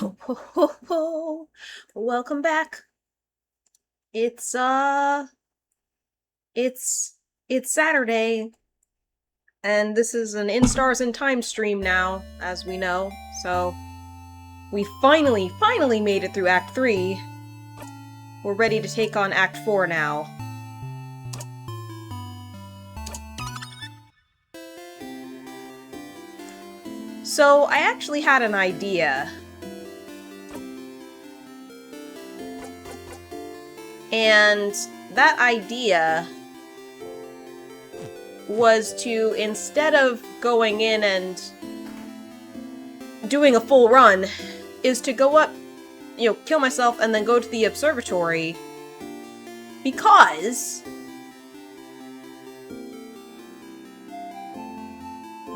Ho, ho, ho, ho. Welcome back. It's it's Saturday, and this is an In Stars and Time stream now, as we know. So we finally made it through Act 3. We're ready to take on Act 4 now. So I actually had an idea. And that idea was to, instead of going in and doing a full run, is to go up, kill myself and then go to the observatory. Because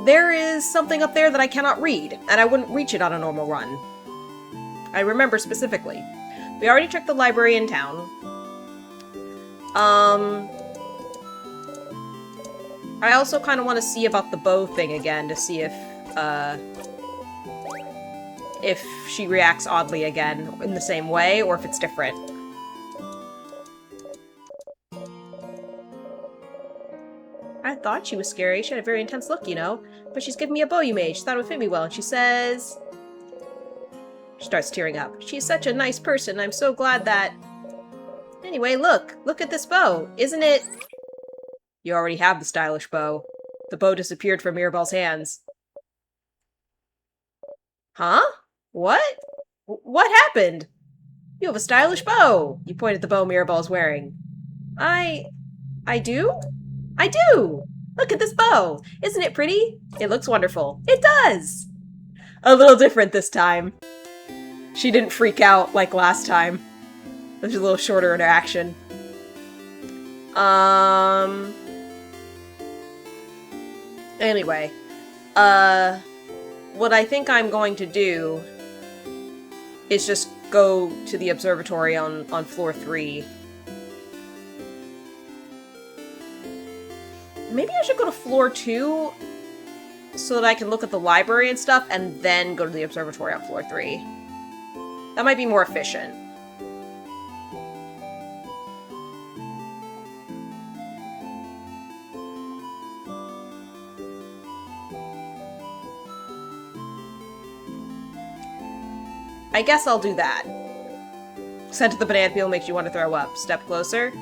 there is something up there that I cannot read, and I wouldn't reach it on a normal run. I remember specifically. We already checked the library in town. I also kind of want to see about the bow thing again, to see if she reacts oddly again in the same way, or if it's different. I thought she was scary. She had a very intense look, but she's given me a bow you made. She thought it would fit me well, and she says... She starts tearing up. She's such a nice person. I'm so glad that... Anyway, look at this bow. Isn't it... You already have the stylish bow. The bow disappeared from Mirabelle's hands. Huh? What? What happened? You have a stylish bow! You point at the bow Mirabelle's wearing. I do? I do! Look at this bow! Isn't it pretty? It looks wonderful. It does! A little different this time. She didn't freak out like last time. It was a little shorter interaction. Anyway. What I think I'm going to do is just go to the observatory on floor 3. Maybe I should go to floor 2 so that I can look at the library and stuff, and then go to the observatory on floor 3. That might be more efficient. I guess I'll do that. Scent of the banana peel makes you want to throw up. Step closer.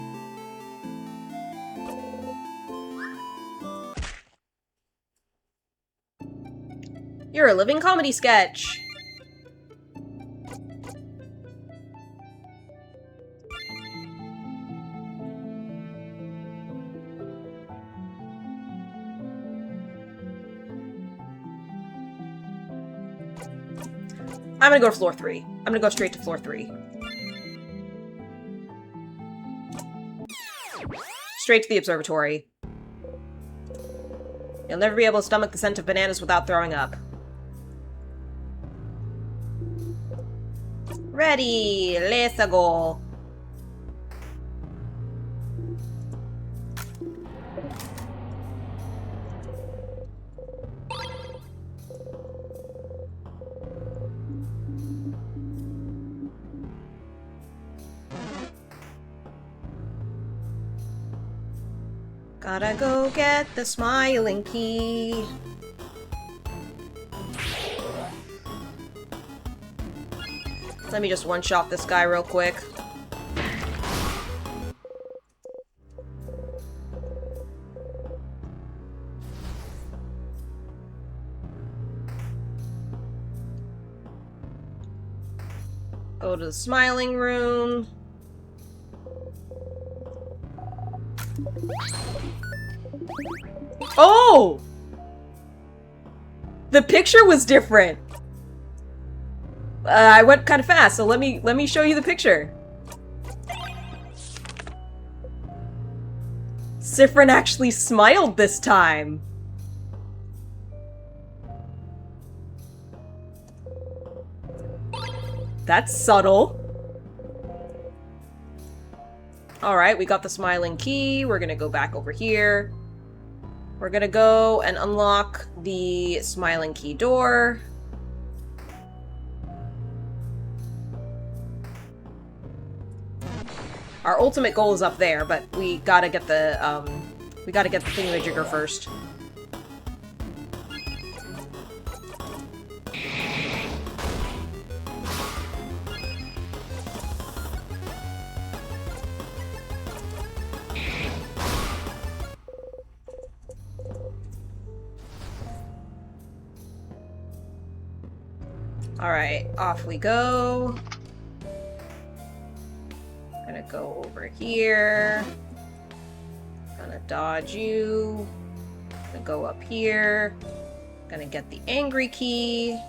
You're a living comedy sketch! I'm gonna go to floor 3. I'm gonna go straight to floor 3. Straight to the observatory. You'll never be able to stomach the scent of bananas without throwing up. Ready! Let's go! Gotta go get the smiling key. Let me just one-shot this guy real quick. Go to the smiling room. Oh! The picture was different. I went kind of fast, so let me show you the picture. Sifrin actually smiled this time. That's subtle. Alright, we got the smiling key. We're gonna go back over here. We're gonna go and unlock the smiling key door. Our ultimate goal is up there, but we gotta get the thingamajigger first. Alright, off we go. Gonna go over here. Gonna dodge you. Gonna go up here. Gonna get the angry key.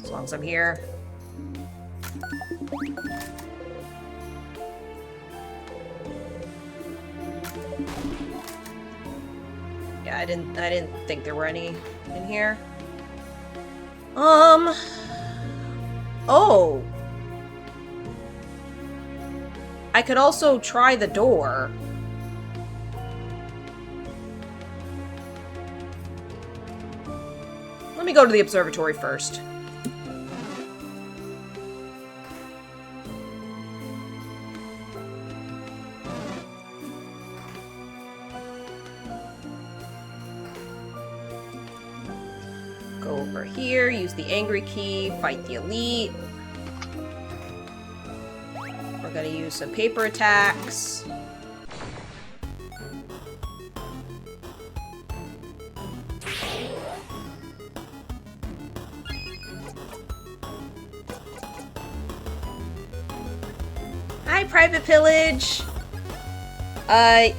As long as I'm here. Yeah, I didn't think there were any in here. Oh. I could also try the door. Let me go to the observatory first. Go over here, use the angry key, fight the elite. We're gonna use some paper attacks. Hi, Private Pillage!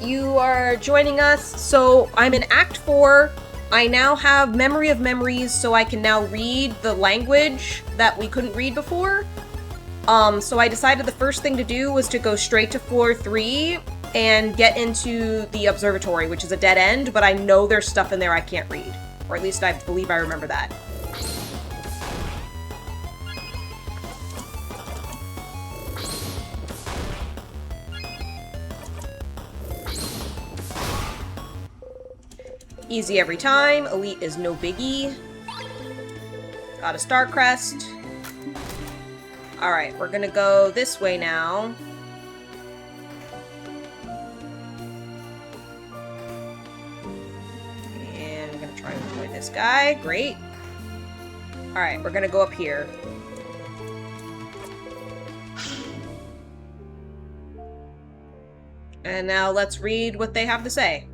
You are joining us, so I'm in Act 4. I now have Memory of Memories, so I can now read the language that we couldn't read before. So I decided the first thing to do was to go straight to floor 3 and get into the observatory, which is a dead end, but I know there's stuff in there I can't read. Or at least I believe I remember that. Easy every time. Elite is no biggie. Got a star crest. Alright, we're gonna go this way now. And I'm gonna try and avoid this guy. Great. Alright, we're gonna go up here. And now let's read what they have to say.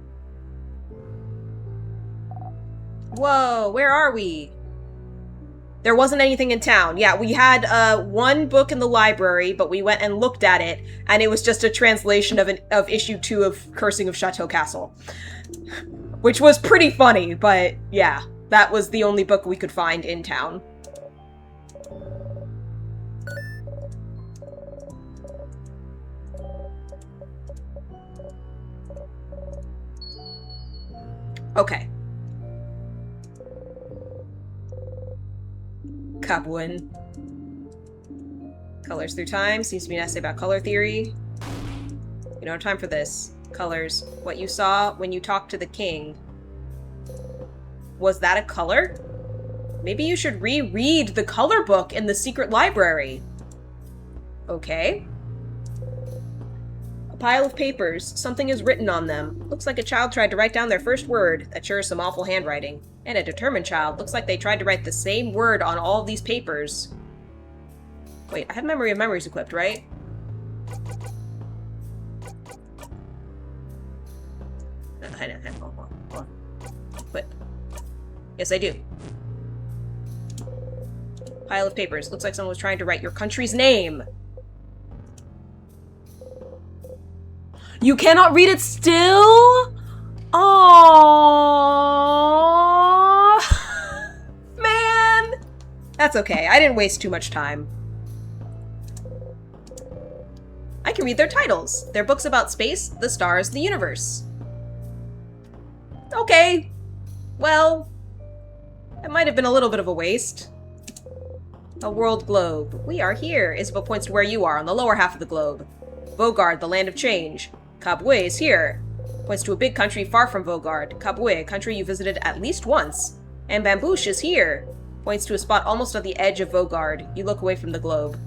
Whoa, where are we? There wasn't anything in town. Yeah, we had one book in the library, but we went and looked at it, and it was just a translation of issue 2 of Cursing of Chateau Castle. Which was pretty funny, but yeah, that was the only book we could find in town. Okay. Kabwin. Colors through time. Seems to be an essay about color theory. You don't have time for this. Colors. What you saw when you talked to the king. Was that a color? Maybe you should reread the color book in the secret library. Okay. A pile of papers. Something is written on them. Looks like a child tried to write down their first word. That sure is some awful handwriting. And a determined child. Looks like they tried to write the same word on all of these papers. Wait, I have Memory of Memories equipped, right? Hold on. Equip. Yes, I do. Pile of papers. Looks like someone was trying to write your country's name. You cannot read it still? Aww. Man. That's okay. I didn't waste too much time. I can read their titles. They're books about space, the stars, the universe. Okay. Well, it might have been a little bit of a waste. A world globe. We are here. Isabel points to where you are, on the lower half of the globe. Bogard, the land of change. Kabwe is here. Points to a big country far from Vogard. Kabwe, a country you visited at least once. And Bambouche is here. Points to a spot almost on the edge of Vogard. You look away from the globe.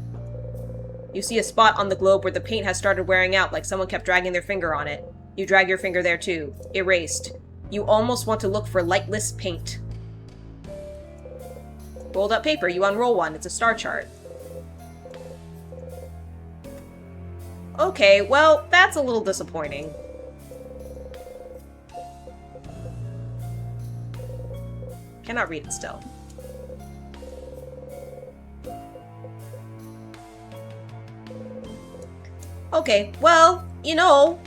You see a spot on the globe where the paint has started wearing out, like someone kept dragging their finger on it. You drag your finger there too. Erased. You almost want to look for lightless paint. Rolled up paper, you unroll one. It's a star chart. Okay, well, that's a little disappointing. Cannot read it still. Okay, well, you know,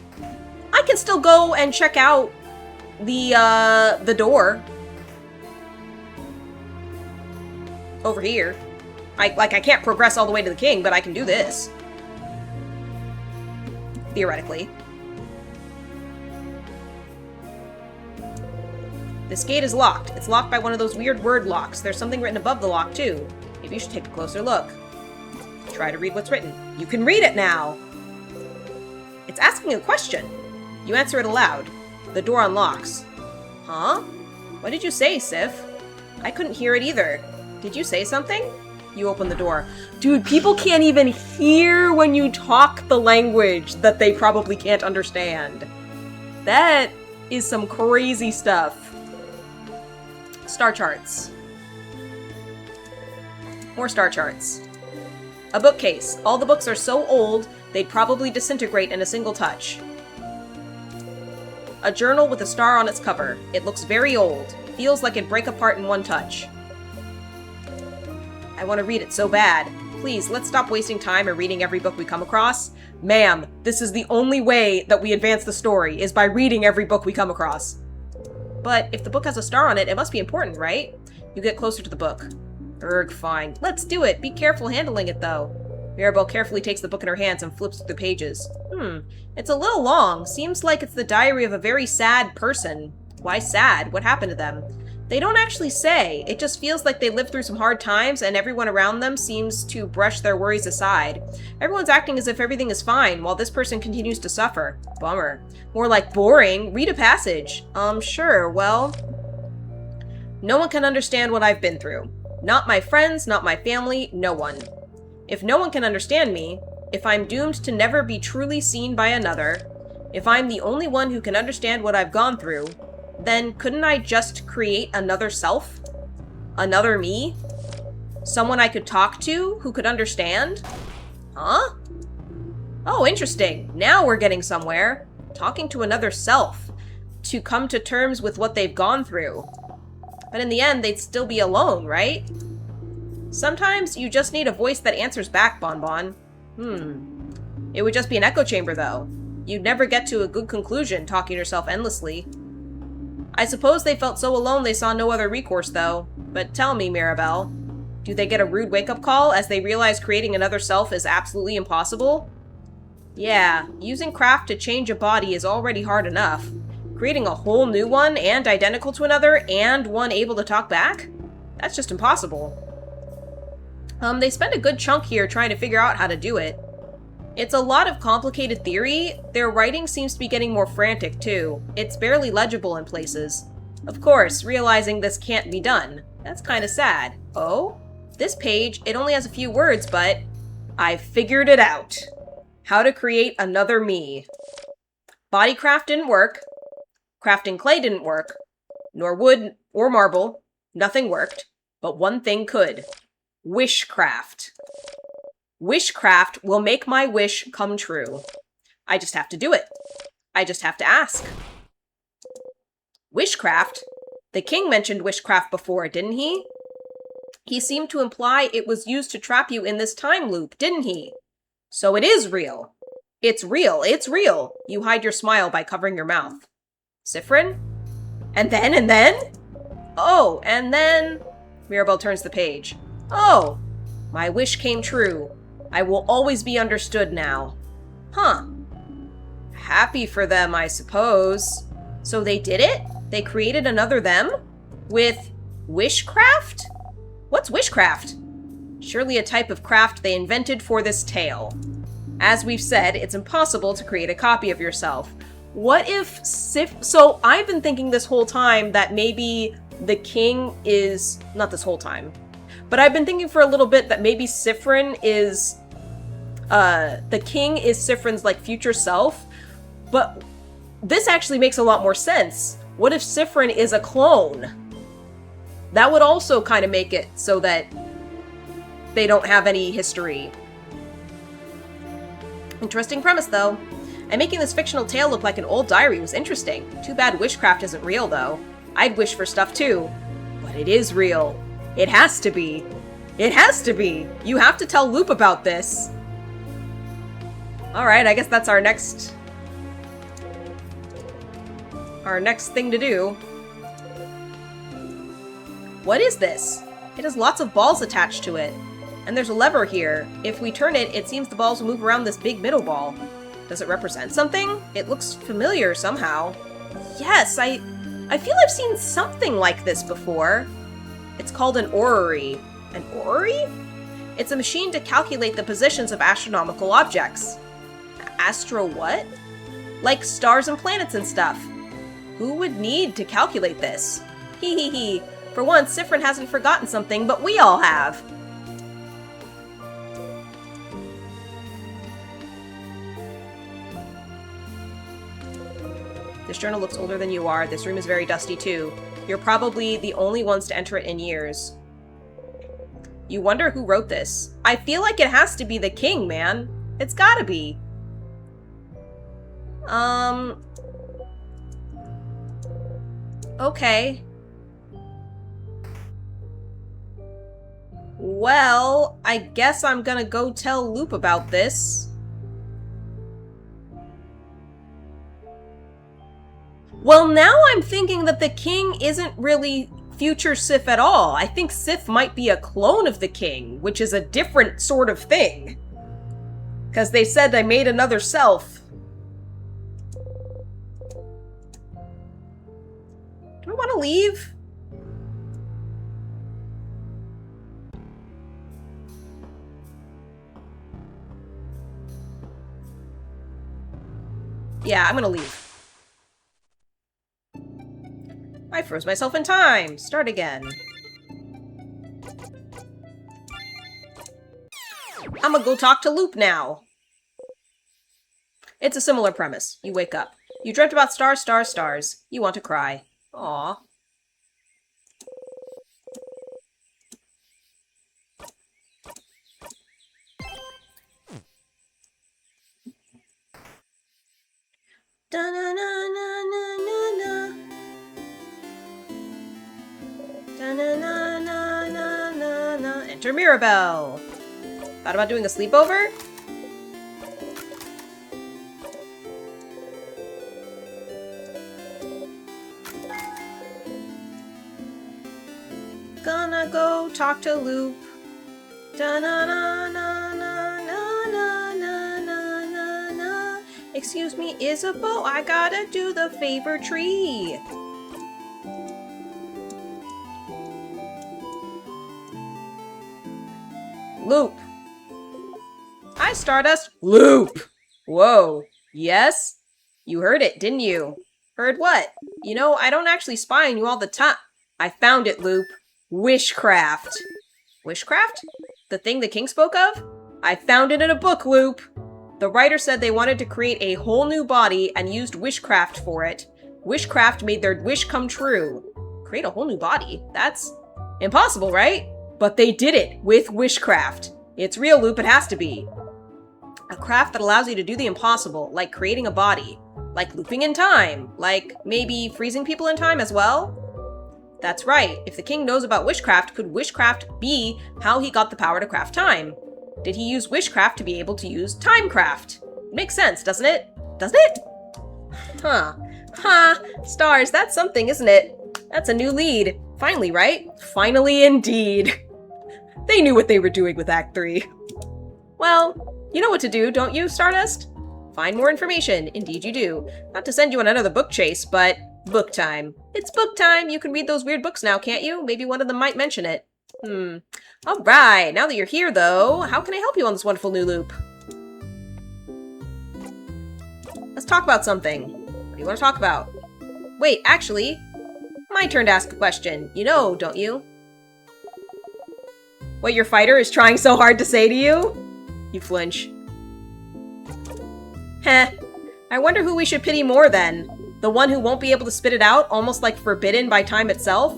I can still go and check out the door. Over here. I can't progress all the way to the king, but I can do this. Theoretically. This gate is locked. It's locked by one of those weird word locks. There's something written above the lock, too. Maybe you should take a closer look. Try to read what's written. You can read it now! It's asking a question. You answer it aloud. The door unlocks. Huh? What did you say, Sif? I couldn't hear it either. Did you say something? You open the door. Dude, people can't even hear when you talk the language that they probably can't understand. That is some crazy stuff. Star charts. More star charts. A bookcase. All the books are so old, they'd probably disintegrate in a single touch. A journal with a star on its cover. It looks very old. Feels like it'd break apart in one touch. I want to read it so bad. Please, let's stop wasting time and reading every book we come across. Ma'am, this is the only way that we advance the story, is by reading every book we come across. But if the book has a star on it, it must be important, right? You get closer to the book. Erg, fine. Let's do it. Be careful handling it, though. Mirabelle carefully takes the book in her hands and flips through the pages. It's a little long. Seems like it's the diary of a very sad person. Why sad? What happened to them? They don't actually say. It just feels like they lived through some hard times and everyone around them seems to brush their worries aside. Everyone's acting as if everything is fine while this person continues to suffer. Bummer. More like boring. Read a passage. Sure, well... No one can understand what I've been through. Not my friends, not my family, no one. If no one can understand me, if I'm doomed to never be truly seen by another, if I'm the only one who can understand what I've gone through, then couldn't I just create another self? Another me? Someone I could talk to who could understand? Huh? Oh, interesting. Now we're getting somewhere. Talking to another self. To come to terms with what they've gone through. But in the end, they'd still be alone, right? Sometimes you just need a voice that answers back, Bonbon. It would just be an echo chamber, though. You'd never get to a good conclusion talking to yourself endlessly. I suppose they felt so alone they saw no other recourse, though. But tell me, Mirabelle, do they get a rude wake-up call as they realize creating another self is absolutely impossible? Yeah, using craft to change a body is already hard enough. Creating a whole new one and identical to another and one able to talk back? That's just impossible. They spend a good chunk here trying to figure out how to do it. It's a lot of complicated theory. Their writing seems to be getting more frantic, too. It's barely legible in places. Of course, realizing this can't be done. That's kinda sad. Oh? This page, it only has a few words, but... I figured it out. How to create another me. Bodycraft didn't work. Crafting clay didn't work. Nor wood or marble. Nothing worked. But one thing could. Wishcraft. Wishcraft will make my wish come true. I just have to do it. I just have to ask. Wishcraft? The king mentioned wishcraft before, didn't he? He seemed to imply it was used to trap you in this time loop, didn't he? So it is real. It's real. It's real. You hide your smile by covering your mouth. Siffrin? And then? Oh, and then... Mirabelle turns the page. Oh, my wish came true. I will always be understood now. Huh. Happy for them, I suppose. So they did it? They created another them? With wishcraft? What's wishcraft? Surely a type of craft they invented for this tale. As we've said, it's impossible to create a copy of yourself. What if Sif... So, I've been thinking this whole time that maybe the king is... Not this whole time. But I've been thinking for a little bit that maybe Sifrin is... the king is Sifrin's, like, future self. But this actually makes a lot more sense. What if Sifrin is a clone? That would also kind of make it so that they don't have any history. Interesting premise, though. And making this fictional tale look like an old diary was interesting. Too bad witchcraft isn't real, though. I'd wish for stuff, too. But it is real. It has to be. It has to be! You have to tell Loop about this. Alright, I guess that's our next thing to do. What is this? It has lots of balls attached to it. And there's a lever here. If we turn it, it seems the balls will move around this big middle ball. Does it represent something? It looks familiar somehow. Yes, I feel I've seen something like this before. It's called an orrery. An orrery? It's a machine to calculate the positions of astronomical objects. Astro what? Like stars and planets and stuff. Who would need to calculate this? Hee hee hee. For once, Sifrin hasn't forgotten something, but we all have. This journal looks older than you are. This room is very dusty, too. You're probably the only ones to enter it in years. You wonder who wrote this. I feel like it has to be the king, man. It's gotta be. Okay. Well, I guess I'm gonna go tell Loop about this. Well, now I'm thinking that the king isn't really future Sif at all. I think Sif might be a clone of the king, which is a different sort of thing. Because they said they made another self. Do I want to leave? Yeah, I'm gonna leave. I froze myself in time. Start again. I'm gonna go talk to Loop now. It's a similar premise. You wake up. You dreamt about stars, stars, stars. You want to cry. Aww. Da-na-na-na-na-na-na. Da-na-na-na-na-na-na. Enter Mirabelle. Thought about doing a sleepover? Gonna go talk to Loop. Da-na-na-na-na-na-na-na-na-na. Excuse me, Isabeau, I gotta do the favor tree. Loop. Hi, Stardust. Loop! Whoa. Yes? You heard it, didn't you? Heard what? You know, I don't actually spy on you all the time. I found it, Loop. Wishcraft. Wishcraft? The thing the king spoke of? I found it in a book, Loop. The writer said they wanted to create a whole new body and used wishcraft for it. Wishcraft made their wish come true. Create a whole new body? That's impossible, right? But they did it with wishcraft. It's real, Loop, it has to be. A craft that allows you to do the impossible, like creating a body. Like looping in time. Like maybe freezing people in time as well? That's right. If the king knows about wishcraft, could wishcraft be how he got the power to craft time? Did he use wishcraft to be able to use timecraft? Makes sense, doesn't it? Doesn't it? Huh. Ha! Stars, that's something, isn't it? That's a new lead. Finally, right? Finally indeed. They knew what they were doing with Act 3. Well, you know what to do, don't you, Stardust? Find more information. Indeed you do. Not to send you on another book chase, but book time. It's book time! You can read those weird books now, can't you? Maybe one of them might mention it. Alright, now that you're here, though, how can I help you on this wonderful new loop? Let's talk about something. you want to talk about? Wait, actually, my turn to ask a question. You know, don't you? What your fighter is trying so hard to say to you? You flinch. Heh. I wonder who we should pity more then. The one who won't be able to spit it out, almost like forbidden by time itself?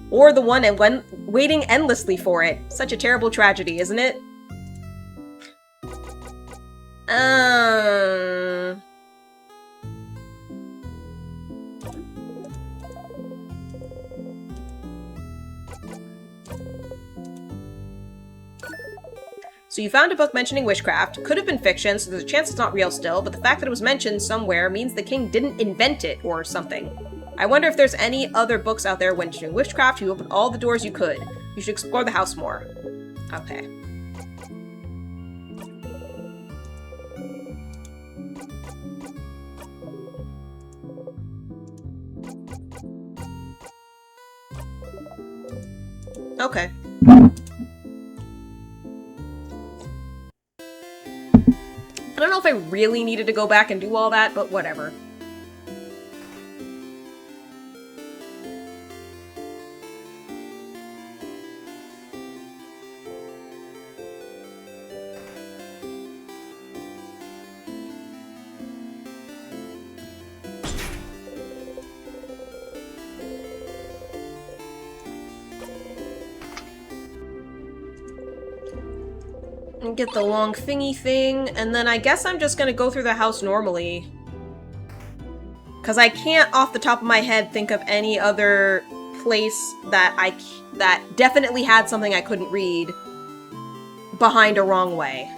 Or the one waiting endlessly for it? Such a terrible tragedy, isn't it? So you found a book mentioning witchcraft. Could have been fiction, so there's a chance it's not real still, but the fact that it was mentioned somewhere means the king didn't invent it or something. I wonder if there's any other books out there mentioning witchcraft. You opened all the doors you could. You should explore the house more. Okay. Okay. I don't know if I really needed to go back and do all that, but whatever. And get the long thingy thing, and then I guess I'm just gonna go through the house normally. Because I can't, off the top of my head, think of any other place that definitely had something I couldn't read behind a wrong way.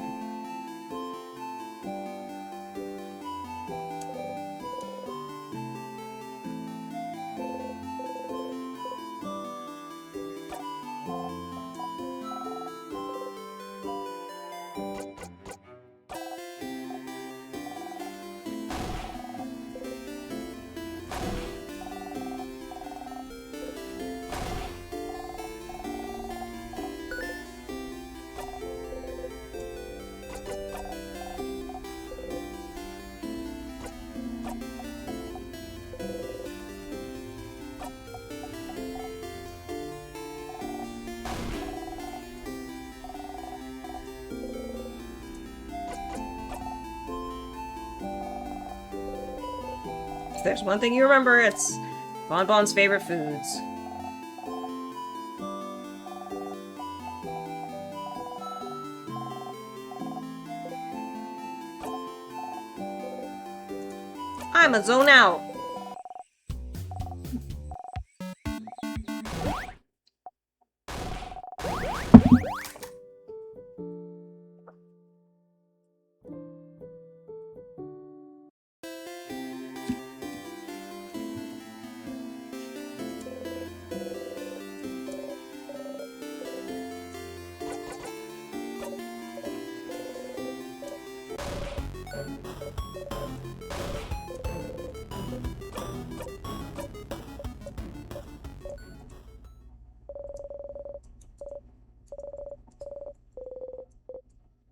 If there's one thing you remember, it's Bonbon's favorite foods. I'm a zone out.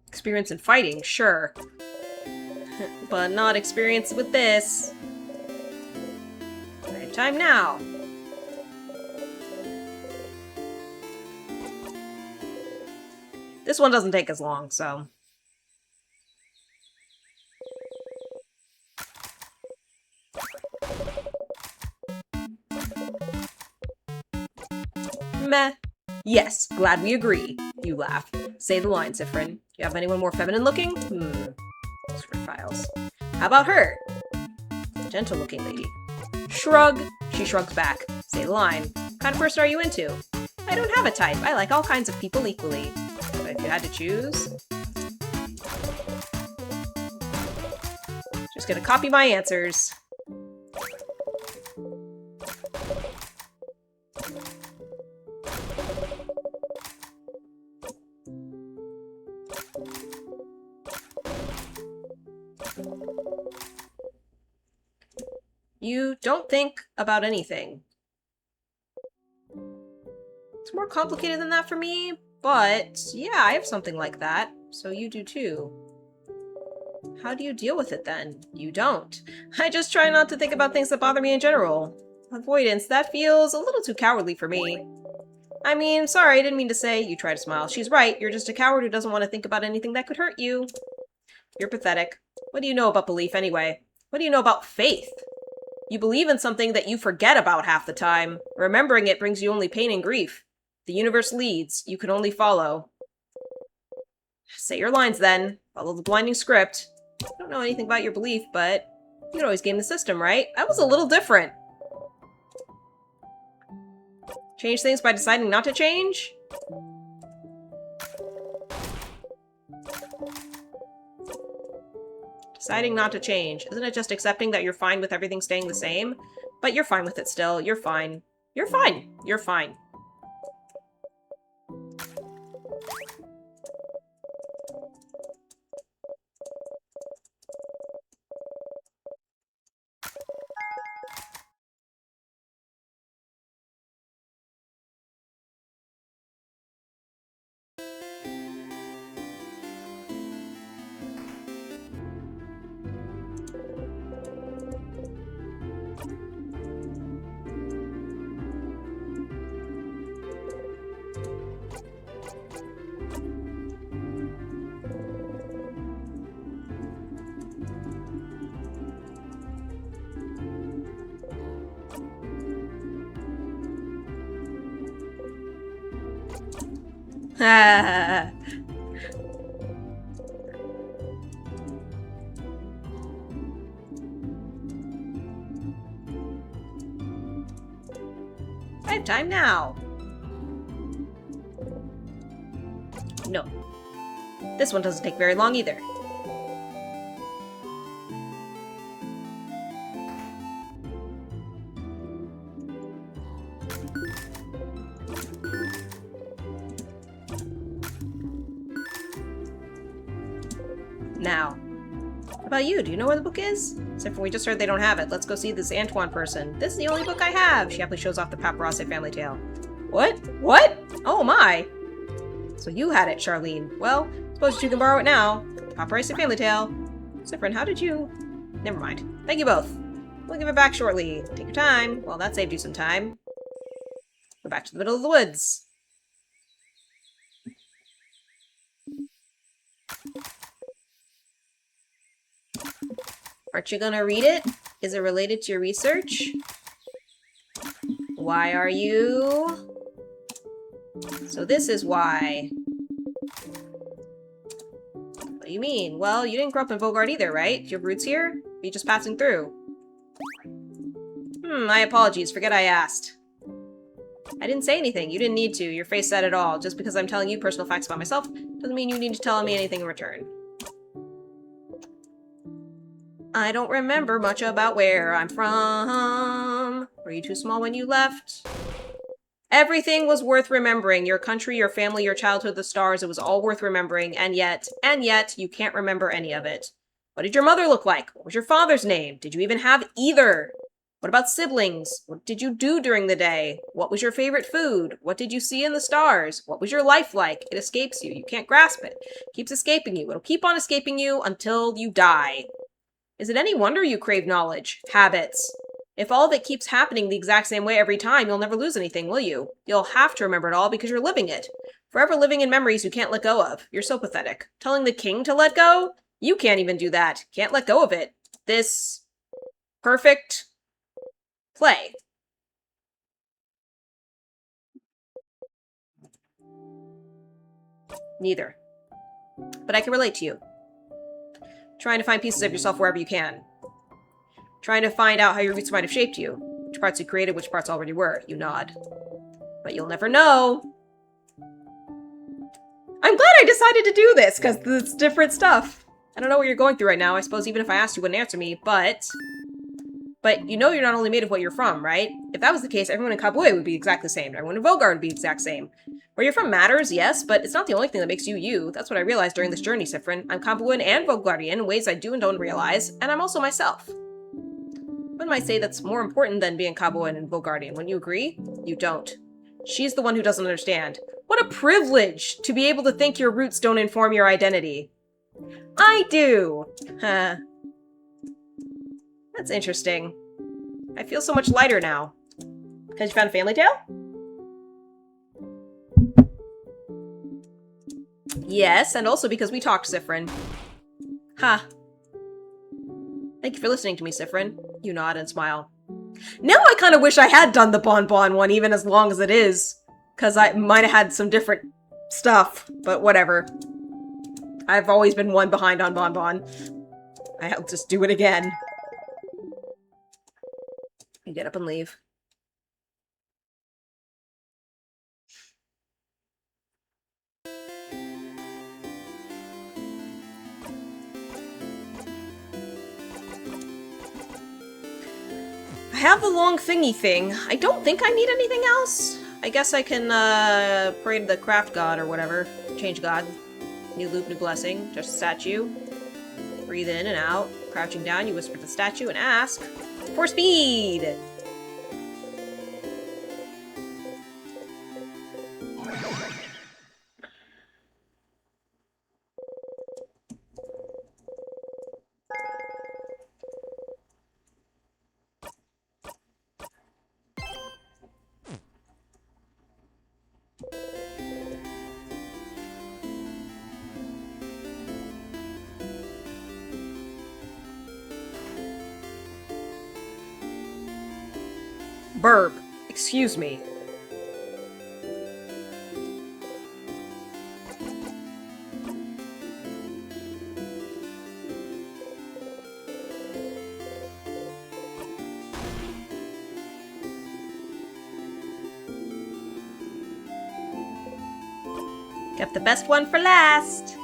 Experience in fighting, sure. But not experience with this. Right time now. This one doesn't take as long, so... Meh. Yes, glad we agree. You laugh. Say the line, Sifrin. You have anyone more feminine looking? Secret files. How about her? Gentle looking lady. Shrug. She shrugs back. Say the line. What kind of person are you into? I don't have a type. I like all kinds of people equally. But if you had to choose... Just gonna copy my answers. You don't think about anything. It's more complicated than that for me, but yeah, I have something like that, so you do too. How do you deal with it then? You don't. I just try not to think about things that bother me in general. Avoidance, that feels a little too cowardly for me. I mean, sorry, I didn't mean to say. You try to smile. She's right, you're just a coward who doesn't want to think about anything that could hurt you. You're pathetic. What do you know about belief anyway? What do you know about faith? You believe in something that you forget about half the time. Remembering it brings you only pain and grief. The universe leads. You can only follow. Say your lines then. Follow the blinding script. I don't know anything about your belief, but you can always game the system, right? That was a little different. Change things by deciding not to change? Deciding not to change. Isn't it just accepting that you're fine with everything staying the same? But you're fine with it still. You're fine. You're fine. You're fine. I have time now. No. This one doesn't take very long either. Now. What about you? Do you know where the book is? Except for we just heard they don't have it. Let's go see this Antoine person. This is the only book I have! She happily shows off the Paparazzi family tale. What? What? Oh my! So you had it, Charlene. Well, suppose you can borrow it now. Paparazzi family tale. Sifrin, how did you... Never mind. Thank you both. We'll give it back shortly. Take your time. Well, that saved you some time. Go back to the middle of the woods. Aren't you gonna read it? Is it related to your research? Why are you... So this is why. What do you mean? Well, you didn't grow up in Bogart either, right? You have roots here? Are you just passing through? My apologies. Forget I asked. I didn't say anything. You didn't need to. Your face said it all. Just because I'm telling you personal facts about myself doesn't mean you need to tell me anything in return. I don't remember much about where I'm from. Were you too small when you left? Everything was worth remembering. Your country, your family, your childhood, the stars. It was all worth remembering. And yet, you can't remember any of it. What did your mother look like? What was your father's name? Did you even have either? What about siblings? What did you do during the day? What was your favorite food? What did you see in the stars? What was your life like? It escapes you. You can't grasp it. It keeps escaping you. It'll keep on escaping you until you die. Is it any wonder you crave knowledge? Habits. If all of it keeps happening the exact same way every time, you'll never lose anything, will you? You'll have to remember it all because you're living it. Forever living in memories you can't let go of. You're so pathetic. Telling the king to let go? You can't even do that. Can't let go of it. This perfect play. Neither. But I can relate to you. Trying to find pieces of yourself wherever you can. Trying to find out how your roots might have shaped you. Which parts you created, which parts already were. You nod. But you'll never know. I'm glad I decided to do this, because it's different stuff. I don't know what you're going through right now. I suppose even if I asked you, wouldn't answer me, but you know you're not only made of what you're from, right? If that was the case, everyone in Kabue would be exactly the same. Everyone in Bogart would be the exact same. Where you're from matters, yes, but it's not the only thing that makes you you. That's what I realized during this journey, Sifrin. I'm Kabuan and Bogardian in ways I do and don't realize, and I'm also myself. One might say that's more important than being Kabuan and Bogardian. Wouldn't you agree? You don't. She's the one who doesn't understand. What a privilege to be able to think your roots don't inform your identity. I do! Huh. That's interesting. I feel so much lighter now. Because you found a family tale? Yes, and also because we talked, Sifrin. Ha. Thank you for listening to me, Sifrin. You nod and smile. Now I kind of wish I had done the Bonbon one, even as long as it is. Because I might have had some different stuff, but whatever. I've always been one behind on Bonbon. I'll just do it again. You get up and leave. I have the long thingy thing. I don't think I need anything else. I guess I can, pray to the craft god or whatever. Change god. New loop, new blessing. Just a statue. Breathe in and out. Crouching down, you whisper to the statue and ask for speed! Burp. Excuse me. Kept the best one for last.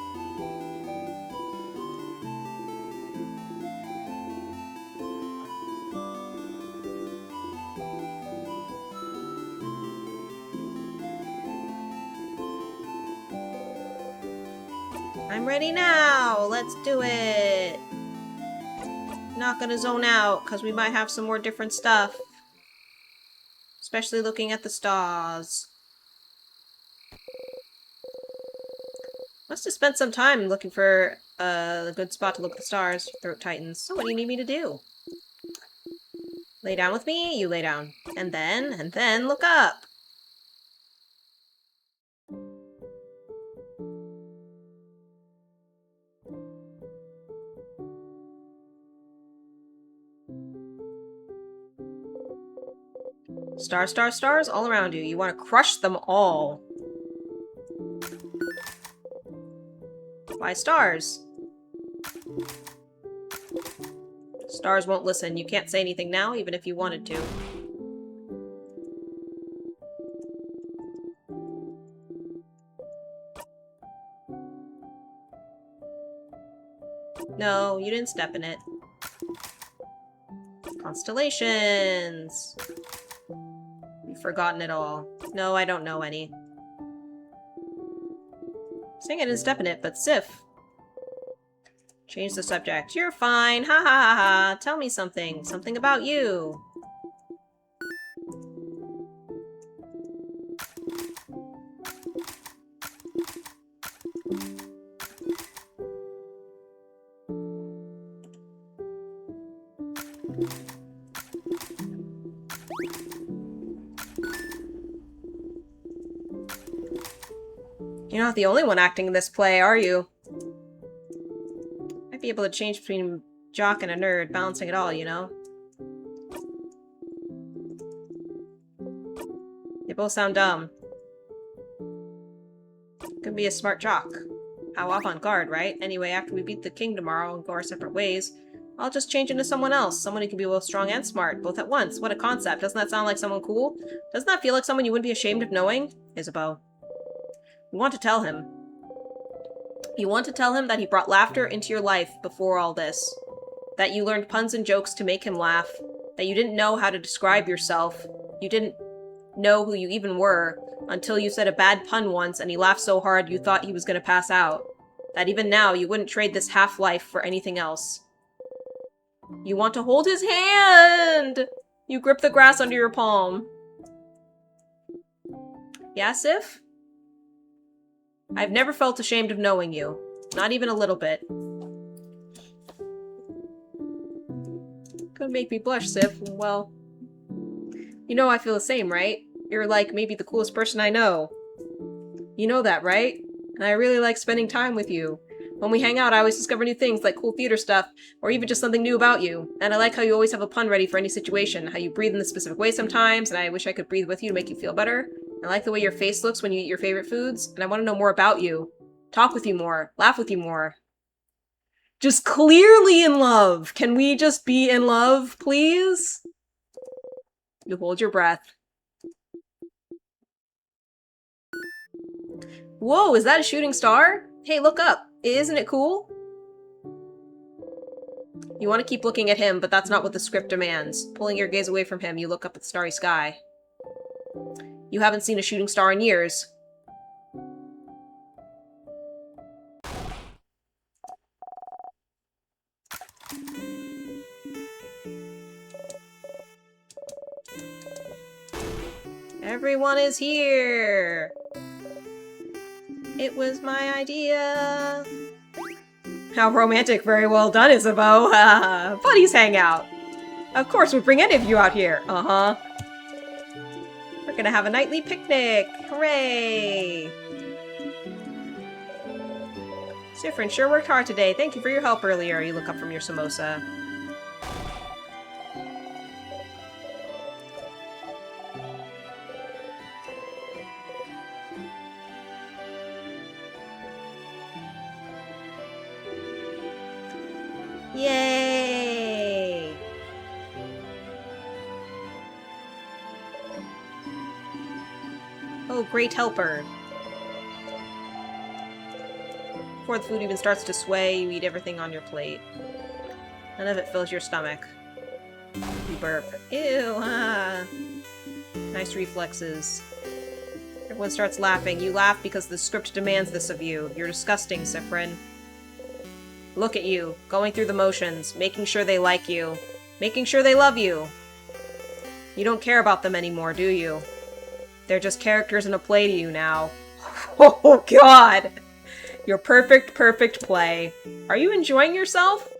I'm ready now. Let's do it. Not gonna zone out, because we might have some more different stuff. Especially looking at the stars. Must have spent some time looking for a good spot to look at the stars. Throat tightens. So what do you need me to do? Lay down with me? You lay down. And then look up. Stars, stars, stars all around you. You want to crush them all. Why stars? Stars won't listen. You can't say anything now, even if you wanted to. No, you didn't step in it. Constellations! You've forgotten it all. No, I don't know any. Saying I didn't step in it, but Sif. Change the subject. You're fine. Ha ha ha ha. Tell me something. Something about you. You're not the only one acting in this play, are you? Might be able to change between a jock and a nerd, balancing it all, you know? They both sound dumb. Could be a smart jock. How avant-garde, right? Anyway, after we beat the king tomorrow and go our separate ways, I'll just change into someone else. Someone who can be both strong and smart, both at once. What a concept. Doesn't that sound like someone cool? Doesn't that feel like someone you wouldn't be ashamed of knowing? Isabeau. You want to tell him. You want to tell him that he brought laughter into your life before all this. That you learned puns and jokes to make him laugh. That you didn't know how to describe yourself. You didn't know who you even were until you said a bad pun once and he laughed so hard you thought he was going to pass out. That even now you wouldn't trade this half-life for anything else. You want to hold his hand! You grip the grass under your palm. Yeah, Sif? I've never felt ashamed of knowing you. Not even a little bit. Gonna make me blush, Sif. Well, you know I feel the same, right? You're like maybe the coolest person I know. You know that, right? And I really like spending time with you. When we hang out, I always discover new things, like cool theater stuff, or even just something new about you. And I like how you always have a pun ready for any situation, how you breathe in a specific way sometimes, and I wish I could breathe with you to make you feel better. I like the way your face looks when you eat your favorite foods, and I want to know more about you. Talk with you more. Laugh with you more. Just clearly in love. Can we just be in love, please? You hold your breath. Whoa, is that a shooting star? Hey, look up. Isn't it cool? You want to keep looking at him, but that's not what the script demands. Pulling your gaze away from him, you look up at the starry sky. You haven't seen a shooting star in years. Everyone is here! It was my idea. How romantic. Very well done, Isabeau. Buddies hang out. Of course, we'd bring any of you out here. Uh-huh. We're gonna have a nightly picnic. Hooray! Sifrin sure worked hard today. Thank you for your help earlier. You look up from your samosa. Yay! Oh, great helper. Before the food even starts to sway, you eat everything on your plate. None of it fills your stomach. You burp. Ew, ah. Nice reflexes. Everyone starts laughing. You laugh because the script demands this of you. You're disgusting, Sifrin. Look at you, going through the motions, making sure they like you, making sure they love you. You don't care about them anymore, do you? They're just characters in a play to you now. Oh god! Your perfect, perfect play. Are you enjoying yourself?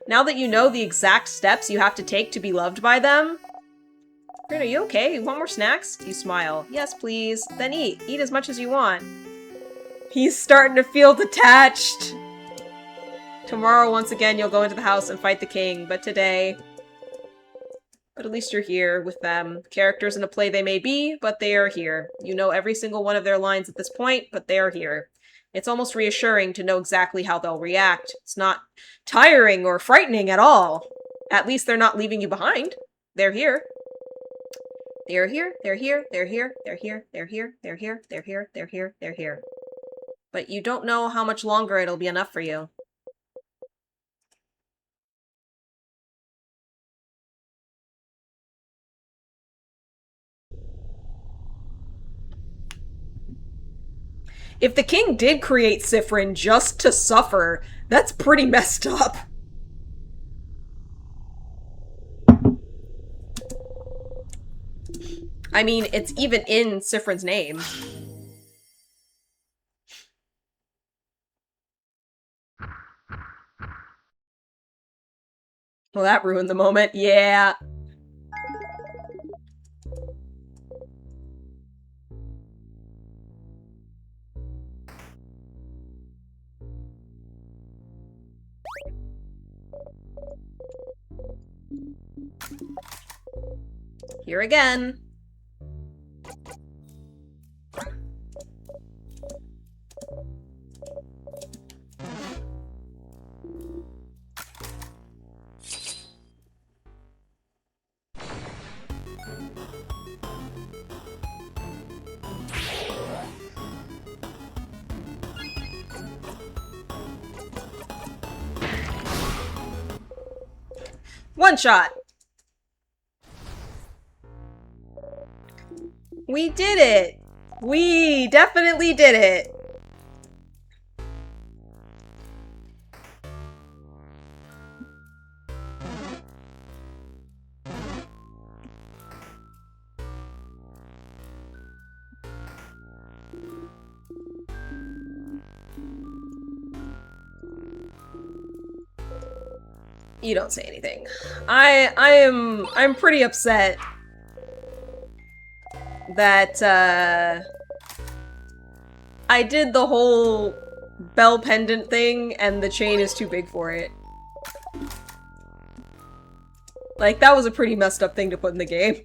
Now that you know the exact steps you have to take to be loved by them? Are you okay? You want more snacks? You smile. Yes, please. Then eat. Eat as much as you want. He's starting to feel detached. Tomorrow, once again, you'll go into the house and fight the king, but today... But at least you're here with them. Characters in a play they may be, but they are here. You know every single one of their lines at this point, but they are here. It's almost reassuring to know exactly how they'll react. It's not tiring or frightening at all. At least they're not leaving you behind. They're here. They're here, they're here, they're here, they're here, they're here, they're here, they're here, they're here, they're here. But you don't know how much longer it'll be enough for you. If the king did create Sifrin just to suffer, that's pretty messed up. I mean, it's even in Sifrin's name. Well, that ruined the moment. Yeah. Here again. One shot. We did it. We definitely did it. You don't say anything. I'm pretty upset that, I did the whole bell pendant thing and the chain is too big for it. Like, that was a pretty messed up thing to put in the game.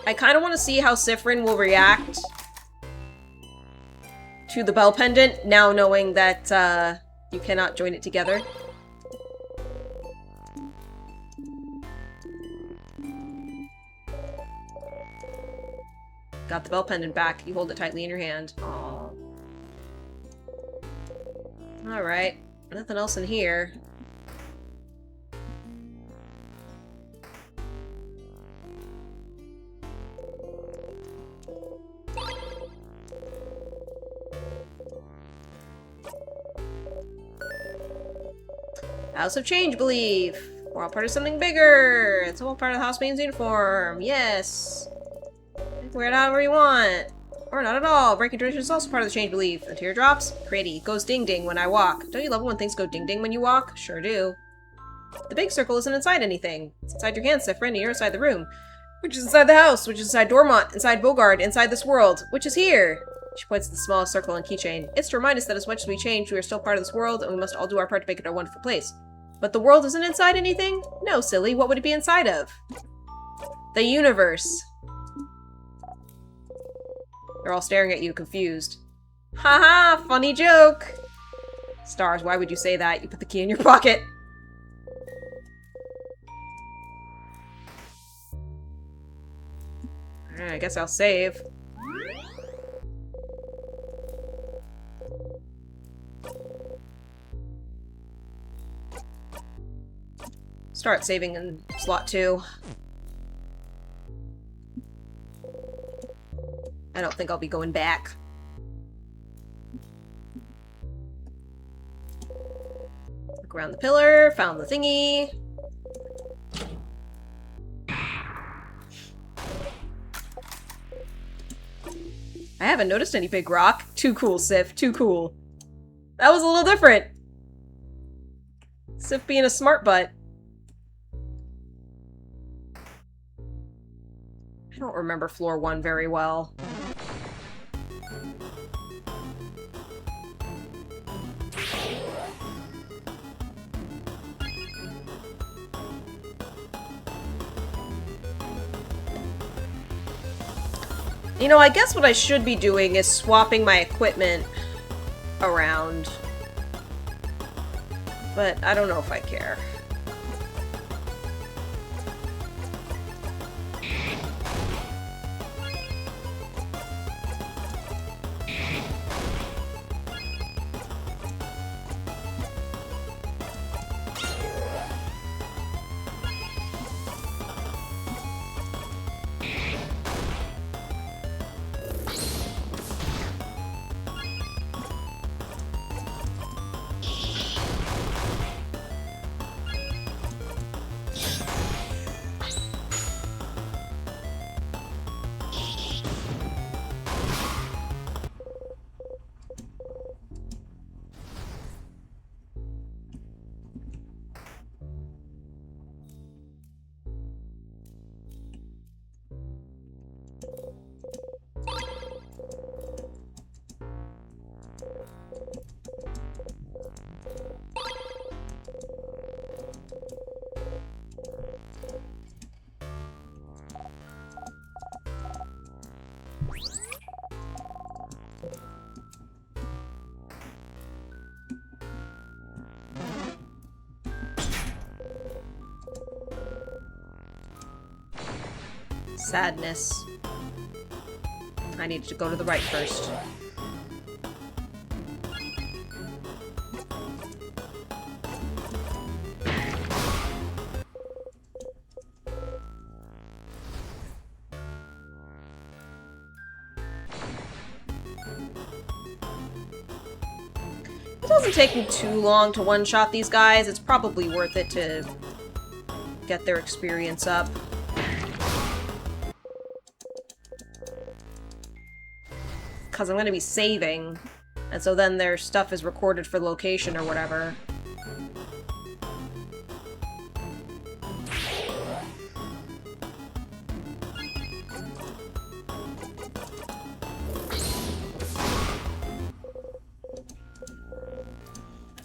I kind of want to see how Sifrin will react to the bell pendant, now knowing that, you cannot join it together. Got the bell pendant back. You hold it tightly in your hand. Aww. Alright. Nothing else in here. House of Change Belief! We're all part of something bigger! It's all part of the House Main's uniform! Yes! Wear it however you want! Or not at all! Breaking tradition is also part of the Change Belief. The teardrops? Pretty. Goes ding-ding when I walk. Don't you love it when things go ding-ding when you walk? Sure do. The big circle isn't inside anything. It's inside your hand, Sifrin, and you're inside the room. Which is inside the house? Which is inside Dormont? Inside Bogard? Inside this world? Which is here? She points to the smallest circle and keychain. It's to remind us that as much as we change, we are still part of this world, and we must all do our part to make it a wonderful place. But the world isn't inside anything? No, silly. What would it be inside of? The universe. They're all staring at you, confused. Haha, funny joke! Stars, why would you say that? You put the key in your pocket. Alright, I guess I'll save. Start saving in slot 2. I don't think I'll be going back. Look around the pillar, found the thingy. I haven't noticed any big rock. Too cool, Sif. Too cool. That was a little different. Sif being a smart butt. I don't remember floor 1 very well. You know, I guess what I should be doing is swapping my equipment around. But I don't know if I care. Sadness. I needed to go to the right first. It doesn't take me too long to one-shot these guys. It's probably worth it to get their experience up. Because I'm going to be saving, and so then their stuff is recorded for location or whatever.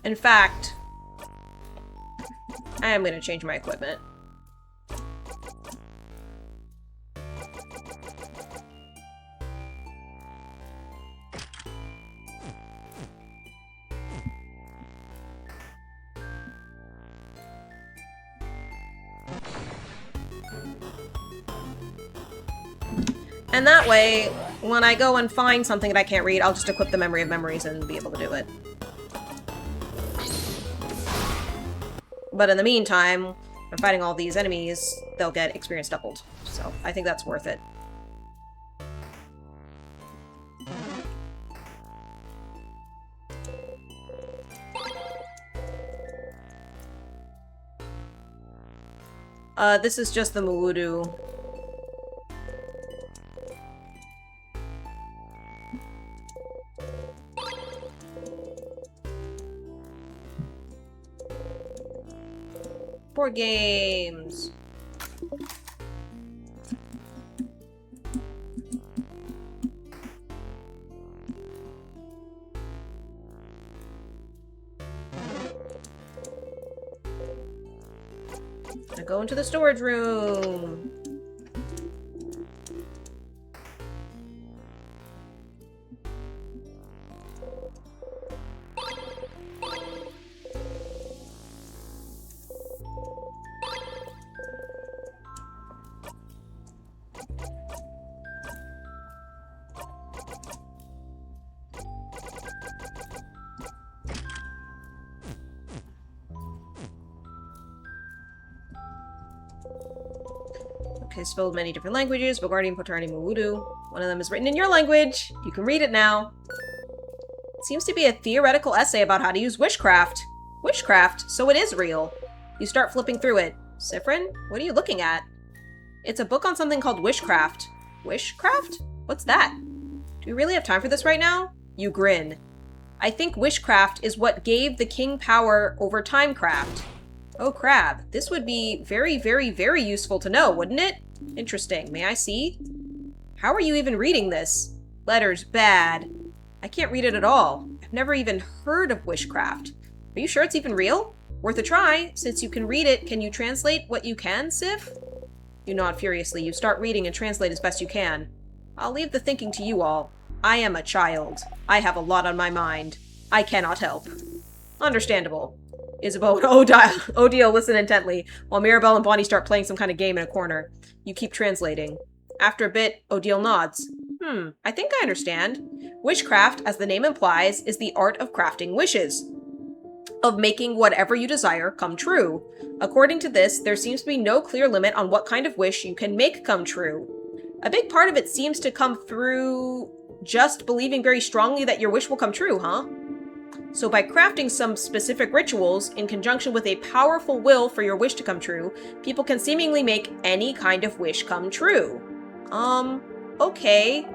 In fact, I am going to change my equipment. And that way, when I go and find something that I can't read, I'll just equip the Memory of Memories and be able to do it. But in the meantime, I'm fighting all these enemies, they'll get experience doubled. So, I think that's worth it. This is just the Mawudu. Board games. I go into the storage room. Okay, spelled many different languages, Bulgarian, Potarni, Mawudu. One of them is written in your language. You can read it now. It seems to be a theoretical essay about how to use witchcraft. Witchcraft? So it is real. You start flipping through it. Sifrin, what are you looking at? It's a book on something called witchcraft. Witchcraft? What's that? Do we really have time for this right now? You grin. I think witchcraft is what gave the king power over timecraft. Oh crab, this would be very, very, very useful to know, wouldn't it? Interesting. May I see? How are you even reading this? Letters bad. I can't read it at all. I've never even heard of witchcraft. Are you sure it's even real? Worth a try. Since you can read it, can you translate what you can, Sif? You nod furiously. You start reading and translate as best you can. I'll leave the thinking to you all. I am a child. I have a lot on my mind. I cannot help. Understandable. Isabeau and Odile listen intently, while Mirabelle and Bonnie start playing some kind of game in a corner. You keep translating. After a bit, Odile nods. I think I understand. Witchcraft, as the name implies, is the art of crafting wishes. Of making whatever you desire come true. According to this, there seems to be no clear limit on what kind of wish you can make come true. A big part of it seems to come through just believing very strongly that your wish will come true, huh? So by crafting some specific rituals in conjunction with a powerful will for your wish to come true, people can seemingly make any kind of wish come true. Okay.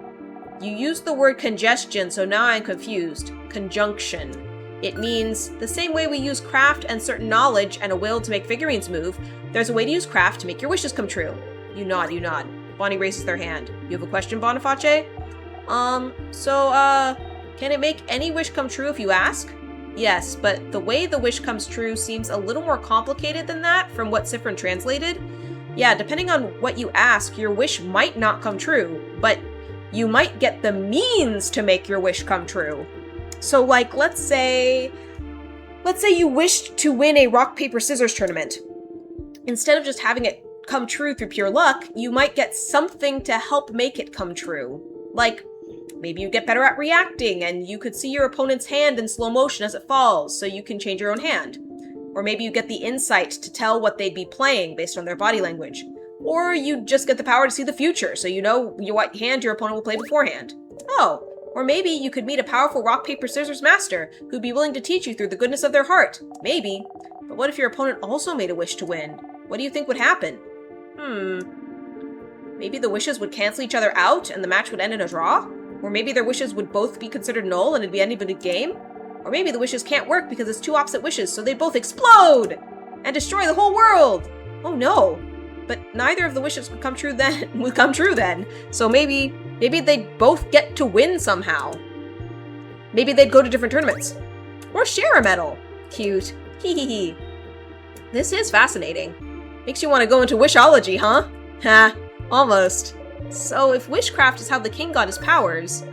You used the word congestion, so now I'm confused. Conjunction. It means the same way we use craft and certain knowledge and a will to make figurines move, there's a way to use craft to make your wishes come true. You nod, you nod. Bonnie raises their hand. You have a question, Boniface? Can it make any wish come true if you ask? Yes, but the way the wish comes true seems a little more complicated than that from what Sifrin translated. Yeah, depending on what you ask, your wish might not come true, but you might get the means to make your wish come true. So, like, let's say you wished to win a rock, paper, scissors tournament. Instead of just having it come true through pure luck, you might get something to help make it come true. Like, maybe you get better at reacting, and you could see your opponent's hand in slow motion as it falls, so you can change your own hand. Or maybe you get the insight to tell what they'd be playing based on their body language. Or you just get the power to see the future, so you know what hand your opponent will play beforehand. Oh, Or maybe you could meet a powerful rock, paper, scissors master who'd be willing to teach you through the goodness of their heart. Maybe. But what if your opponent also made a wish to win? What do you think would happen? Maybe the wishes would cancel each other out and the match would end in a draw? Or maybe their wishes would both be considered null and it'd be an even game? Or maybe the wishes can't work because it's two opposite wishes, so they'd both explode! And destroy the whole world! Oh no! But neither of the wishes would come true then. So maybe they'd both get to win somehow. Maybe they'd go to different tournaments. Or share a medal. Cute. Hee hee hee. This is fascinating. Makes you want to go into wishology, huh? Ha, almost. So if wishcraft is how the king got his powers,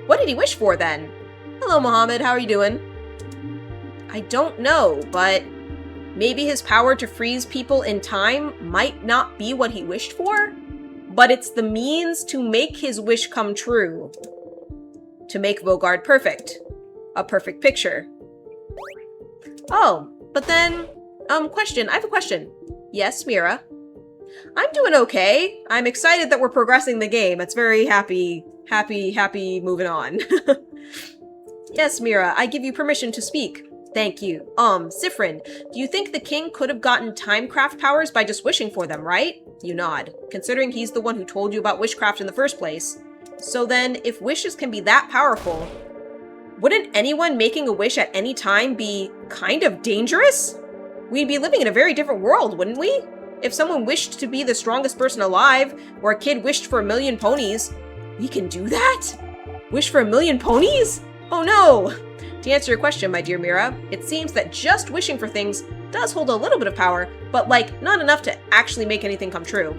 what did he wish for then? Hello, Mohammed, how are you doing? I don't know, but maybe his power to freeze people in time might not be what he wished for, but it's the means to make his wish come true. To make Vogard perfect. A perfect picture. Oh, but then, question. I have a question. Yes, Mira? I'm doing okay. I'm excited that we're progressing the game. It's very happy moving on. Yes, Mira, I give you permission to speak. Thank you. Sifrin, do you think the king could have gotten timecraft powers by just wishing for them, right? You nod, considering he's the one who told you about wishcraft in the first place. So then, if wishes can be that powerful, wouldn't anyone making a wish at any time be kind of dangerous? We'd be living in a very different world, wouldn't we? If someone wished to be the strongest person alive, or a kid wished for 1,000,000 ponies, we can do that? Wish for 1,000,000 ponies? Oh no! To answer your question, my dear Mira, it seems that just wishing for things does hold a little bit of power, but not enough to actually make anything come true.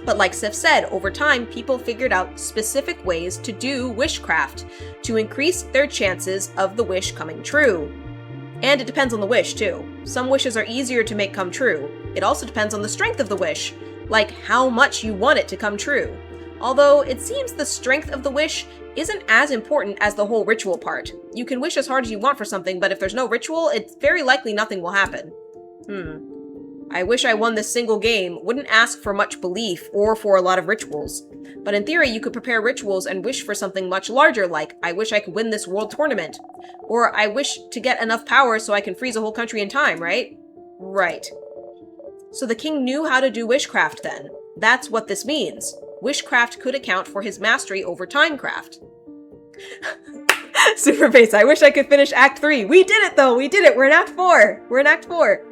But like Sif said, over time, people figured out specific ways to do wishcraft to increase their chances of the wish coming true. And it depends on the wish, too. Some wishes are easier to make come true. It also depends on the strength of the wish, like how much you want it to come true. Although, it seems the strength of the wish isn't as important as the whole ritual part. You can wish as hard as you want for something, but if there's no ritual, it's very likely nothing will happen. I wish I won this single game wouldn't ask for much belief or for a lot of rituals. But in theory, you could prepare rituals and wish for something much larger, like, I wish I could win this world tournament. Or, I wish to get enough power so I can freeze a whole country in time, right? Right. So the king knew how to do wishcraft then. That's what this means. Wishcraft could account for his mastery over timecraft. Superface, I wish I could finish Act 3. We did it, though! We did it! We're in Act 4! We're in Act 4!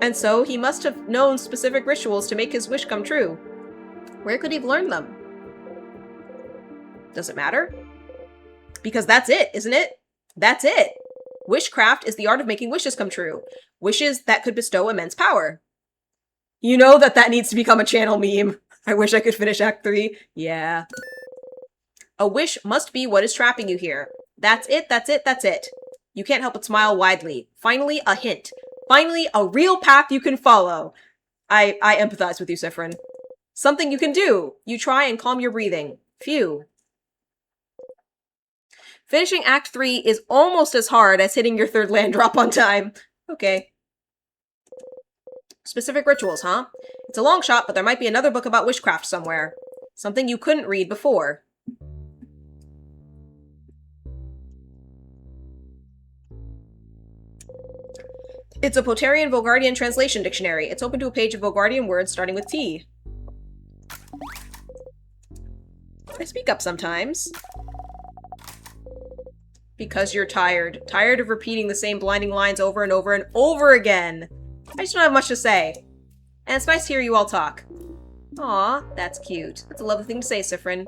And so, he must have known specific rituals to make his wish come true. Where could he have learned them? Does it matter? Because that's it, isn't it? That's it! Wishcraft is the art of making wishes come true. Wishes that could bestow immense power. You know that needs to become a channel meme. I wish I could finish Act 3. Yeah. A wish must be what is trapping you here. That's it, that's it, that's it. You can't help but smile widely. Finally, a hint. Finally, a real path you can follow. I empathize with you, Sifrin. Something you can do. You try and calm your breathing. Phew. Finishing Act 3 is almost as hard as hitting your third land drop on time. Okay. Specific rituals, huh? It's a long shot, but there might be another book about wishcraft somewhere. Something you couldn't read before. It's a Potarian Vogardian translation dictionary. It's open to a page of Vogardian words starting with T. I speak up sometimes. Because you're tired. Tired of repeating the same blinding lines over and over and over again. I just don't have much to say. And it's nice to hear you all talk. Aw, that's cute. That's a lovely thing to say, Sifrin.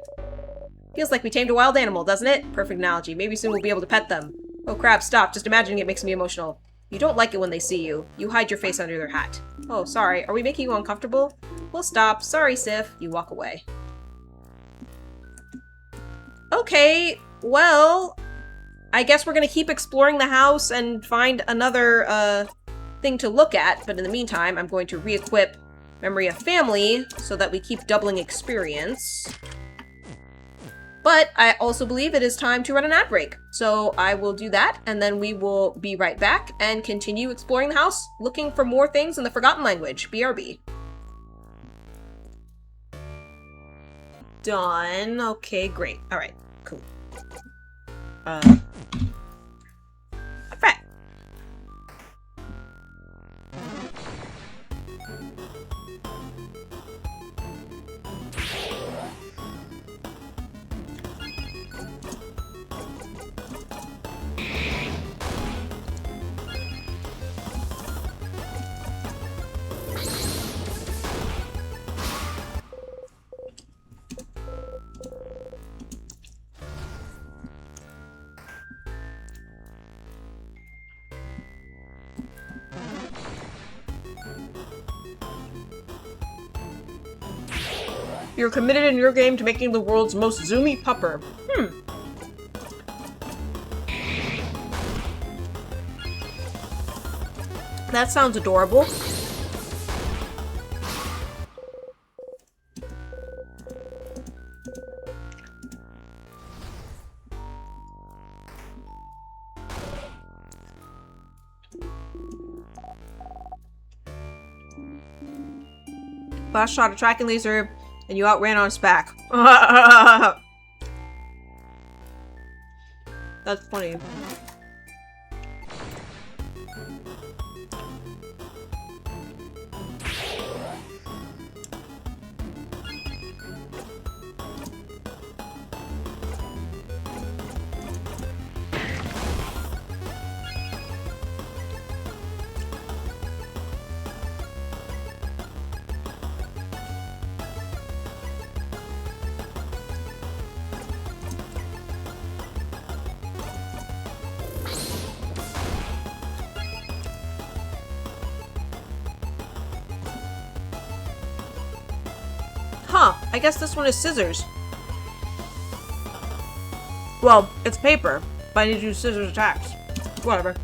Feels like we tamed a wild animal, doesn't it? Perfect analogy. Maybe soon we'll be able to pet them. Oh crap, stop. Just imagining it makes me emotional. You don't like it when they see you. You hide your face under their hat. Oh, sorry. Are we making you uncomfortable? We'll stop. Sorry, Sif. You walk away. Okay, well, I guess we're gonna keep exploring the house and find another, thing to look at, but in the meantime, I'm going to re-equip Memory of Family so that we keep doubling experience. But I also believe it is time to run an ad break. So I will do that, and then we will be right back and continue exploring the house, looking for more things in the Forgotten Language. BRB. done. Okay, great. Alright, cool. Alright. You're committed in your game to making the world's most zoomy pupper. That sounds adorable. Boss shot a tracking laser and you outran on its back. That's funny. Huh, I guess this one is scissors. Well, it's paper, but I need to do scissors attacks. Whatever.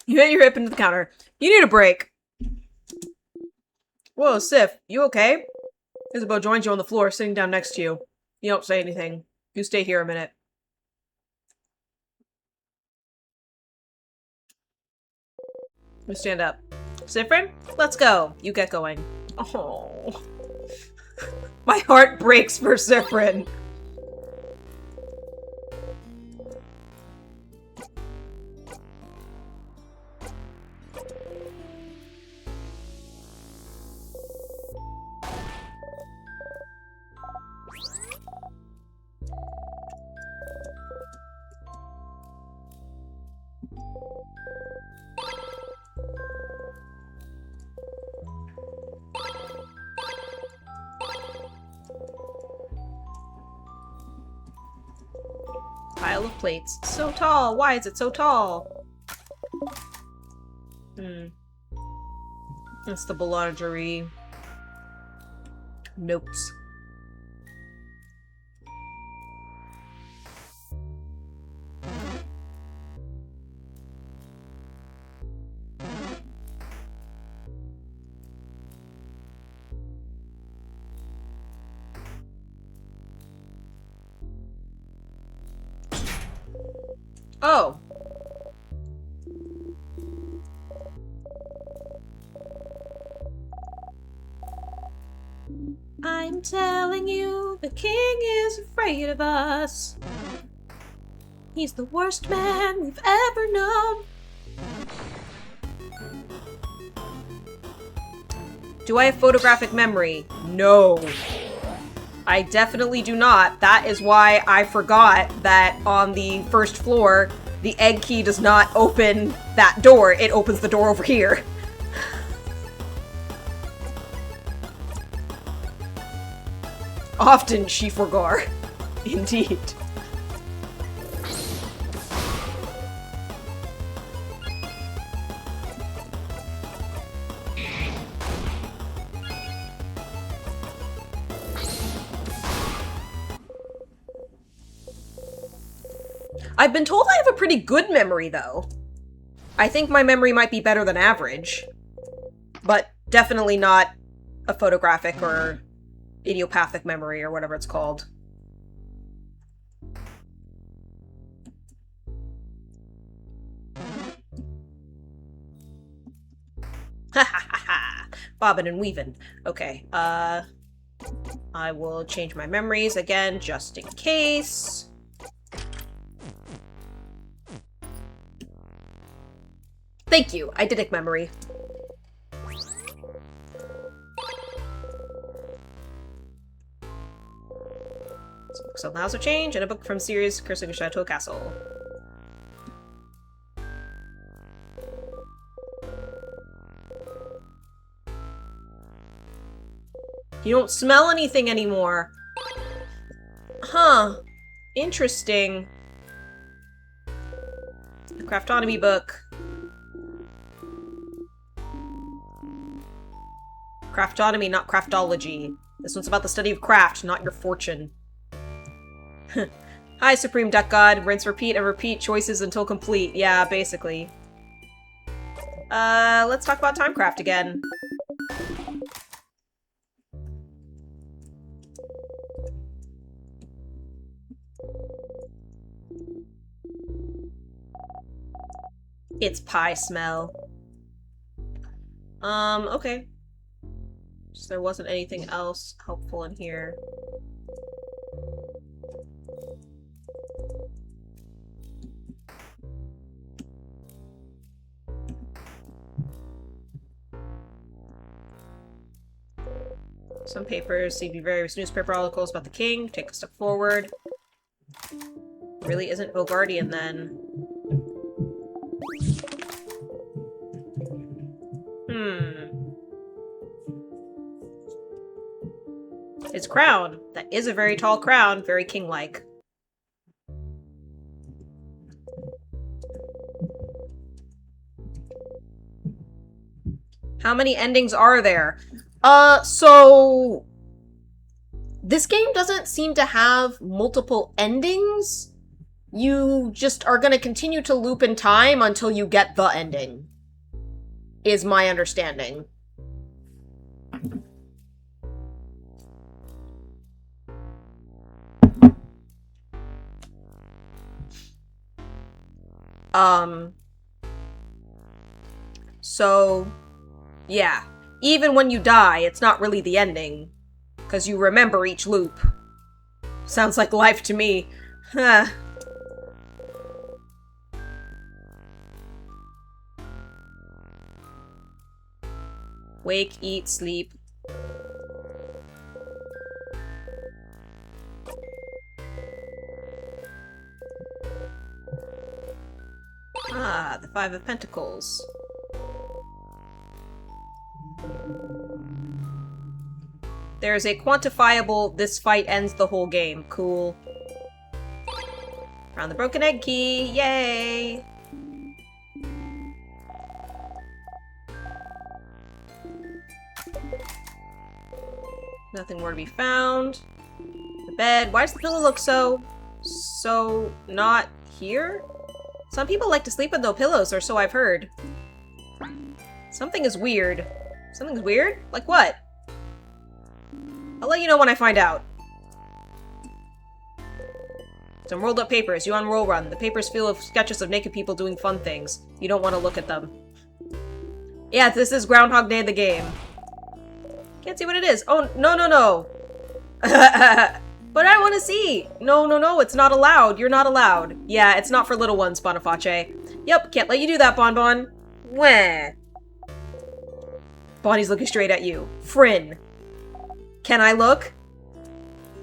You hit your hip into the counter. You need a break. Whoa, Sif, you okay? Isabel joins you on the floor, sitting down next to you. You don't say anything. You stay here a minute. You stand up. Sifrin, let's go. You get going. Oh. My heart breaks for Sifrin. Pile of plates. So tall! Why is it so tall? That's the boulangerie. Notes. Oh. I'm telling you, the king is afraid of us. He's the worst man we've ever known. Do I have photographic memory? No. I definitely do not. That is why I forgot that on the first floor, the egg key does not open that door. It opens the door over here. Often she forgot. Indeed. I've been told I have a pretty good memory, though. I think my memory might be better than average. But definitely not a photographic or idiopathic memory or whatever it's called. Ha ha ha ha! Bobbin' and weaving. Okay, I will change my memories again, just in case. Thank you, eidetic memory. Some books on the House of Change, and a book from series Cursing a Chateau Castle. You don't smell anything anymore. Huh. Interesting. The Craftonomy book. Craftonomy, not craftology. This one's about the study of craft, not your fortune. Hi, Supreme Duck God. Rinse, repeat, and repeat choices until complete. Yeah, basically. Let's talk about Timecraft again. It's pie smell. Okay. So there wasn't anything else helpful in here. Some papers, see various newspaper articles about the king. Take a step forward. Really isn't Bogardian then. His crown. That is a very tall crown, very king-like. How many endings are there? So... This game doesn't seem to have multiple endings. You just are gonna continue to loop in time until you get the ending. Is my understanding. So, yeah. Even when you die, it's not really the ending. Because you remember each loop. Sounds like life to me. Huh. Wake, eat, sleep. Ah, the Five of Pentacles. There's a quantifiable, this fight ends the whole game. Cool. Found the broken egg key. Yay! Nothing more to be found. The bed. Why does the pillow look so not here? Some people like to sleep with no pillows, or so I've heard. Something is weird. Something's weird? Like what? I'll let you know when I find out. Some rolled up papers. You on Roll Run. The papers full of sketches of naked people doing fun things. You don't want to look at them. Yeah, this is Groundhog Day the game. Can't see what it is. Oh, no, no, no. But I want to see. No, no, no, it's not allowed. You're not allowed. Yeah, it's not for little ones, Boniface. Yep, can't let you do that, Bonbon. Wah. Bonnie's looking straight at you. Fryn. Can I look?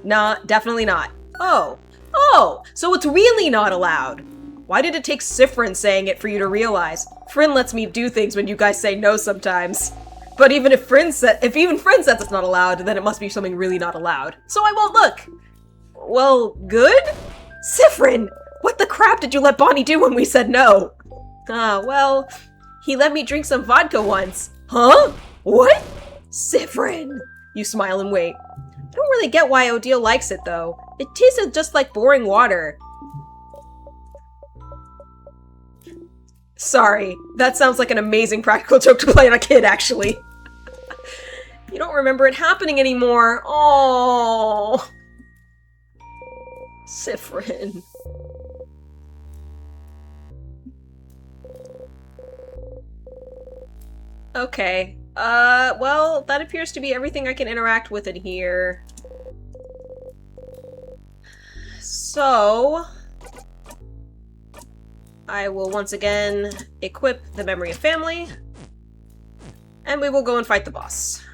Nah, definitely not. Oh. Oh, so it's really not allowed. Why did it take Sifrin saying it for you to realize? Frin lets me do things when you guys say no sometimes. But even if Frin says it's not allowed, then it must be something really not allowed. So I won't look. Well, good? Sifrin! What the crap did you let Bonnie do when we said no? Well, he let me drink some vodka once. Huh? What? Sifrin! You smile and wait. I don't really get why Odile likes it, though. It tasted just like boring water. Sorry, that sounds like an amazing practical joke to play on a kid, actually. You don't remember it happening anymore. Oh, Sifrin. Okay. Well, that appears to be everything I can interact with in here. So, I will once again equip the Memory of Family, and we will go and fight the boss.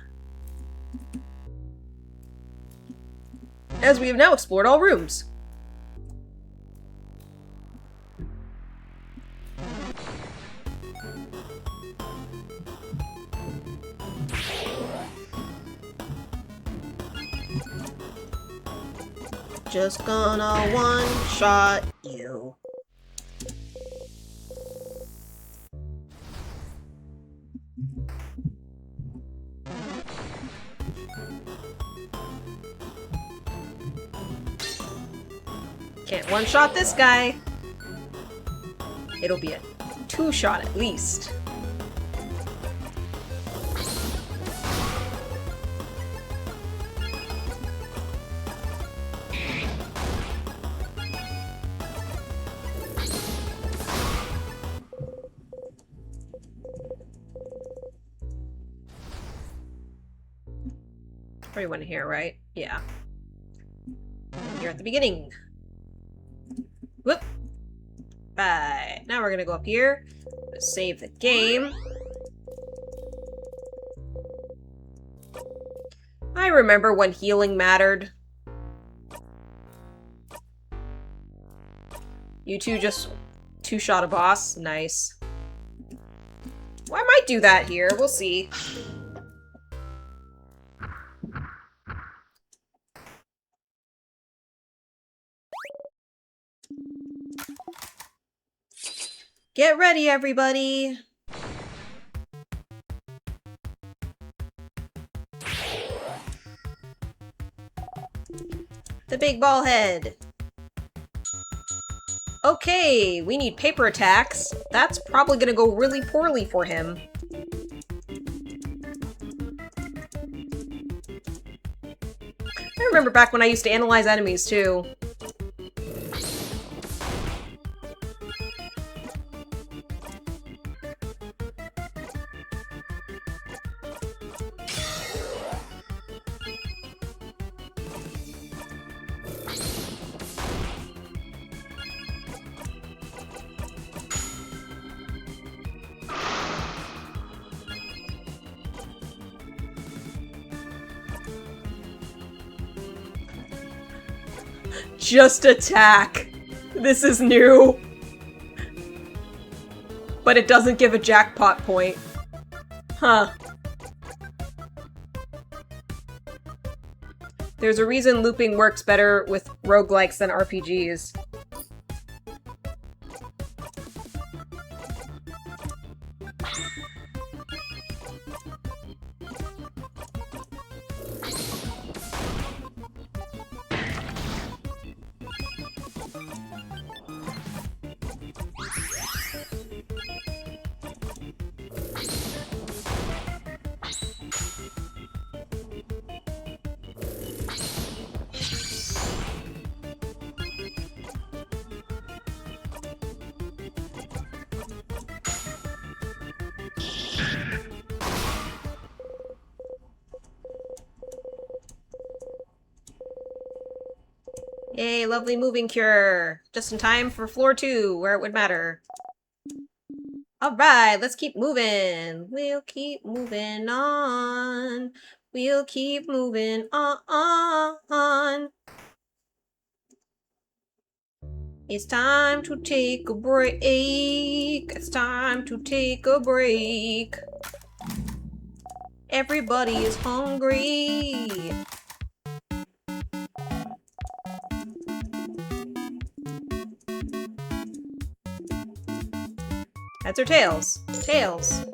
As we have now explored all rooms. Just gonna one-shot you. Can't one-shot this guy. It'll be a two-shot at least. Everyone here, right? Yeah. You're at the beginning. Whoop. Right. Now we're gonna go up here. Save the game. I remember when healing mattered. You two just two-shot a boss? Nice. Well, I might do that here. We'll see. Get ready, everybody! The big ball head. Okay, we need paper attacks. That's probably gonna go really poorly for him. I remember back when I used to analyze enemies, too. Just attack. This is new. But it doesn't give a jackpot point. Huh. There's a reason looping works better with roguelikes than RPGs. Yay, lovely moving cure! Just in time for floor 2, where it would matter. Alright, let's keep moving. We'll keep moving on. We'll keep moving on. It's time to take a break. It's time to take a break. Everybody is hungry. Heads or tails? Tails.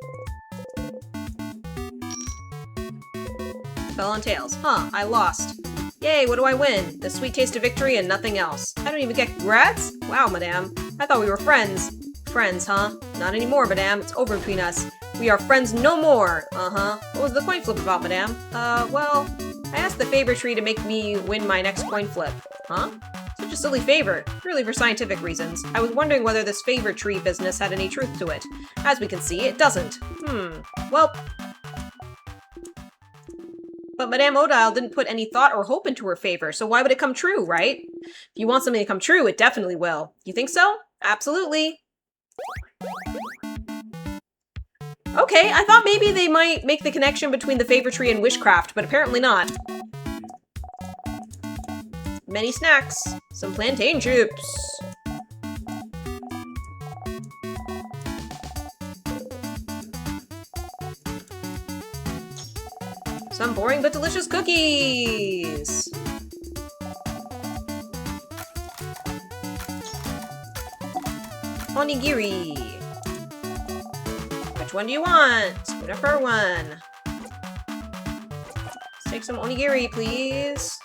Fell on tails. Huh, I lost. Yay, what do I win? The sweet taste of victory and nothing else. I don't even get congrats? Wow, madame. I thought we were friends. Friends, huh? Not anymore, madame. It's over between us. We are friends no more. Uh-huh. What was the coin flip about, madame? Well, I asked the favor tree to make me win my next coin flip. Huh? Such a silly favor. Purely for scientific reasons. I was wondering whether this favor tree business had any truth to it. As we can see, it doesn't. Well... But Madame Odile didn't put any thought or hope into her favor, so why would it come true, right? If you want something to come true, it definitely will. You think so? Absolutely. Okay, I thought maybe they might make the connection between the favor tree and witchcraft, but apparently not. Many snacks. Some plantain chips. Some boring but delicious cookies! Onigiri! Which one do you want? Whatever one. Let's take some onigiri, please.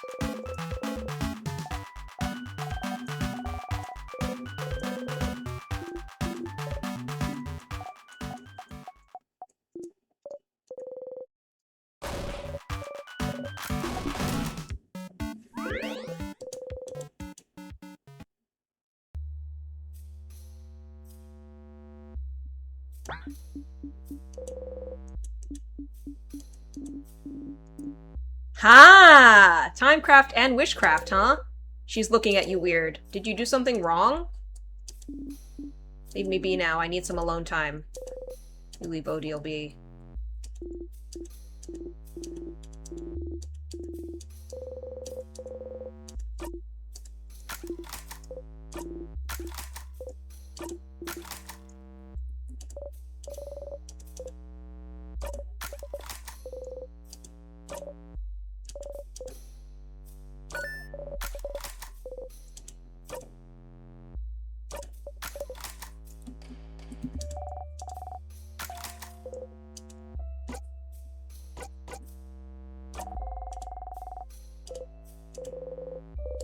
Ha! Timecraft and witchcraft, huh? She's looking at you weird. Did you do something wrong? Leave me be now. I need some alone time. You leave Odile be.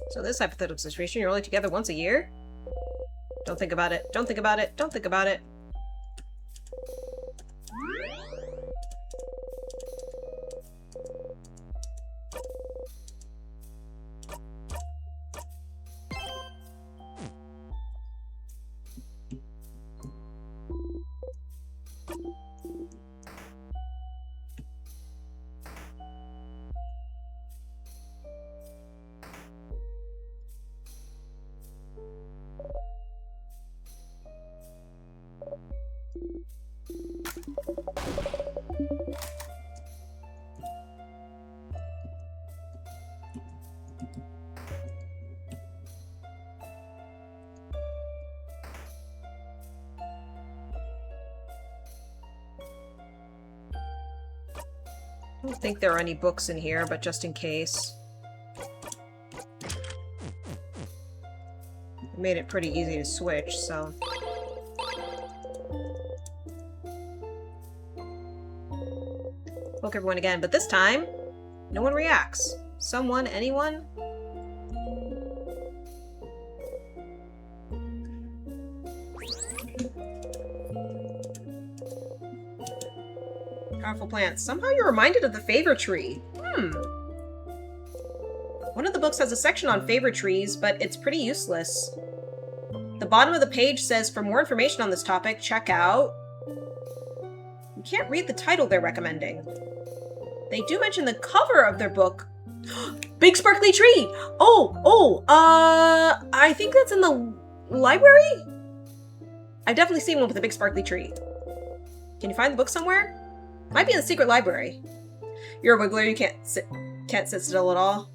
So this hypothetical situation, you're only together once a year? Don't think about it. Don't think about it. Don't think about it. I don't think there are any books in here, but just in case. I made it pretty easy to switch, so... Poke everyone again, but this time, no one reacts. Someone? Anyone? Powerful plants. Somehow you're reminded of the favor tree. One of the books has a section on favor trees, but it's pretty useless. The bottom of the page says, for more information on this topic, check out... You can't read the title they're recommending. They do mention the cover of their book. Big sparkly tree! I think that's in the library? I've definitely seen one with a big sparkly tree. Can you find the book somewhere? Might be in the secret library. You're a wiggler, you can't sit still at all.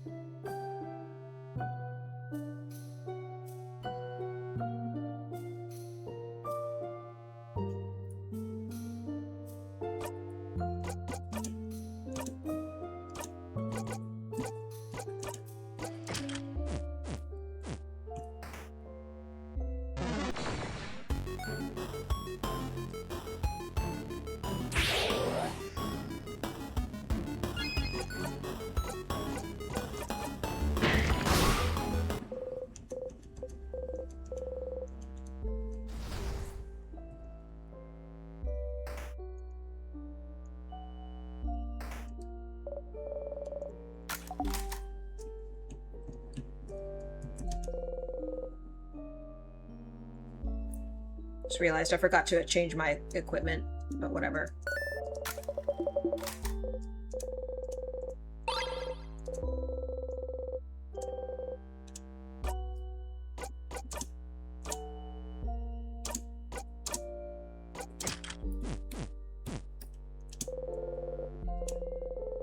Just realized I forgot to change my equipment, but whatever.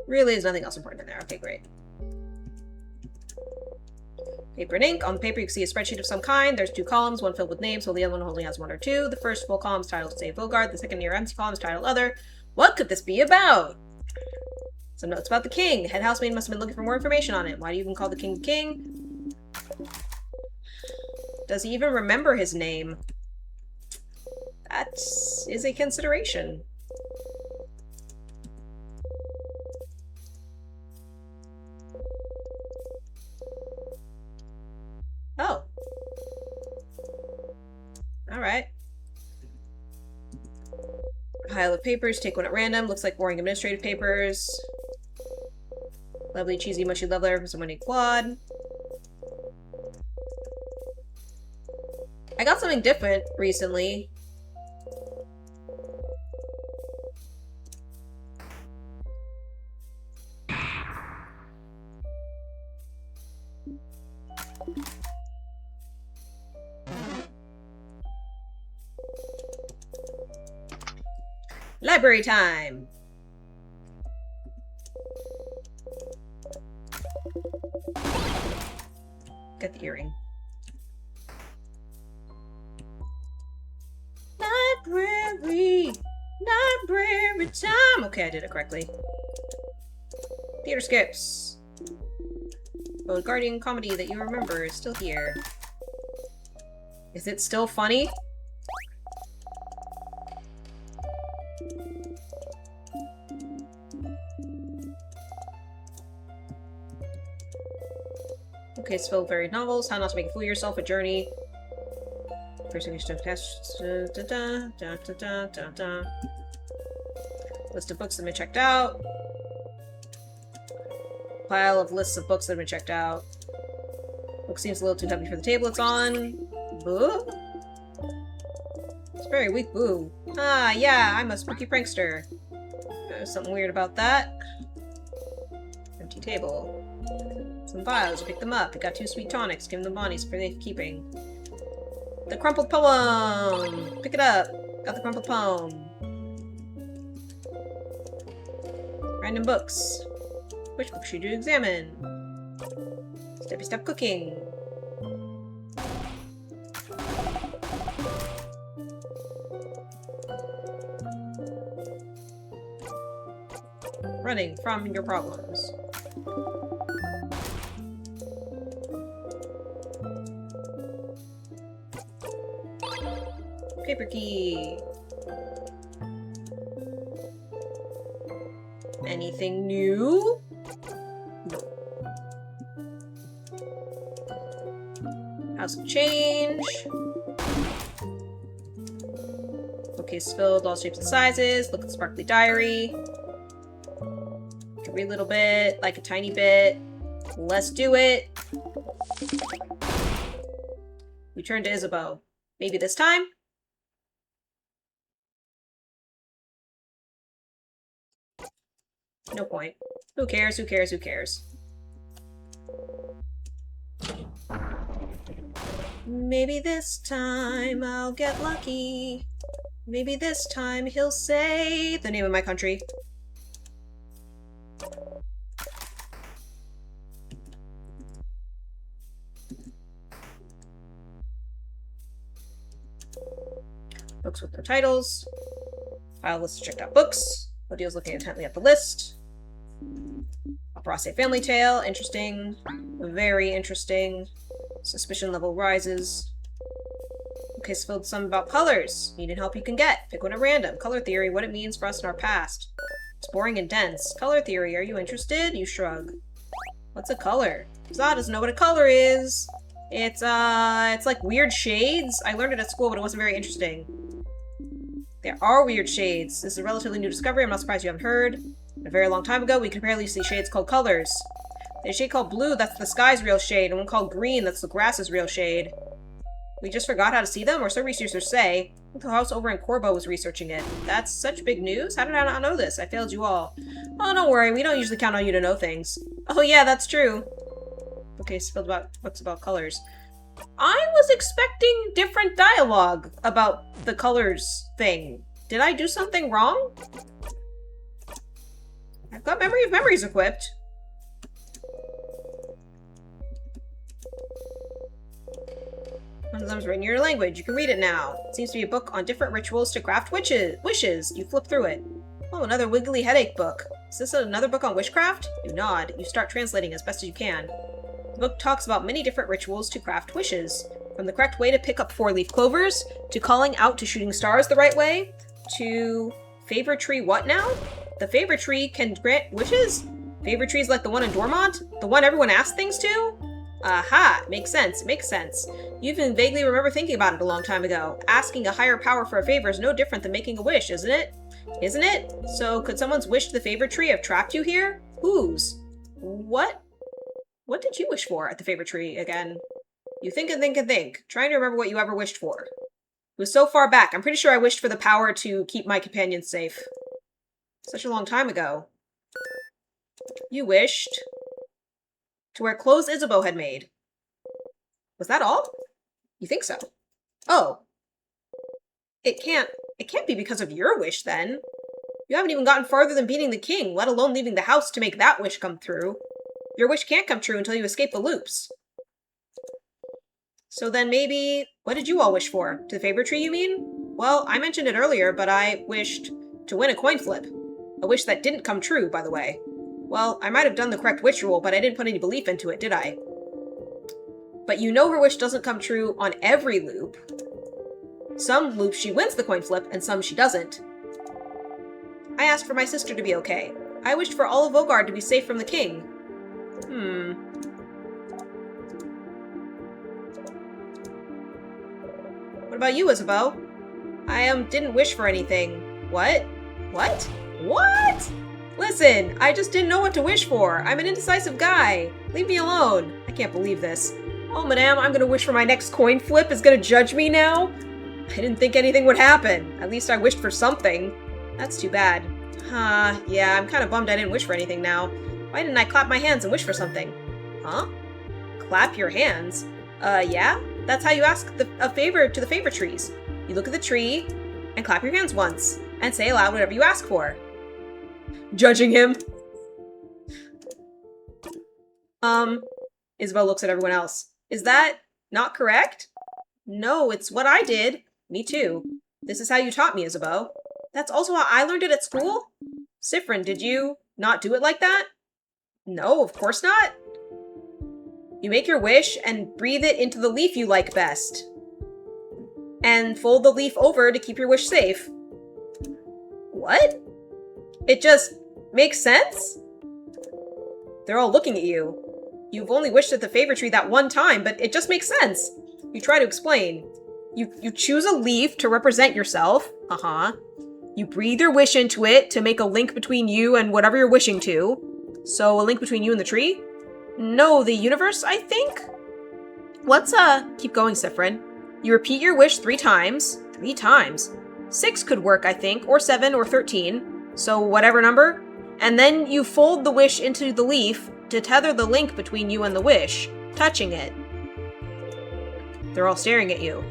Really, there's nothing else important in there. Okay, great. Paper and ink. On the paper, you can see a spreadsheet of some kind. There's 2 columns, one filled with names, while the other one only has 1 or 2. The first full column is titled Save Bogard. The second near empty column is titled Other. What could this be about? Some notes about the king. The head housemaid must have been looking for more information on it. Why do you even call the king king? Does he even remember his name? That is a consideration. Oh. Alright. Pile of papers, take one at random. Looks like boring administrative papers. Lovely, cheesy, mushy love letter from someone named Claude. I got something different recently. Library time! Got the earring. Library! Library time! Okay, I did it correctly. Theater skips. The Guardian comedy that you remember is still here. Is it still funny? Okay, it's filled with varied novels. How not to make a fool of yourself, a journey. Persecution of tests. List of books that have been checked out. Pile of lists of books that have been checked out. Book seems a little too heavy for the table it's on. Boo? It's very weak, boo. Ah, yeah, I'm a spooky prankster. There's something weird about that. Empty table. Some vials, pick them up. I got 2 sweet tonics, give them the bodies for keeping. The crumpled poem! Pick it up. Got the crumpled poem. Random books. Which book should you examine? Step-by-step cooking. Running from your problems. Paper key. Anything new? No. House of Change. Bookcase filled, all shapes and sizes. Look at the sparkly diary. Can read a little bit, like a tiny bit. Let's do it. We turn to Isabeau. Maybe this time? No point. Who cares? Who cares? Who cares? Maybe this time I'll get lucky. Maybe this time he'll say the name of my country. Books with no titles. File list of checked out books. Odio's looking intently at the list. A Brasse family tale. Interesting. Very interesting. Suspicion level rises. Okay, so filled some about colors. Need help you can get. Pick one at random. Color theory, what it means for us in our past. It's boring and dense. Color theory, are you interested? You shrug. What's a color? Zah doesn't know what a color is. It's like weird shades. I learned it at school, but it wasn't very interesting. There are weird shades. This is a relatively new discovery. I'm not surprised you haven't heard. A very long time ago, we could apparently see shades called colors. There's a shade called blue, that's the sky's real shade, and one called green, that's the grass's real shade. We just forgot how to see them, or so researchers say. The house over in Corbo was researching it. That's such big news? How did I not know this? I failed you all. Oh, don't worry, we don't usually count on you to know things. Oh yeah, that's true. Okay, spilled about books about colors. I was expecting different dialogue about the colors thing. Did I do something wrong? I've got memory of memories equipped. One of them's written in your language. You can read it now. It seems to be a book on different rituals to craft wishes. You flip through it. Oh, another wiggly headache book. Is this another book on witchcraft? You nod. You start translating as best as you can. The book talks about many different rituals to craft wishes. From the correct way to pick up 4-leaf clovers, to calling out to shooting stars the right way, to favor tree what now? The favor tree can grant wishes? Favor trees like the one in Dormont? The one everyone asks things to? Aha! Makes sense. It makes sense. You even vaguely remember thinking about it a long time ago. Asking a higher power for a favor is no different than making a wish, isn't it? Isn't it? So, could someone's wish to the favor tree have trapped you here? Whose? What? What did you wish for at the favor tree again? You think and think and think, trying to remember what you ever wished for. It was so far back, I'm pretty sure I wished for the power to keep my companions safe. Such a long time ago. You wished to wear clothes Isabeau had made. Was that all? You think so? Oh. It can't be because of your wish, then. You haven't even gotten farther than beating the king, let alone leaving the house to make that wish come true. Your wish can't come true until you escape the loops. So then maybe, what did you all wish for? To the favor tree, you mean? Well, I mentioned it earlier, but I wished to win a coin flip. A wish that didn't come true, by the way. Well, I might have done the correct wish rule, but I didn't put any belief into it, did I? But you know her wish doesn't come true on every loop. Some loops she wins the coin flip, and some she doesn't. I asked for my sister to be okay. I wished for all of Vogard to be safe from the king. What about you, Isabeau? I, didn't wish for anything. What? What? What? Listen, I just didn't know what to wish for. I'm an indecisive guy. Leave me alone. I can't believe this. Oh, madame, I'm gonna wish for my next coin flip is gonna judge me now? I didn't think anything would happen. At least I wished for something. That's too bad. Yeah, I'm kind of bummed I didn't wish for anything now. Why didn't I clap my hands and wish for something? Huh? Clap your hands? Yeah? That's how you ask a favor to the favor trees. You look at the tree, and clap your hands once, and say aloud whatever you ask for. Judging him. Isabeau looks at everyone else. Is that not correct? No, it's what I did. Me too. This is how you taught me, Isabeau. That's also how I learned it at school? Siffrin, did you not do it like that? No, of course not. You make your wish and breathe it into the leaf you like best. And fold the leaf over to keep your wish safe. What? It just makes sense? They're all looking at you. You've only wished at the favor tree that one time, but it just makes sense. You try to explain. You choose a leaf to represent yourself. You breathe your wish into it to make a link between you and whatever you're wishing to. So a link between you and the tree? No, the universe, I think? Let's, keep going, Siffrin. You repeat your wish 3 times. 3 times? 6 could work, I think, or 7 or 13. So whatever number. And then you fold the wish into the leaf to tether the link between you and the wish, touching it. They're all staring at you.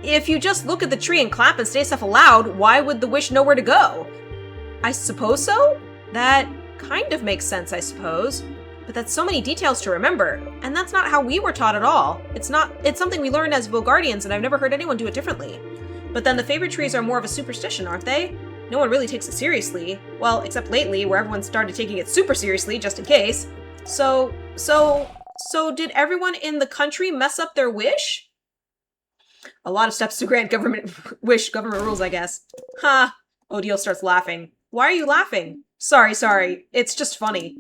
If you just look at the tree and clap and say stuff aloud, why would the wish know where to go? I suppose so? That kind of makes sense, I suppose. But that's so many details to remember, and that's not how we were taught at all. It's something we learned as Vogardians, and I've never heard anyone do it differently. But then the favorite trees are more of a superstition, aren't they? No one really takes it seriously. Well, except lately, where everyone started taking it super seriously, just in case. So did everyone in the country mess up their wish? A lot of steps to grant government rules, I guess. Ha! Odile starts laughing. Why are you laughing? Sorry. It's just funny.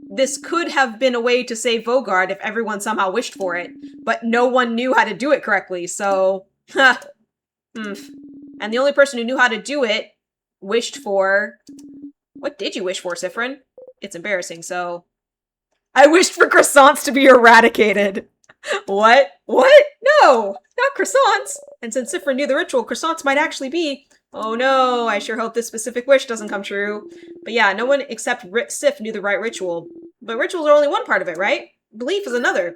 This could have been a way to save Vogard if everyone somehow wished for it, but no one knew how to do it correctly, so... Ha! And the only person who knew how to do it wished for... What did you wish for, Siffrin? It's embarrassing, so... I wished for croissants to be eradicated! What? What? No! Not croissants! And since Siffrin knew the ritual, croissants might actually be... Oh no, I sure hope this specific wish doesn't come true. But yeah, no one except Sif knew the right ritual. But rituals are only one part of it, right? Belief is another.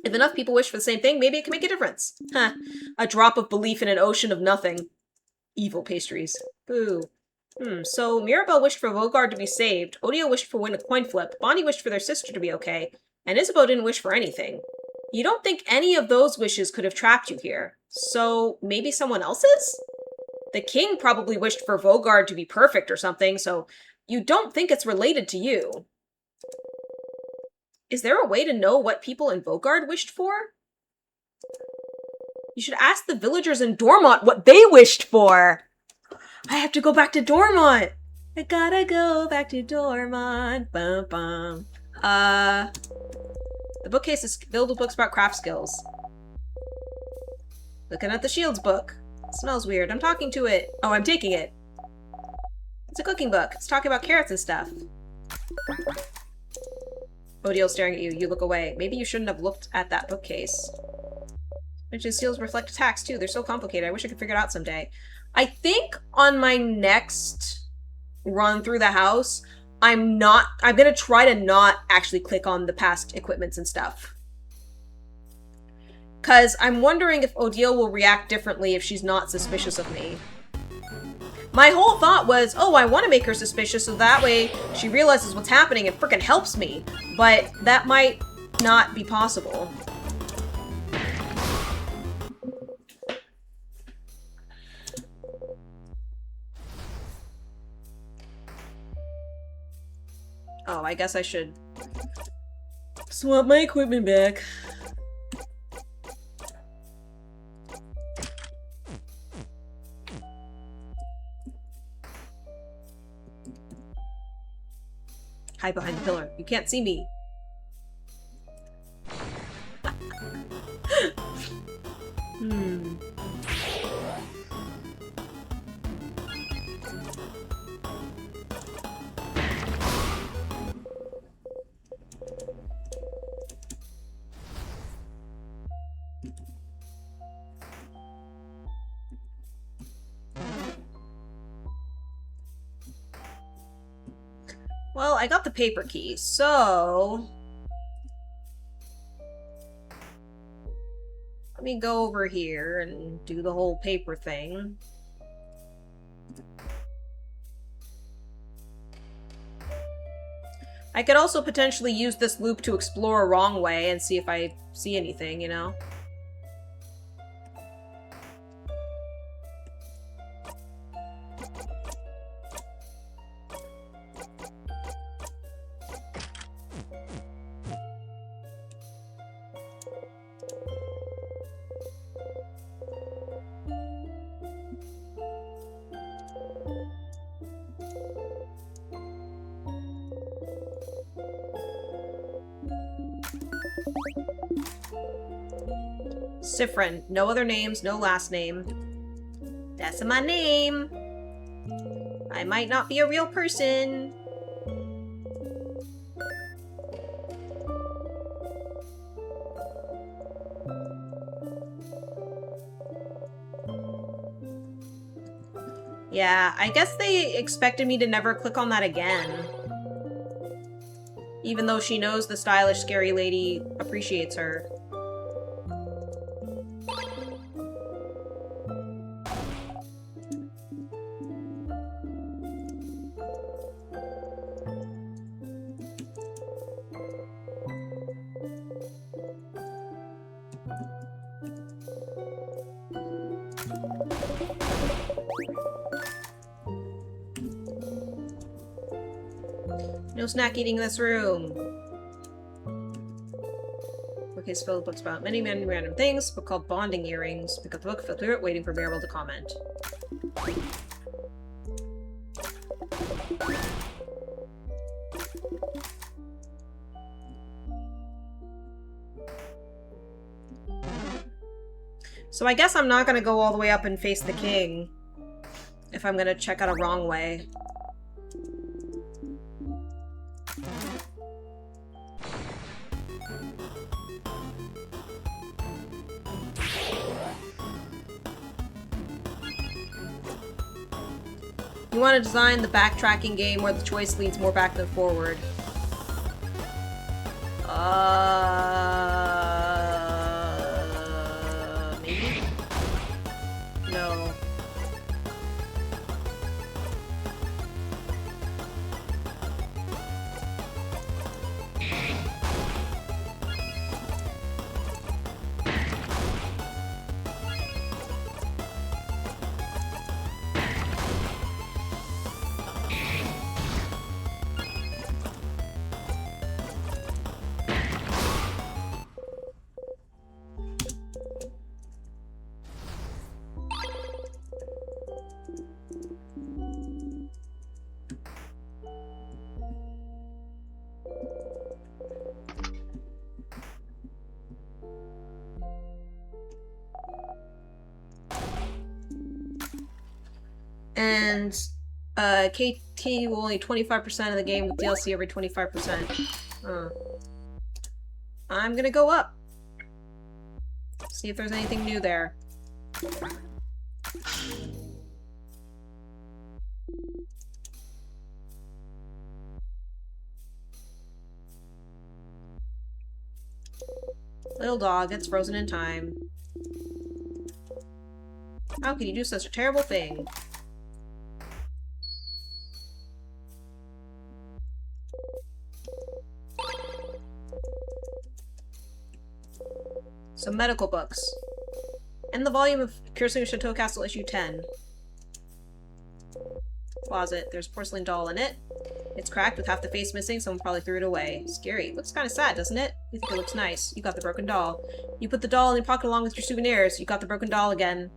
If enough people wish for the same thing, maybe it can make a difference. Huh. A drop of belief in an ocean of nothing. Evil pastries. Boo. So Mirabelle wished for Vogard to be saved, Odile wished for win a coin flip, Bonnie wished for their sister to be okay, and Isabeau didn't wish for anything. You don't think any of those wishes could have trapped you here. So maybe someone else's? The king probably wished for Vogard to be perfect or something, so you don't think it's related to you. Is there a way to know what people in Vogard wished for? You should ask the villagers in Dormont what they wished for! I have to go back to Dormont! I gotta go back to Dormont. Bum bum. The bookcase is filled with books about craft skills. Looking at the Shields book. It smells weird. I'm talking to it. Oh, I'm taking it. It's a cooking book. It's talking about carrots and stuff. Odile's staring at you. You look away. Maybe you shouldn't have looked at that bookcase. Witches' seals reflect attacks, too. They're so complicated. I wish I could figure it out someday. I think on my next run through the house, I'm gonna try to not actually click on the past equipments and stuff. Because I'm wondering if Odile will react differently if she's not suspicious of me. My whole thought was, oh, I want to make her suspicious so that way she realizes what's happening and frickin' helps me. But that might not be possible. Oh, I guess I should swap my equipment back. Hide behind the pillar. You can't see me. Well, I got the paper key, so... Let me go over here and do the whole paper thing. I could also potentially use this loop to explore a wrong way and see if I see anything, you know? Siffrin. No other names, no last name. That's my name. I might not be a real person. Yeah, I guess they expected me to never click on that again. Even though she knows the stylish, scary lady appreciates her. No snack eating in this room. Bookcase filled with books about many random things, book called Bonding Earrings. Pick up the book, flip through it, waiting for Maribel to comment. So I guess I'm not gonna go all the way up and face the king if I'm gonna check out a wrong way. You want to design the backtracking game where the choice leads more back than forward. Maybe? No. And KT will only 25% of the game with DLC every 25%. I'm gonna go up. See if there's anything new there. Little dog gets frozen in time. How could you do such a terrible thing? Some medical books. And the volume of Cursing Chateau Castle issue 10. Closet. There's a porcelain doll in it. It's cracked with half the face missing, someone probably threw it away. Scary. Looks kind of sad, doesn't it? You think it looks nice. You got the broken doll. You put the doll in your pocket along with your souvenirs. You got the broken doll again.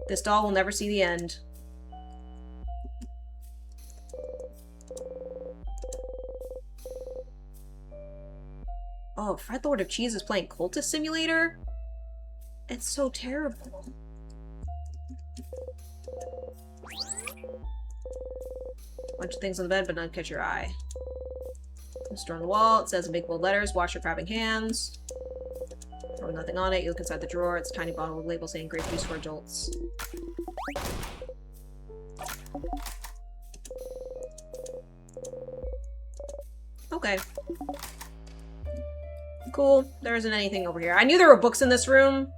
This doll will never see the end. Oh, Fred Lord of Cheese is playing Cultist Simulator? It's so terrible. Bunch of things on the bed, but none catch your eye. Poster on the wall. It says in big bold letters, wash your crabbing hands. There's nothing on it. You look inside the drawer. It's a tiny bottle with a label saying grape juice for adults. Okay. Cool. There isn't anything over here. I knew there were books in this room,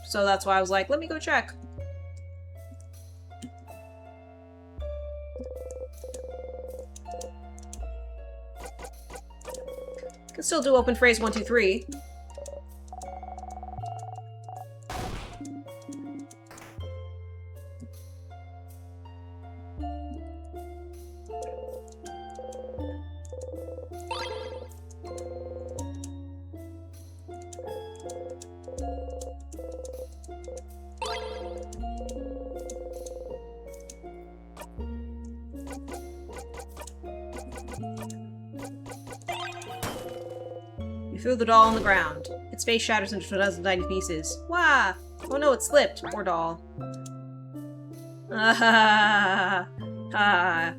so that's why I was like, let me go check. Can still do open phrase 1, 2, 3. Threw the doll on the ground. Its face shatters into a dozen tiny pieces. Wah! Oh no, it slipped. Poor doll. Ah, ah.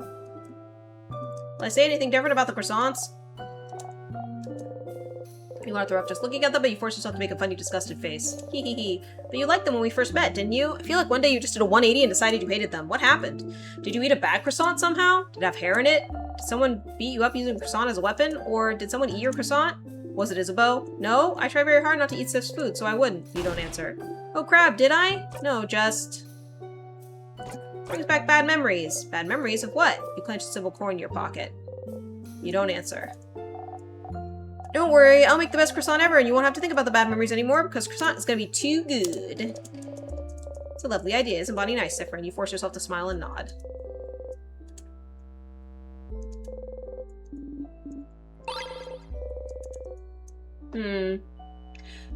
Will I say anything different about the croissants? You want to throw up just looking at them, but you force yourself to make a funny, disgusted face. Hee hee hee. But you liked them when we first met, didn't you? I feel like one day you just did a 180 and decided you hated them. What happened? Did you eat a bad croissant somehow? Did it have hair in it? Did someone beat you up using croissant as a weapon? Or did someone eat your croissant? Was it Isabeau? No? I try very hard not to eat such food, so I wouldn't. You don't answer. Oh crap, did I? No, just... Brings back bad memories. Bad memories of what? You clench a civil coin in your pocket. You don't answer. Don't worry, I'll make the best croissant ever and you won't have to think about the bad memories anymore because croissant is gonna be too good. It's a lovely idea, isn't Bonnie nice, Zephyr? And you force yourself to smile and nod. Hmm.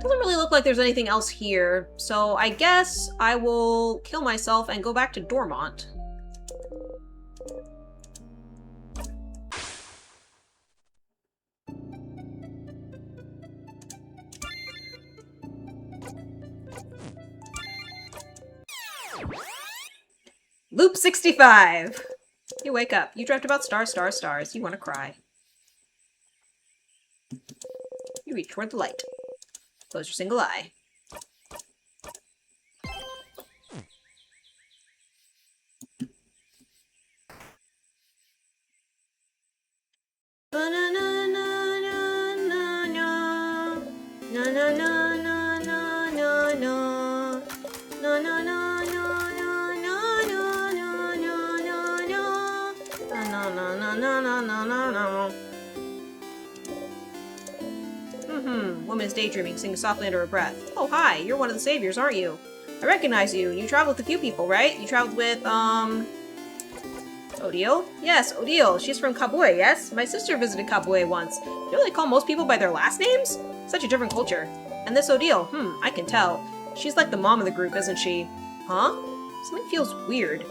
Doesn't really look like there's anything else here, so I guess I will kill myself and go back to Dormont. Loop 65! You wake up. You dreamt about stars, stars, stars. You want to cry. You reach toward the light. Close your single eye. Woman is daydreaming, singing softly under her breath. Oh, hi, you're one of the saviors, aren't you? I recognize you. You traveled with a few people, right? You traveled with, Odile? Yes, Odile. She's from Kabue, yes? My sister visited Kabue once. You know they call most people by their last names? Such a different culture. And this Odile, I can tell. She's like the mom of the group, isn't she? Huh? Something feels weird.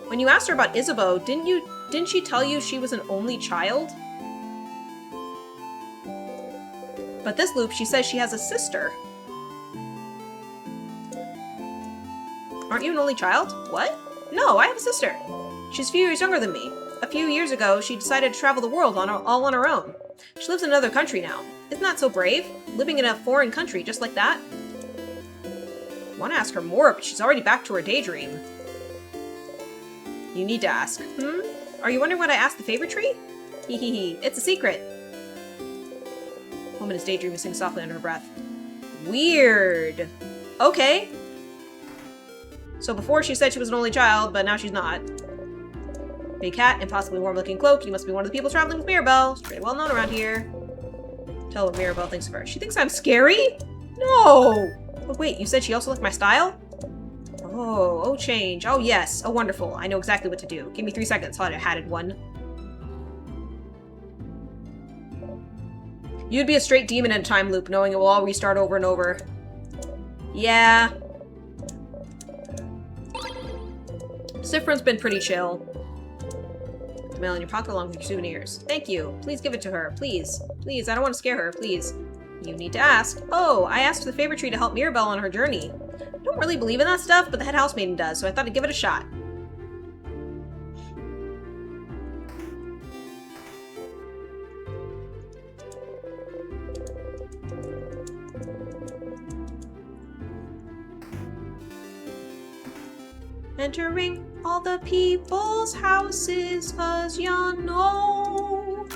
When you asked her about Isabeau, didn't she tell you she was an only child? But this loop, she says she has a sister. Aren't you an only child? What? No, I have a sister. She's a few years younger than me. A few years ago, she decided to travel the world all on her own. She lives in another country now. Isn't that so brave? Living in a foreign country just like that? I want to ask her more, but she's already back to her daydream. You need to ask. Are you wondering what I asked the favorite tree? Hehehe, it's a secret. Woman is daydreaming, singing softly under her breath. Weird. Okay. So before she said she was an only child, but now she's not. Big hat, impossibly warm-looking cloak. You must be one of the people traveling with Mirabelle. She's pretty well known around here. Tell what Mirabelle thinks of her. She thinks I'm scary? No! But wait, you said she also liked my style? Oh, change. Oh, yes. Oh, wonderful. I know exactly what to do. Give me 3 seconds. I'll have had one. You'd be a straight demon in a time loop, knowing it will all restart over and over. Yeah. Sifrin's been pretty chill. The mail in your pocket along with your souvenirs. Thank you. Please give it to her. Please. Please, I don't want to scare her. Please. You need to ask. Oh, I asked the favorite tree to help Mirabelle on her journey. I don't really believe in that stuff, but the head housemaiden does, so I thought I'd give it a shot. Entering all the people's houses, 'cause you know.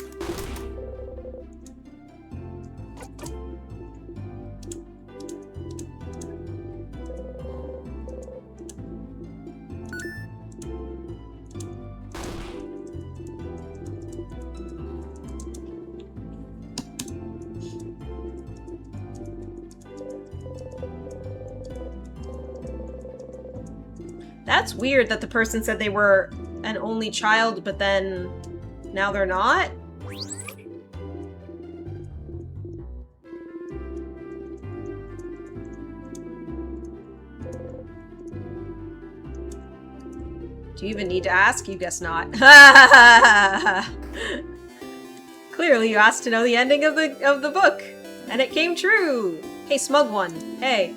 That's weird that the person said they were an only child, but then now they're not? Do you even need to ask? You guess not. Clearly you asked to know the ending of the book, and it came true! Hey, smug one. Hey.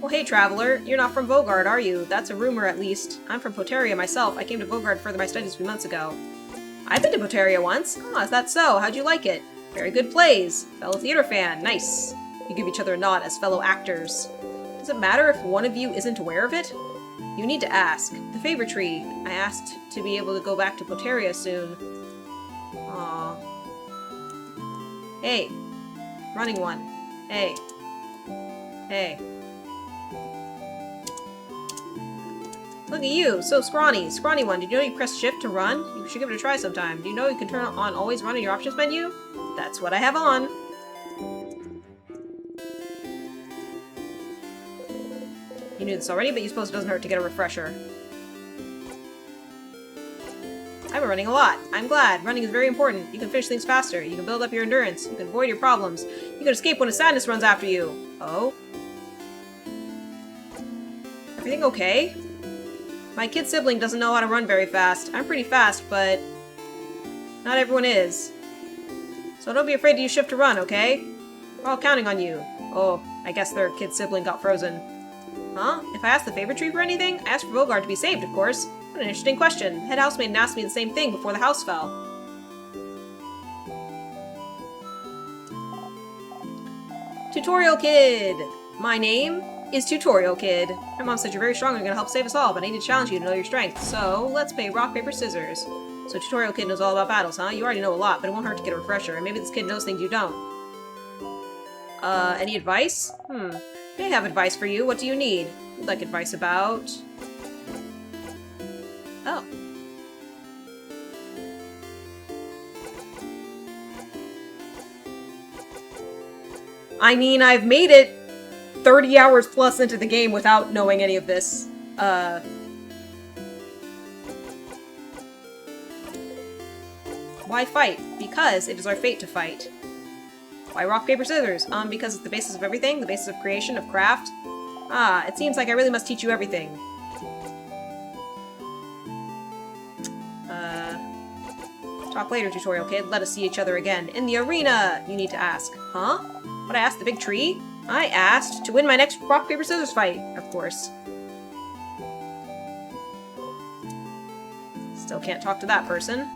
Well, hey, traveler. You're not from Vogard, are you? That's a rumor, at least. I'm from Poteria myself. I came to Vogard to further my studies a few months ago. I've been to Poteria once. Oh, is that so? How'd you like it? Very good plays. Fellow theater fan. Nice. You give each other a nod as fellow actors. Does it matter if one of you isn't aware of it? You need to ask. The favorite tree. I asked to be able to go back to Poteria soon. Aww. Hey. Running one. Hey. Hey. Look at you, so scrawny. Scrawny one, did you know you press shift to run? You should give it a try sometime. Do you know you can turn on always run in your options menu? That's what I have on. You knew this already, but you suppose it doesn't hurt to get a refresher. I'm a running a lot. I'm glad. Running is very important. You can finish things faster. You can build up your endurance. You can avoid your problems. You can escape when a sadness runs after you. Oh? Everything okay? My kid sibling doesn't know how to run very fast. I'm pretty fast, but not everyone is. So don't be afraid to use shift to run, okay? We're all counting on you. Oh, I guess their kid sibling got frozen. Huh? If I asked the favorite tree for anything, I asked for Vogard to be saved, of course. What an interesting question. The head housemaid asked me the same thing before the house fell. Tutorial Kid! My name is Tutorial Kid. My mom said you're very strong and you're gonna help save us all, but I need to challenge you to know your strength. So, let's play rock, paper, scissors. So Tutorial Kid knows all about battles, huh? You already know a lot, but it won't hurt to get a refresher, and maybe this kid knows things you don't. Any advice? I have advice for you. What do you need? You'd like advice about... Oh. I mean, I've made it 30 hours plus into the game without knowing any of this. Why fight? Because it is our fate to fight. Why rock, paper, scissors? Because it's the basis of everything, the basis of creation, of craft. Ah, it seems like I really must teach you everything. Talk later, Tutorial Kid. Let us see each other again. In the arena! You need to ask. Huh? What I asked the big tree? I asked to win my next rock, paper, scissors fight, of course. Still can't talk to that person.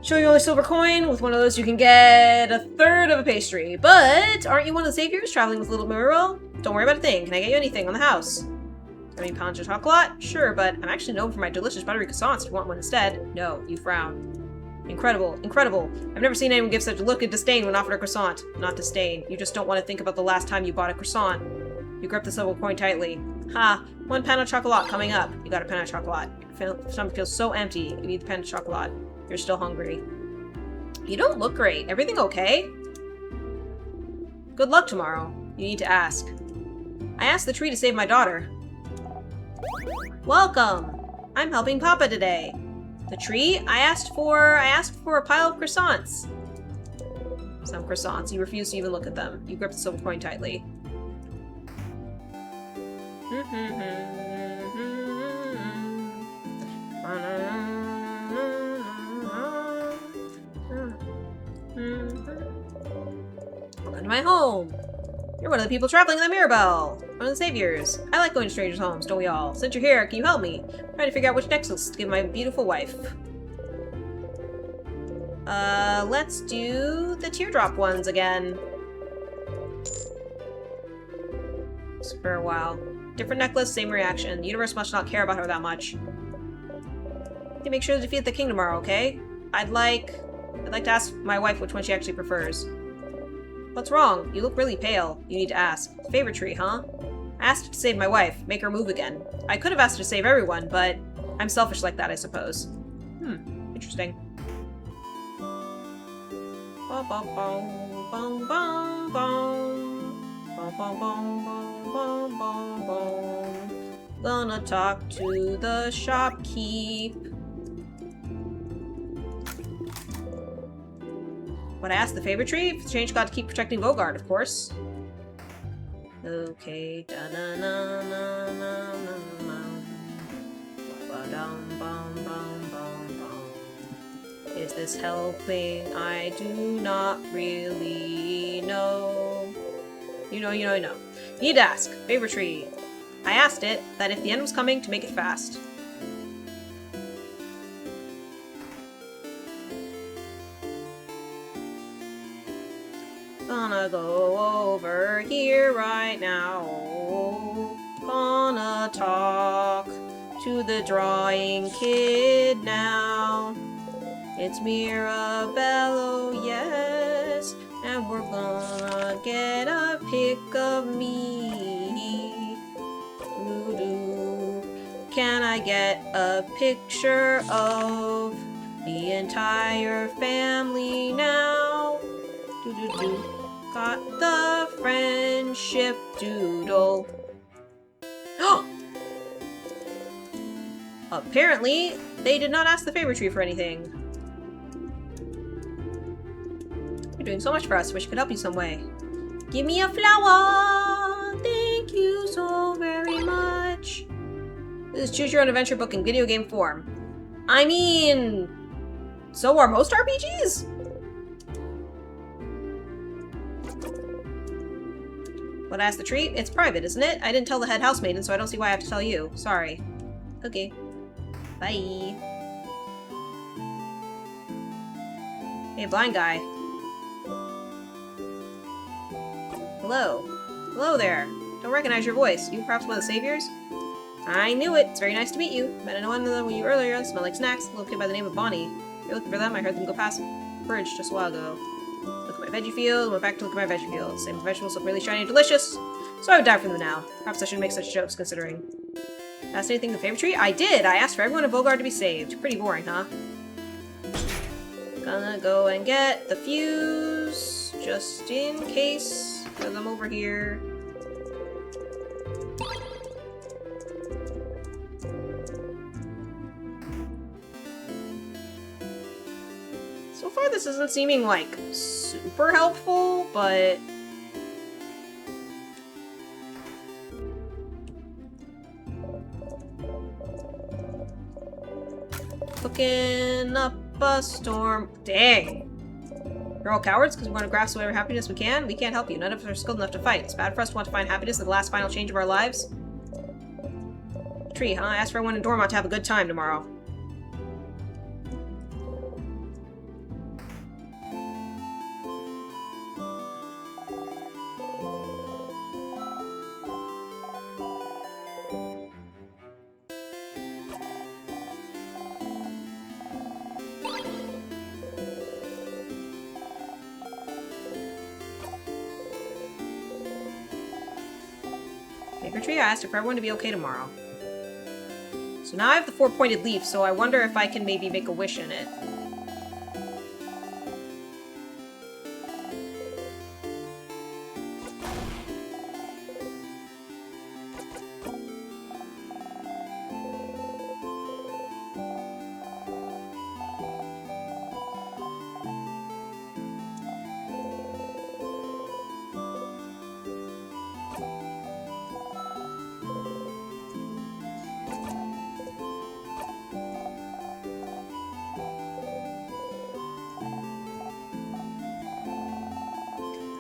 Show you only silver coin. With one of those you can get a third of a pastry. But aren't you one of the saviors traveling with little Mirror? Don't worry about a thing. Can I get you anything on the house? How many pounds of chocolate? Sure, but I'm actually known for my delicious buttery croissants. Do you want one instead? No, you frown. Incredible, incredible. I've never seen anyone give such a look of disdain when offered a croissant. Not disdain. You just don't want to think about the last time you bought a croissant. You grip the silver coin tightly. Ha! 1 pan of chocolate coming up. You got a pan of chocolate. Your stomach feels so empty. You eat the pan of chocolate. You're still hungry. You don't look great. Everything okay? Good luck tomorrow. You need to ask. I asked the tree to save my daughter. Welcome! I'm helping Papa today. The tree? I asked for a pile of croissants. Some croissants. You refuse to even look at them. You grip the silver coin tightly. Welcome to my home. You're one of the people traveling in the Mirabelle. One of the saviors. I like going to strangers' homes, don't we all? Since you're here, can you help me? I'm trying to figure out which necklace to give my beautiful wife. Let's do the teardrop ones again. For a while. Different necklace, same reaction. The universe must not care about her that much. You make sure to defeat the king tomorrow, okay? I'd like to ask my wife which one she actually prefers. What's wrong? You look really pale. You need to ask. Favorite tree, huh? I asked to save my wife. Make her move again. I could have asked to save everyone, but I'm selfish like that, I suppose. Interesting. Gonna talk to the shopkeep. What I asked the favorite tree? If the change got to keep protecting Vogard, of course. Okay. Is this helping? I do not really know. You know. Need to ask. Favorite tree. I asked it that if the end was coming, to make it fast. Gonna go over here right now. Gonna talk to the drawing kid now. It's Mirabelle, yes, and we're gonna get a pic of me. Doo-doo. Can I get a picture of the entire family now? Doo-doo-doo. Got the friendship doodle. Apparently, they did not ask the favor tree for anything. You're doing so much for us. Wish I could help you some way. Give me a flower! Thank you so very much. This is Choose Your Own Adventure book in video game form. I mean, so are most RPGs? What asked the tree? It's private, isn't it? I didn't tell the head housemaiden, so I don't see why I have to tell you. Sorry. Okay. Bye. Hey, blind guy. Hello. Hello there. Don't recognize your voice. You perhaps one of the saviors? I knew it. It's very nice to meet you. Met anyone than you earlier. Smell like snacks. A little kid by the name of Bonnie. You're looking for them? I heard them go past the bridge just a while ago. Look at my veggie field. Went back to look at my veggie field. Same vegetables look really shiny and delicious. So I would die for them now. Perhaps I shouldn't make such jokes, considering. Asked anything in the favor tree? I did! I asked for everyone in Volgard to be saved. Pretty boring, huh? Gonna go and get the fuse. Just in case. Because I'm over here. So far this isn't seeming, like, super helpful, but... Cooking up a storm. Dang. You're all cowards because we want to grasp whatever happiness we can? We can't help you. None of us are skilled enough to fight. It's bad for us to want to find happiness at the last final change of our lives. Tree, huh? Ask for everyone in Dormont to have a good time tomorrow. Paper tree, I asked for everyone to be okay tomorrow. So now I have the 4-pointed leaf, so I wonder if I can maybe make a wish in it.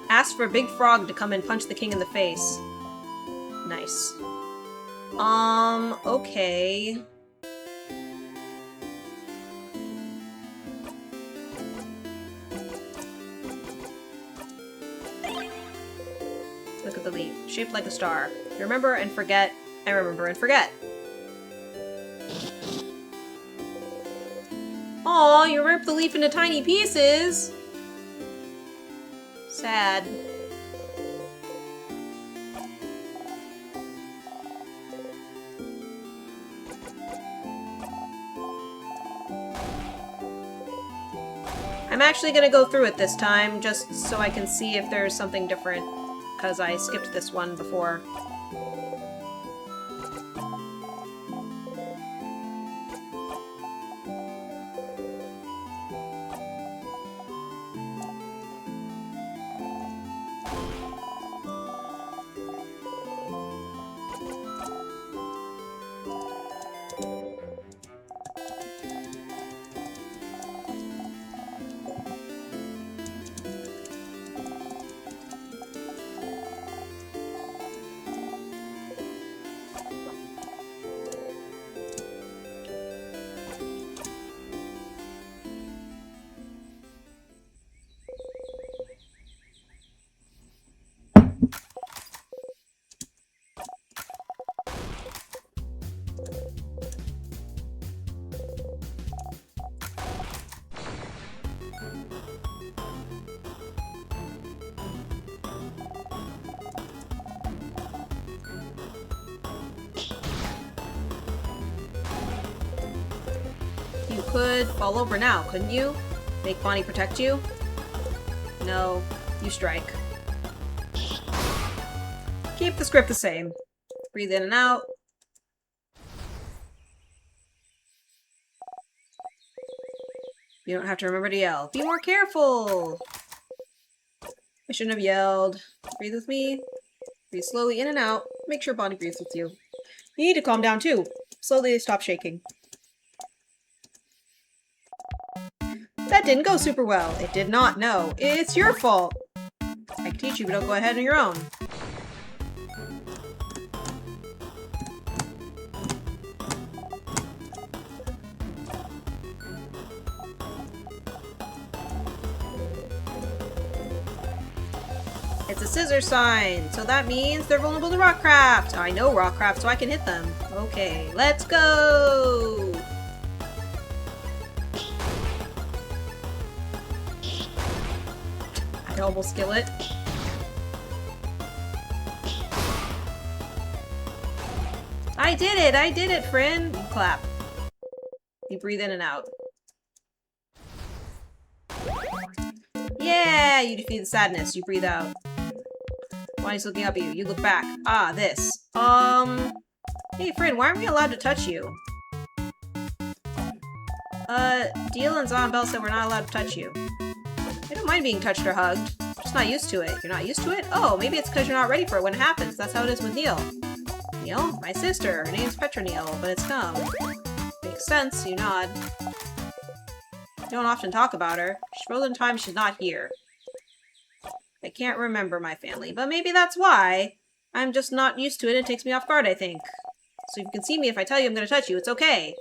Ask for a big frog to come and punch the king in the face. Nice. Okay. Look at the leaf. Shaped like a star. You remember and forget. I remember and forget. Aw, you ripped the leaf into tiny pieces! Sad. I'm actually gonna go through it this time, just so I can see if there's something different, because I skipped this one before. You could fall over now, couldn't you? Make Bonnie protect you? No, you strike. Keep the script the same. Breathe in and out. You don't have to remember to yell. Be more careful! I shouldn't have yelled. Breathe with me. Breathe slowly in and out. Make sure Bonnie breathes with you. You need to calm down too. Slowly stop shaking. That didn't go super well. It did not, no. It's your fault. I can teach you, but don't go ahead on your own. It's a scissor sign, so that means they're vulnerable to rockcraft. I know rockcraft, so I can hit them. Okay, let's go! I almost kill it. I did it, friend! You clap. You breathe in and out. Yeah, you defeat the sadness. You breathe out. Bonnie's looking up at you. You look back. Ah, this. Hey friend, why aren't we allowed to touch you? Deal and Zon Bell said we're not allowed to touch you. I don't mind being touched or hugged. Just not used to it. You're not used to it? Oh, maybe it's because you're not ready for it when it happens. That's how it is with Neil. Neil? My sister. Her name's Petra Neil, but it's come. Makes sense, you nod. You don't often talk about her. She's frozen in time, she's not here. I can't remember my family, but maybe that's why. I'm just not used to it. It takes me off guard, I think. So you can see me if I tell you I'm gonna touch you. It's okay.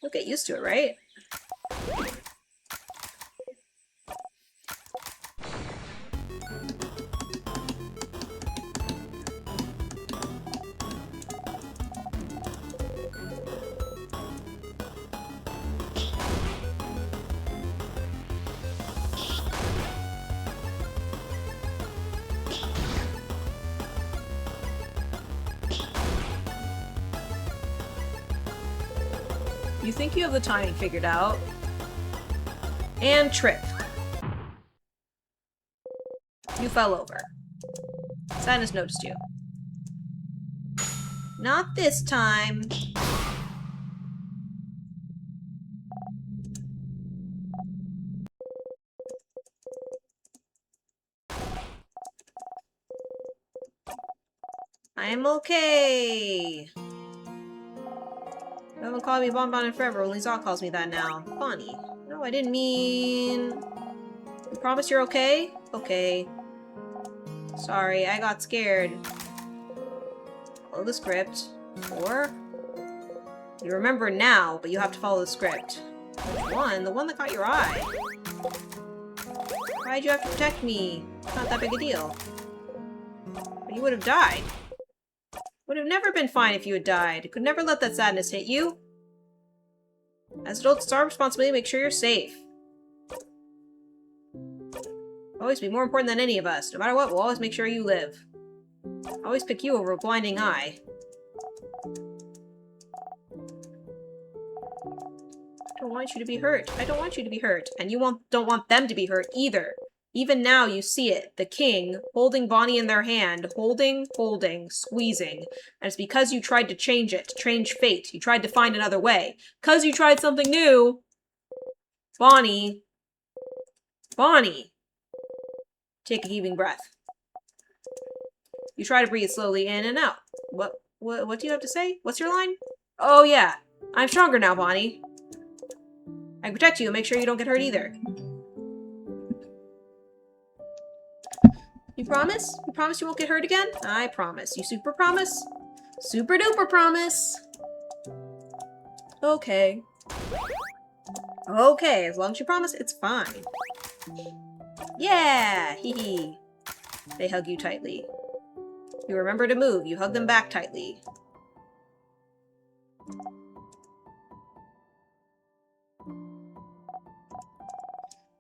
You'll get used to it, right? You think you have the timing figured out. And trip. You fell over. Sadness noticed you. Not this time. I'm okay. No one called me Bonbon in forever, only Zod calls me that now. Bonnie. No, I didn't mean... You promise you're okay? Okay. Sorry, I got scared. Follow the script. Or... You remember now, but you have to follow the script. Which one? The one that caught your eye. Why'd you have to protect me? It's not that big a deal. But you would have died. Would have never been fine if you had died. Could never let that sadness hit you. As adults, it's our responsibility to make sure you're safe. Always be more important than any of us. No matter what, we'll always make sure you live. Always pick you over a blinding eye. I don't want you to be hurt. I don't want you to be hurt. And you don't want them to be hurt either. Even now, you see it. The king, holding Bonnie in their hand, holding, squeezing. And it's because you tried to change it, to change fate. You tried to find another way. Because you tried something new, Bonnie. Take a heaving breath. You try to breathe slowly in and out. What do you have to say? What's your line? Oh yeah, I'm stronger now, Bonnie. I can protect you and make sure you don't get hurt either. You promise? You promise you won't get hurt again? I promise. You super promise? Super duper promise. Okay. Okay, as long as you promise, it's fine. Yeah! Hee hee. They hug you tightly. You remember to move. You hug them back tightly.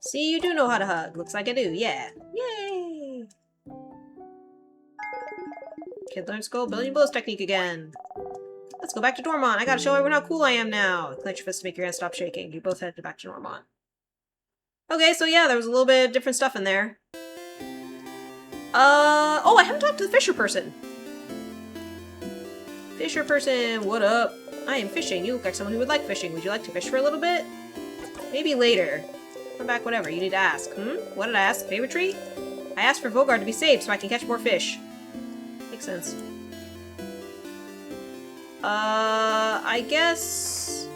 See, you do know how to hug. Looks like I do, yeah. Yay! Kid learns Skull Billion Blows technique again. Let's go back to Dormont. I gotta show everyone how cool I am now. Clench your fist to make your hand stop shaking. You both headed back to Dormont. Okay, so yeah, there was a little bit of different stuff in there. Oh, I haven't talked to the Fisher person. Fisher person, what up? I am fishing. You look like someone who would like fishing. Would you like to fish for a little bit? Maybe later. Come back whenever. You need to ask. What did I ask? Favorite tree? I asked for Vogard to be saved so I can catch more fish. Makes sense. I guess...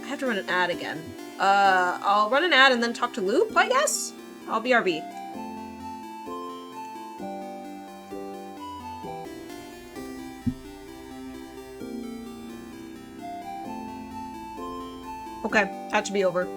I have to run an ad again. I'll run an ad and then talk to Loop, I guess? I'll BRB. Okay, that should be over.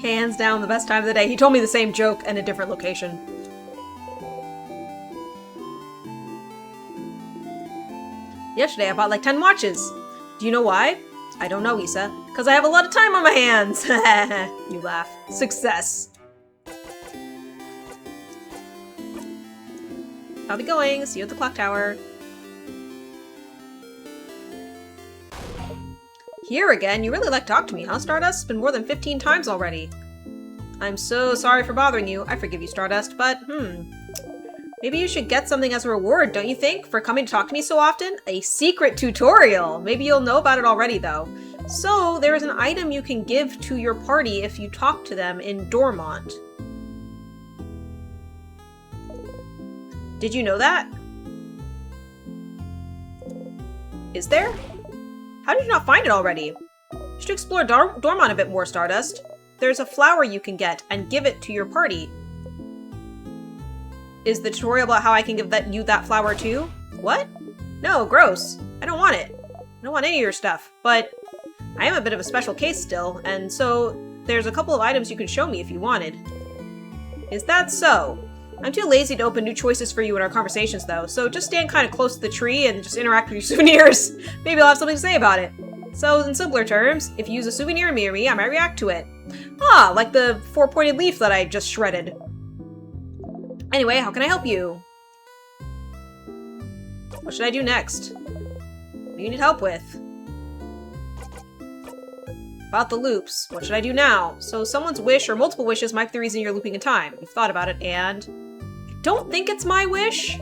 Hands down, the best time of the day. He told me the same joke in a different location. Yesterday I bought like 10 watches. Do you know why? I don't know, Issa. Because I have a lot of time on my hands. You laugh. Success. I'll be going. See you at the clock tower. Here again? You really like to talk to me, huh, Stardust? It's been more than 15 times already. I'm so sorry for bothering you. I forgive you, Stardust, but, maybe you should get something as a reward, don't you think, for coming to talk to me so often? A secret tutorial! Maybe you'll know about it already, though. So, there is an item you can give to your party if you talk to them in Dormont. Did you know that? Is there? How did you not find it already? You should explore Dormont a bit more, Stardust. There's a flower you can get and give it to your party. Is the tutorial about how I can give you that flower too? What? No, gross. I don't want it. I don't want any of your stuff, but I am a bit of a special case still, and so there's a couple of items you can show me if you wanted. Is that so? I'm too lazy to open new choices for you in our conversations, though, so just stand kind of close to the tree and just interact with your souvenirs. Maybe I'll have something to say about it. So, in simpler terms, if you use a souvenir near me, I might react to it. Ah, like the four-pointed leaf that I just shredded. Anyway, how can I help you? What should I do next? What do you need help with? About the loops. What should I do now? So someone's wish or multiple wishes might be the reason you're looping in time. You've thought about it, and I don't think it's my wish.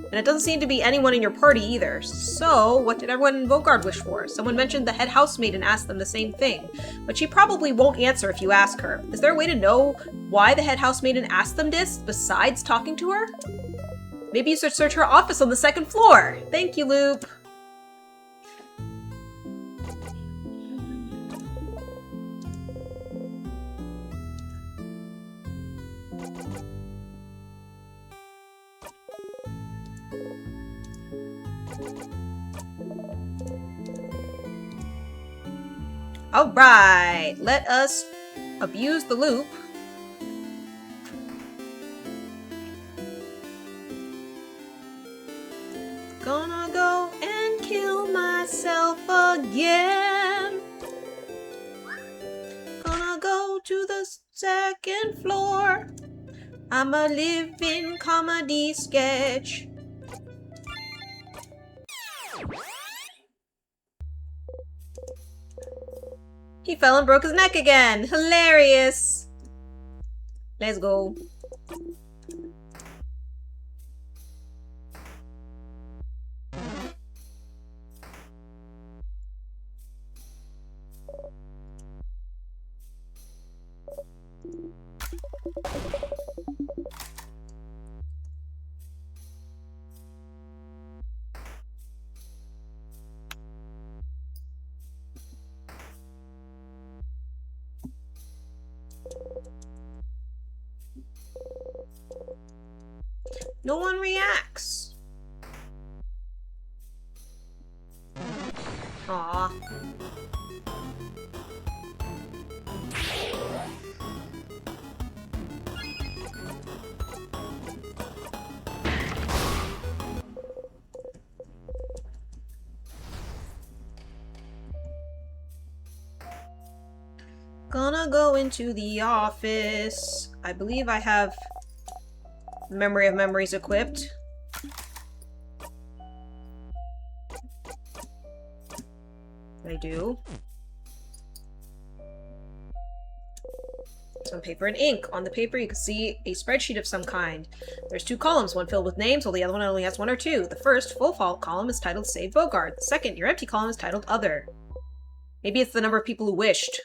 And it doesn't seem to be anyone in your party either. So, what did everyone in Vogard wish for? Someone mentioned the head housemaid and asked them the same thing. But she probably won't answer if you ask her. Is there a way to know why the head housemaid asked them this, besides talking to her? Maybe you should search her office on the 2nd floor. Thank you, Loop. Alright, let us abuse the loop. Gonna go and kill myself again. Gonna go to the 2nd floor. I'm a living comedy sketch. He fell and broke his neck again. Hilarious. Let's go. No one reacts. Aw. Gonna go into the office. I believe I have Memory of Memories equipped. I do. Some paper and ink. On the paper, you can see a spreadsheet of some kind. There's 2 columns, one filled with names, while the other one only has 1 or 2. The first, full column, is titled Save Bogard. The second, your empty column, is titled Other. Maybe it's the number of people who wished.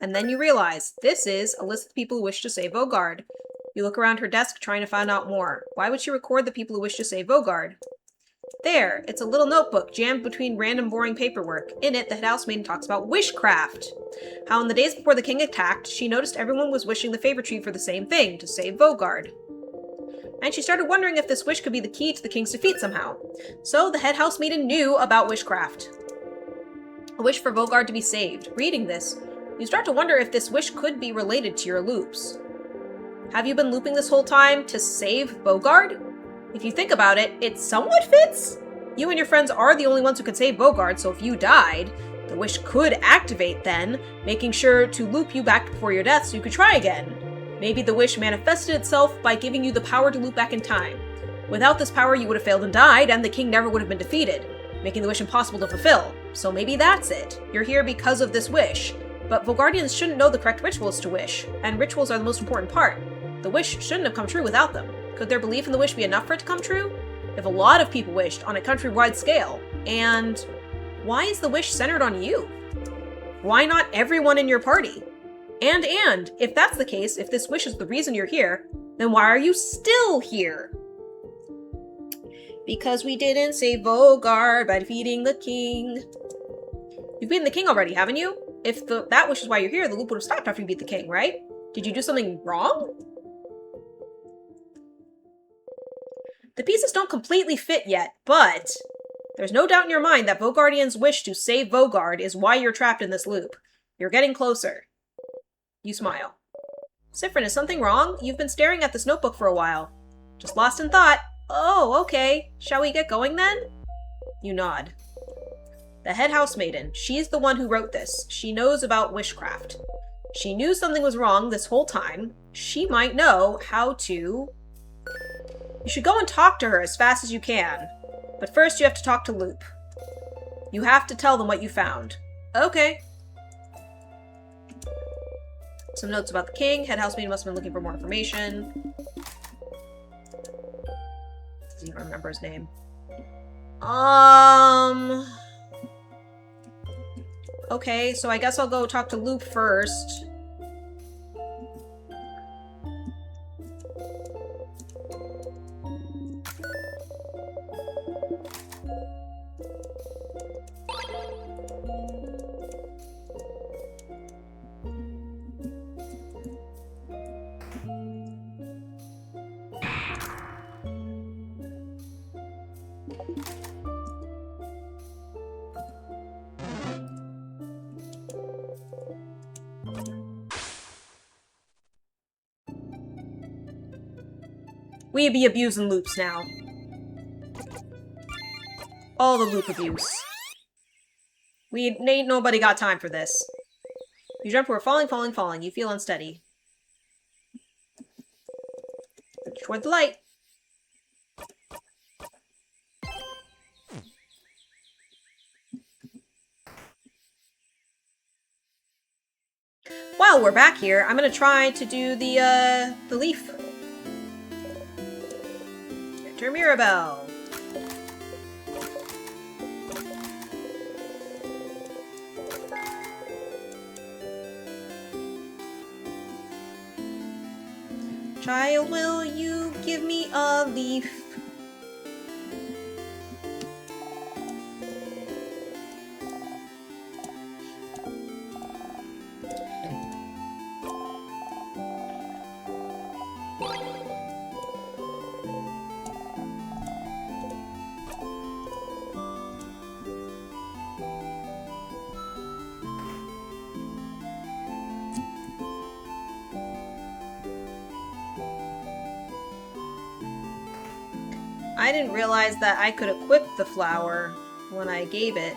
And then you realize, this is a list of people who wish to save Bogard. You look around her desk trying to find out more. Why would she record the people who wish to save Bogard? There, it's a little notebook jammed between random boring paperwork. In it, the head housemaiden talks about wishcraft. How in the days before the king attacked, she noticed everyone was wishing the favor tree for the same thing, to save Bogard. And she started wondering if this wish could be the key to the king's defeat somehow. So the head housemaiden knew about wishcraft. A wish for Bogard to be saved. Reading this, you start to wonder if this wish could be related to your loops. Have you been looping this whole time to save Bogard? If you think about it, it somewhat fits. You and your friends are the only ones who could save Bogard, so if you died, the wish could activate then, making sure to loop you back before your death so you could try again. Maybe the wish manifested itself by giving you the power to loop back in time. Without this power, you would have failed and died, and the king never would have been defeated, making the wish impossible to fulfill. So maybe that's it. You're here because of this wish. But Bogardians shouldn't know the correct rituals to wish, and rituals are the most important part. The wish shouldn't have come true without them. Could their belief in the wish be enough for it to come true? If a lot of people wished on a countrywide scale, and why is the wish centered on you? Why not everyone in your party? And, if that's the case, if this wish is the reason you're here, then why are you still here? Because we didn't save Bogard by defeating the king. You've beaten the king already, haven't you? If that wish is why you're here, the loop would have stopped after you beat the king, right? Did you do something wrong? The pieces don't completely fit yet, but there's no doubt in your mind that Bogardian's wish to save Bogard is why you're trapped in this loop. You're getting closer. You smile. Siffrin, is something wrong? You've been staring at this notebook for a while. Just lost in thought. Oh, okay. Shall we get going then? You nod. The head housemaiden, she's the one who wrote this. She knows about wishcraft. She knew something was wrong this whole time. She might know how to... You should go and talk to her as fast as you can. But first you have to talk to Loop. You have to tell them what you found. Okay. Some notes about the king. Head housemaiden must have been looking for more information. Doesn't even remember his name. Okay, so I guess I'll go talk to Loop first. We be abusing loops now. All the loop abuse. Ain't nobody got time for this. You jump, we're falling, falling, falling. You feel unsteady. Toward the light. While we're back here, I'm gonna try to do the leaf. Enter Mirabelle. Child, will you give me a leaf? I didn't realize that I could equip the flower when I gave it.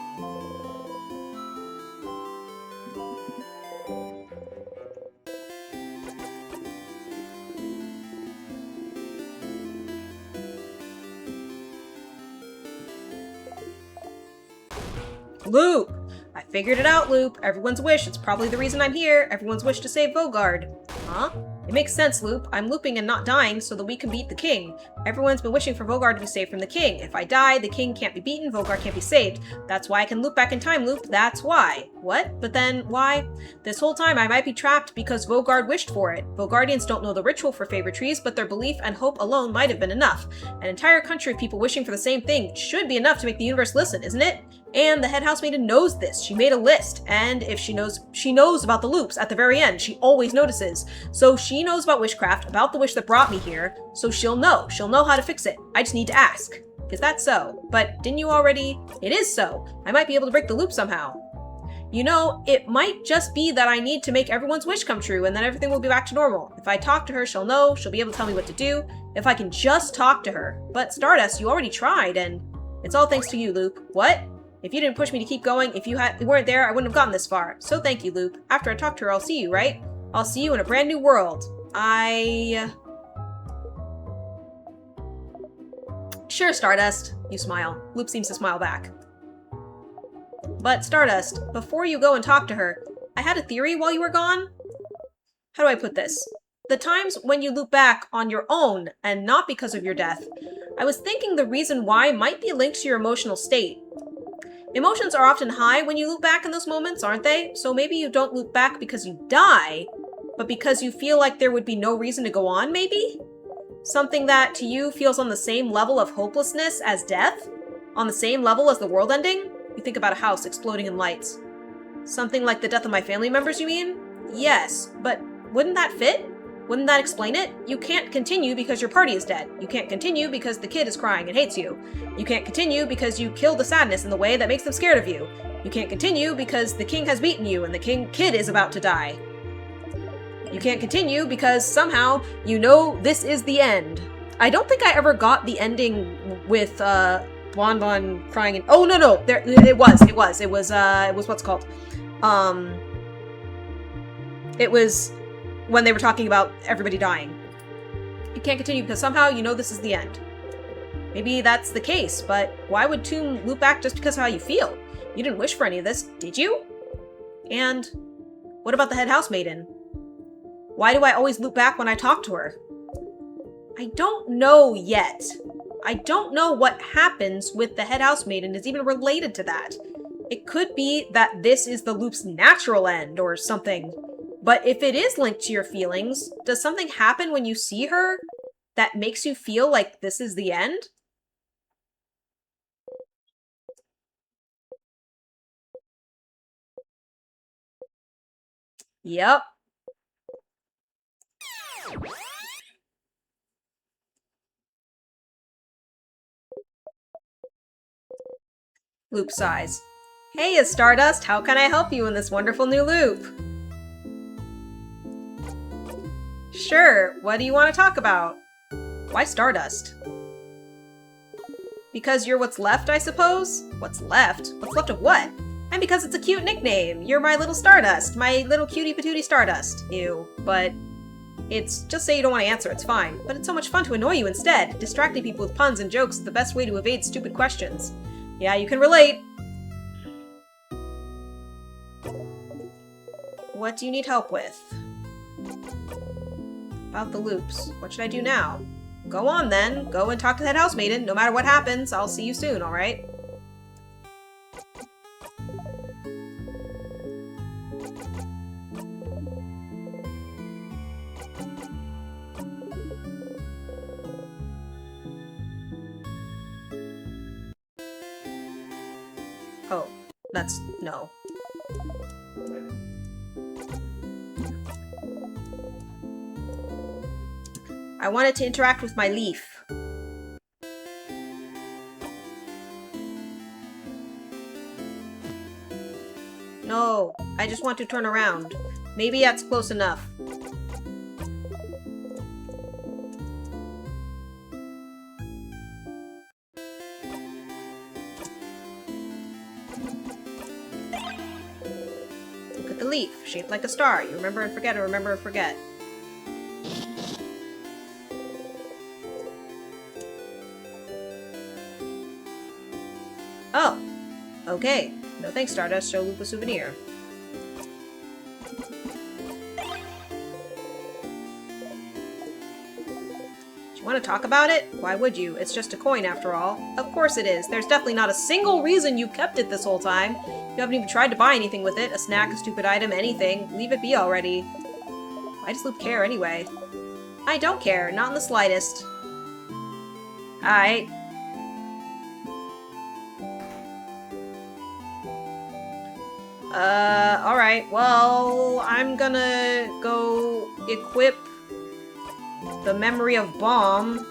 Loop! I figured it out, Loop. Everyone's wish. It's probably the reason I'm here. Everyone's wish to save Vogard. Huh? It makes sense, Loop. I'm looping and not dying so that we can beat the king. Everyone's been wishing for Vogard to be saved from the king. If I die, the king can't be beaten, Vogard can't be saved. That's why I can loop back in time, Loop. That's why. What? But then, why? This whole time I might be trapped because Vogard wished for it. Vogardians don't know the ritual for favorite trees, but their belief and hope alone might have been enough. An entire country of people wishing for the same thing should be enough to make the universe listen, isn't it? And the head housemaiden knows this. She made a list, and if she knows about the loops at the very end. She always notices. So she knows about witchcraft, about the wish that brought me here, so she'll know. She'll know how to fix it. I just need to ask. Is that so? But didn't you already? It is so. I might be able to break the loop somehow. You know, it might just be that I need to make everyone's wish come true, and then everything will be back to normal. If I talk to her, she'll know. She'll be able to tell me what to do. If I can just talk to her. But Stardust, you already tried, and it's all thanks to you, Loop. What? If you didn't push me to keep going, if you weren't there, I wouldn't have gotten this far. So thank you, Loop. After I talk to her, I'll see you, right? I'll see you in a brand new world. Sure, Stardust. You smile. Loop seems to smile back. But Stardust, before you go and talk to her, I had a theory while you were gone. How do I put this? The times when you loop back on your own and not because of your death, I was thinking the reason why might be linked to your emotional state. Emotions are often high when you loop back in those moments, aren't they? So maybe you don't loop back because you die, but because you feel like there would be no reason to go on, maybe? Something that to you feels on the same level of hopelessness as death? On the same level as the world ending? You think about a house exploding in lights. Something like the death of my family members, you mean? Yes, but wouldn't that fit? Wouldn't that explain it? You can't continue because your party is dead. You can't continue because the kid is crying and hates you. You can't continue because you killed the sadness in the way that makes them scared of you. You can't continue because the king has beaten you and the kid is about to die. You can't continue because somehow you know this is the end. I don't think I ever got the ending with Bonbon crying and no, there it was what's called. It was when they were talking about everybody dying. You can't continue because somehow you know this is the end. Maybe that's the case, but why would Tomb loop back just because of how you feel? You didn't wish for any of this, did you? And what about the head housemaiden? Why do I always loop back when I talk to her? I don't know yet. I don't know what happens with the head housemaiden is even related to that. It could be that this is the loop's natural end or something. But if it is linked to your feelings, does something happen when you see her that makes you feel like this is the end? Yep. Loop sighs. Hey, it's Stardust. How can I help you in this wonderful new loop? Sure, what do you want to talk about? Why Stardust? Because you're what's left, I suppose? What's left? What's left of what? And because it's a cute nickname. You're my little Stardust. My little cutie patootie Stardust. Ew. But it's just say you don't want to answer, it's fine. But it's so much fun to annoy you instead. Distracting people with puns and jokes is the best way to evade stupid questions. Yeah, you can relate. What do you need help with? About the loops. What should I do now? Go on then. Go and talk to that housemaiden. No matter what happens, I'll see you soon, alright? Oh, that's no. I wanted to interact with my leaf. No, I just want to turn around. Maybe that's close enough. shaped like a star. You remember and forget and remember and forget. Oh. Okay. No thanks, Stardust. Show Loop a souvenir. Want to talk about it? Why would you? It's just a coin after all. Of course it is. There's definitely not a single reason you kept it this whole time. You haven't even tried to buy anything with it. A snack, a stupid item, anything. Leave it be already. Why does Loop care anyway? I don't care. Not in the slightest. Alright. Alright. Well, I'm gonna go equip the memory of bomb,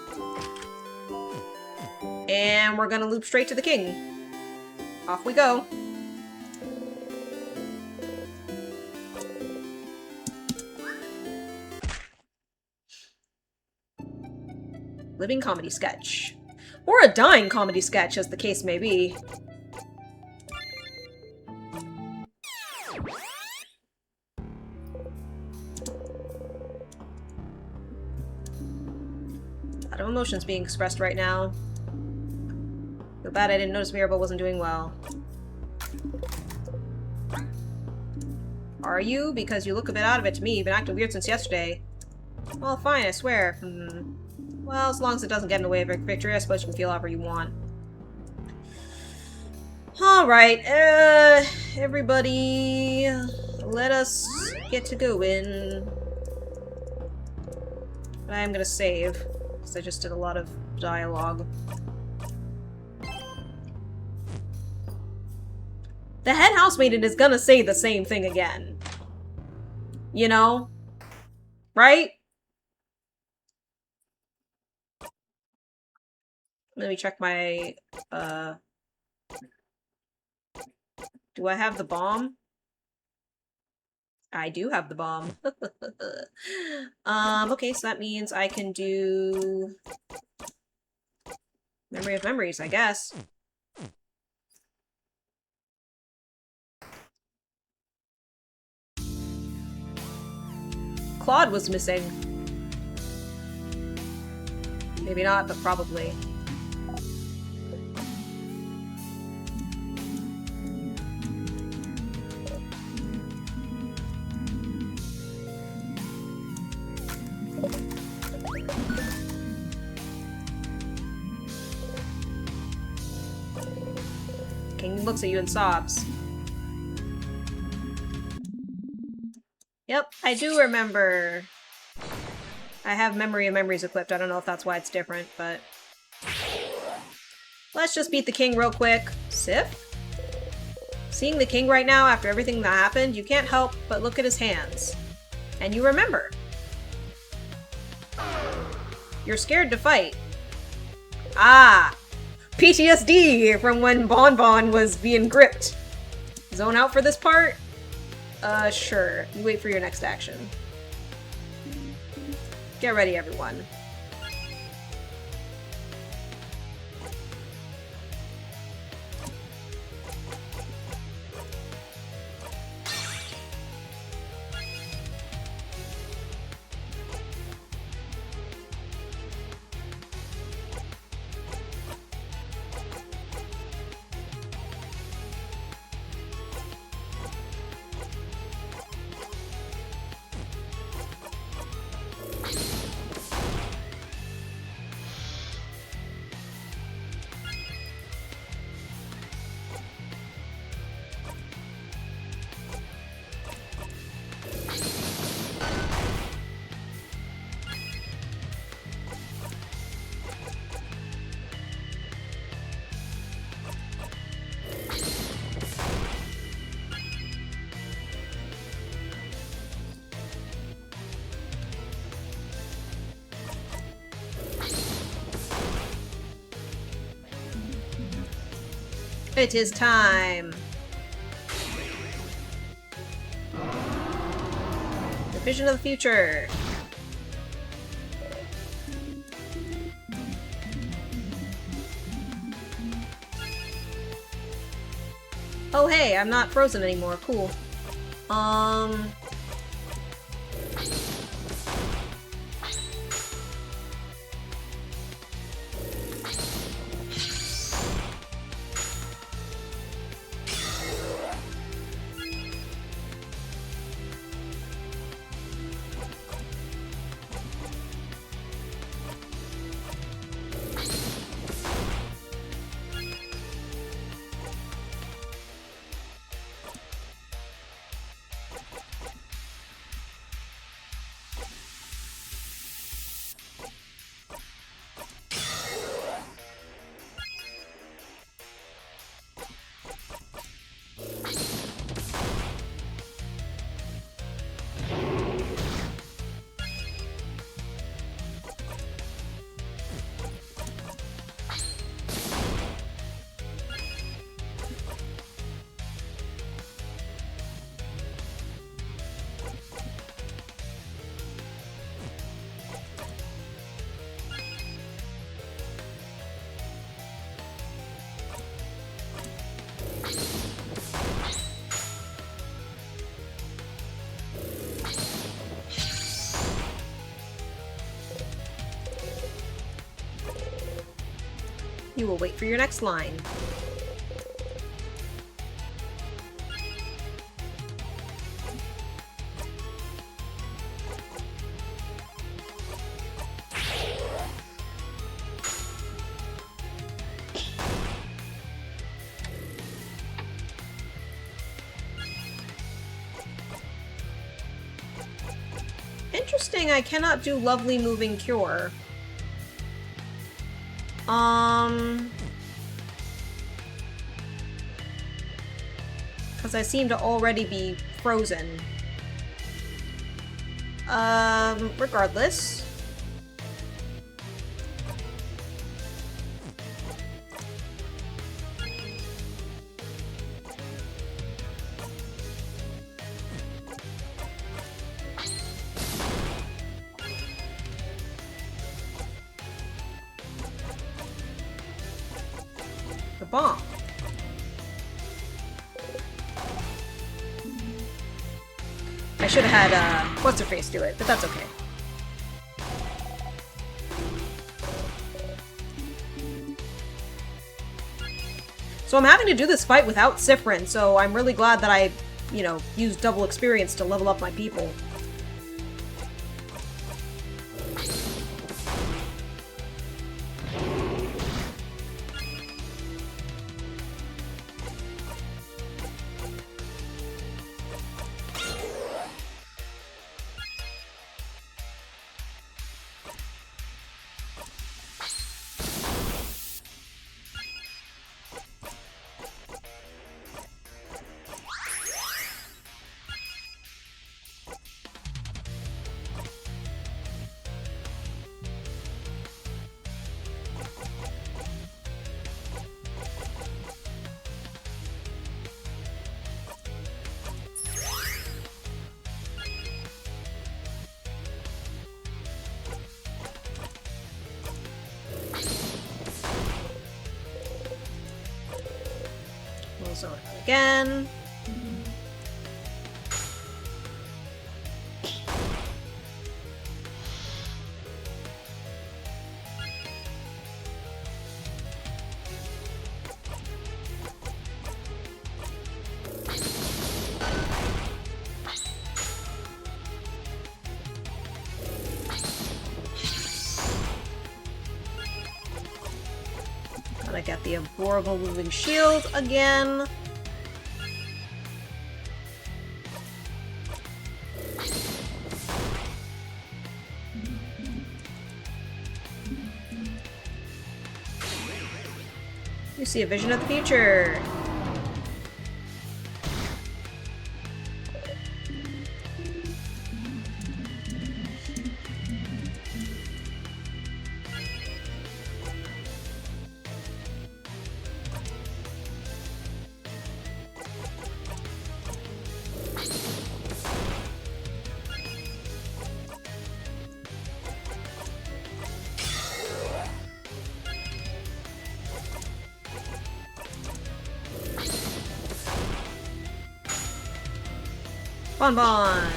and we're gonna loop straight to the king. Off we go. Living comedy sketch. Or a dying comedy sketch, as the case may be. A lot of emotions being expressed right now. Feel bad I didn't notice Mirabelle wasn't doing well. Are you? Because you look a bit out of it to me. You've been acting weird since yesterday. Well, fine, I swear. Well, as long as it doesn't get in the way of a victory, I suppose you can feel however you want. Alright, everybody, let us get to going. I'm gonna save, because I just did a lot of dialogue. The head housemaiden is gonna say the same thing again. You know? Right? Let me check my, do I have the bomb? I do have the bomb. Okay, so that means I can do Memory of Memories, I guess. Claude was missing. Maybe not, but probably. King looks at you and sobs. Yep, I do remember. I have Memory of Memories equipped. I don't know if that's why it's different, but... Let's just beat the king real quick. Sif? Seeing the king right now, after everything that happened, you can't help but look at his hands. And you remember. You're scared to fight. Ah! PTSD from when Bon Bon was being gripped. Zone out for this part? Sure. You wait for your next action. Get ready, everyone. It is time! The vision of the future! Oh hey, I'm not frozen anymore, cool. Um... You will wait for your next line. Interesting, I cannot do Lovely Moving Cure. Because I seem to already be frozen. Regardless. The bomb. I should have had, what's-her-face do it, but that's okay. So I'm having to do this fight without Sifrin, so I'm really glad that I, you know, used double experience to level up my people. Zone again. Gotta get the adorable moving shield again. You see a vision of the future. Bon.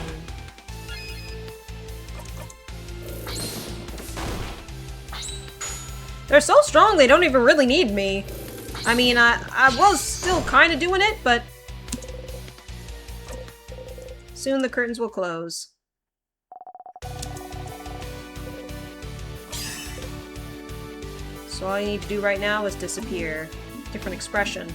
They're so strong they don't even really need me. I mean, I was still kind of doing it, but soon the curtains will close. So all you need to do right now is disappear. Different expression.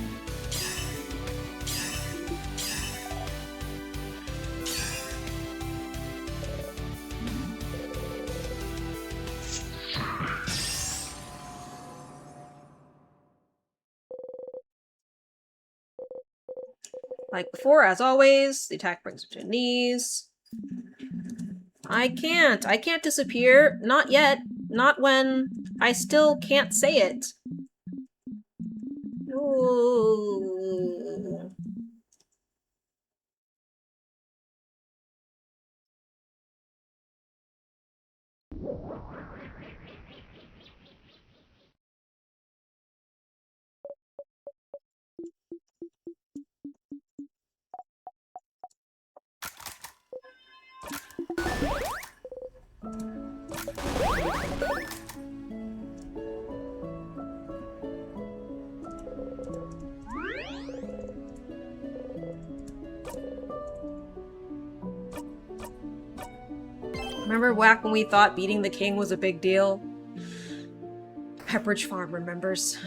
Like before, as always, the attack brings her to her knees. I can't disappear. Not yet. Not when I still can't say it. Ooh. Remember back when we thought beating the king was a big deal? Pepperidge Farm remembers.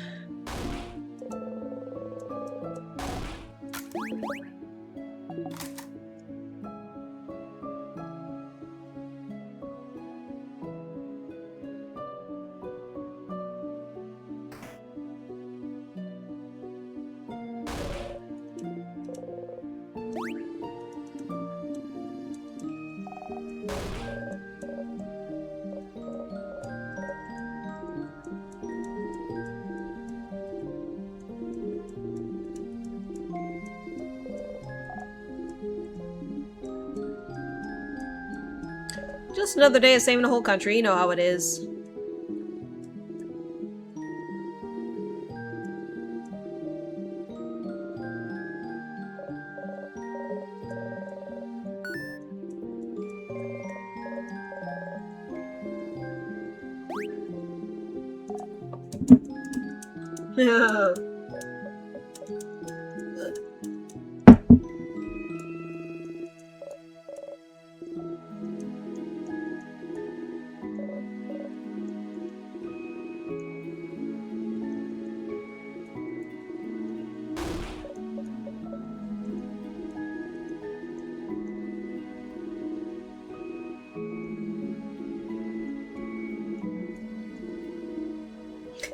Just another day of saving the whole country, you know how it is.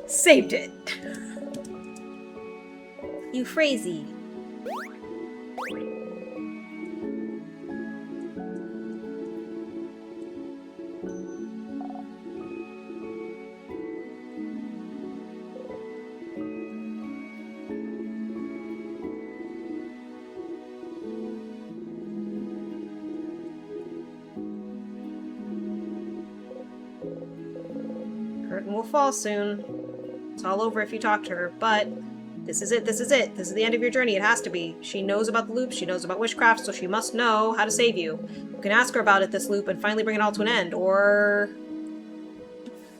Saved it. You crazy. Curtain will fall soon. It's all over if you talk to her, but this is it, this is it. This is the end of your journey, it has to be. She knows about the loop, she knows about witchcraft, so she must know how to save you. You can ask her about it, this loop, and finally bring it all to an end, or...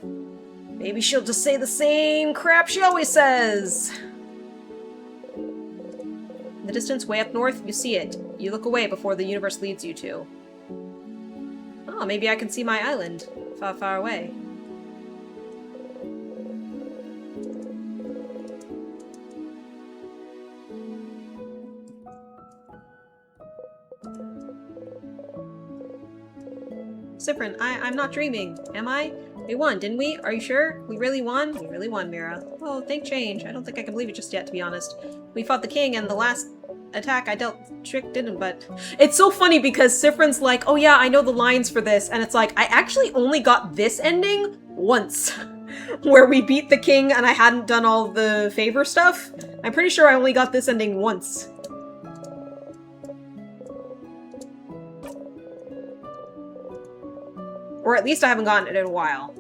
maybe she'll just say the same crap she always says! In the distance, way up north, you see it. You look away before the universe leads you to. Oh, maybe I can see my island. Far, far away. Cyprin, I'm not dreaming, am I? We won, didn't we? Are you sure? We really won? We really won, Mira. Oh, think change. I don't think I can believe it just yet, to be honest. We fought the king, and the last attack I dealt trick didn't, but... It's so funny because Cyprin's like, oh yeah, I know the lines for this, and it's like, I actually only got this ending once. Where we beat the king and I hadn't done all the favor stuff. I'm pretty sure I only got this ending once. Or at least I haven't gotten it in a while.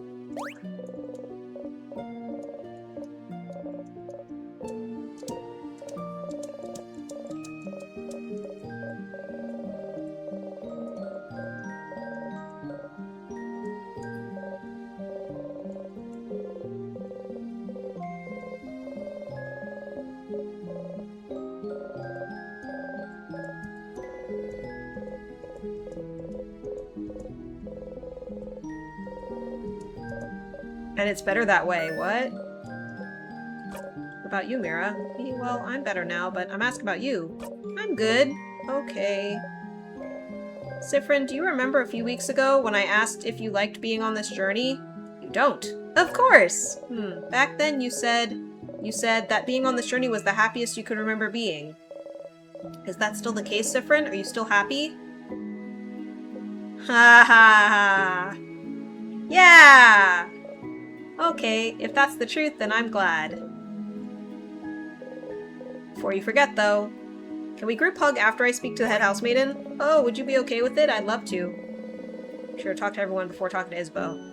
And it's better that way. What? What about you, Mira? Well, I'm better now, but I'm asking about you. I'm good. Okay. Sifrin, do you remember a few weeks ago when I asked if you liked being on this journey? You don't. Of course! Back then you said that being on this journey was the happiest you could remember being. Is that still the case, Sifrin? Are you still happy? Ha ha ha! Yeah! Okay, if that's the truth, then I'm glad. Before you forget, though, can we group hug after I speak to the head housemaiden? Oh, would you be okay with it? I'd love to. Be sure to talk to everyone before talking to Isbo.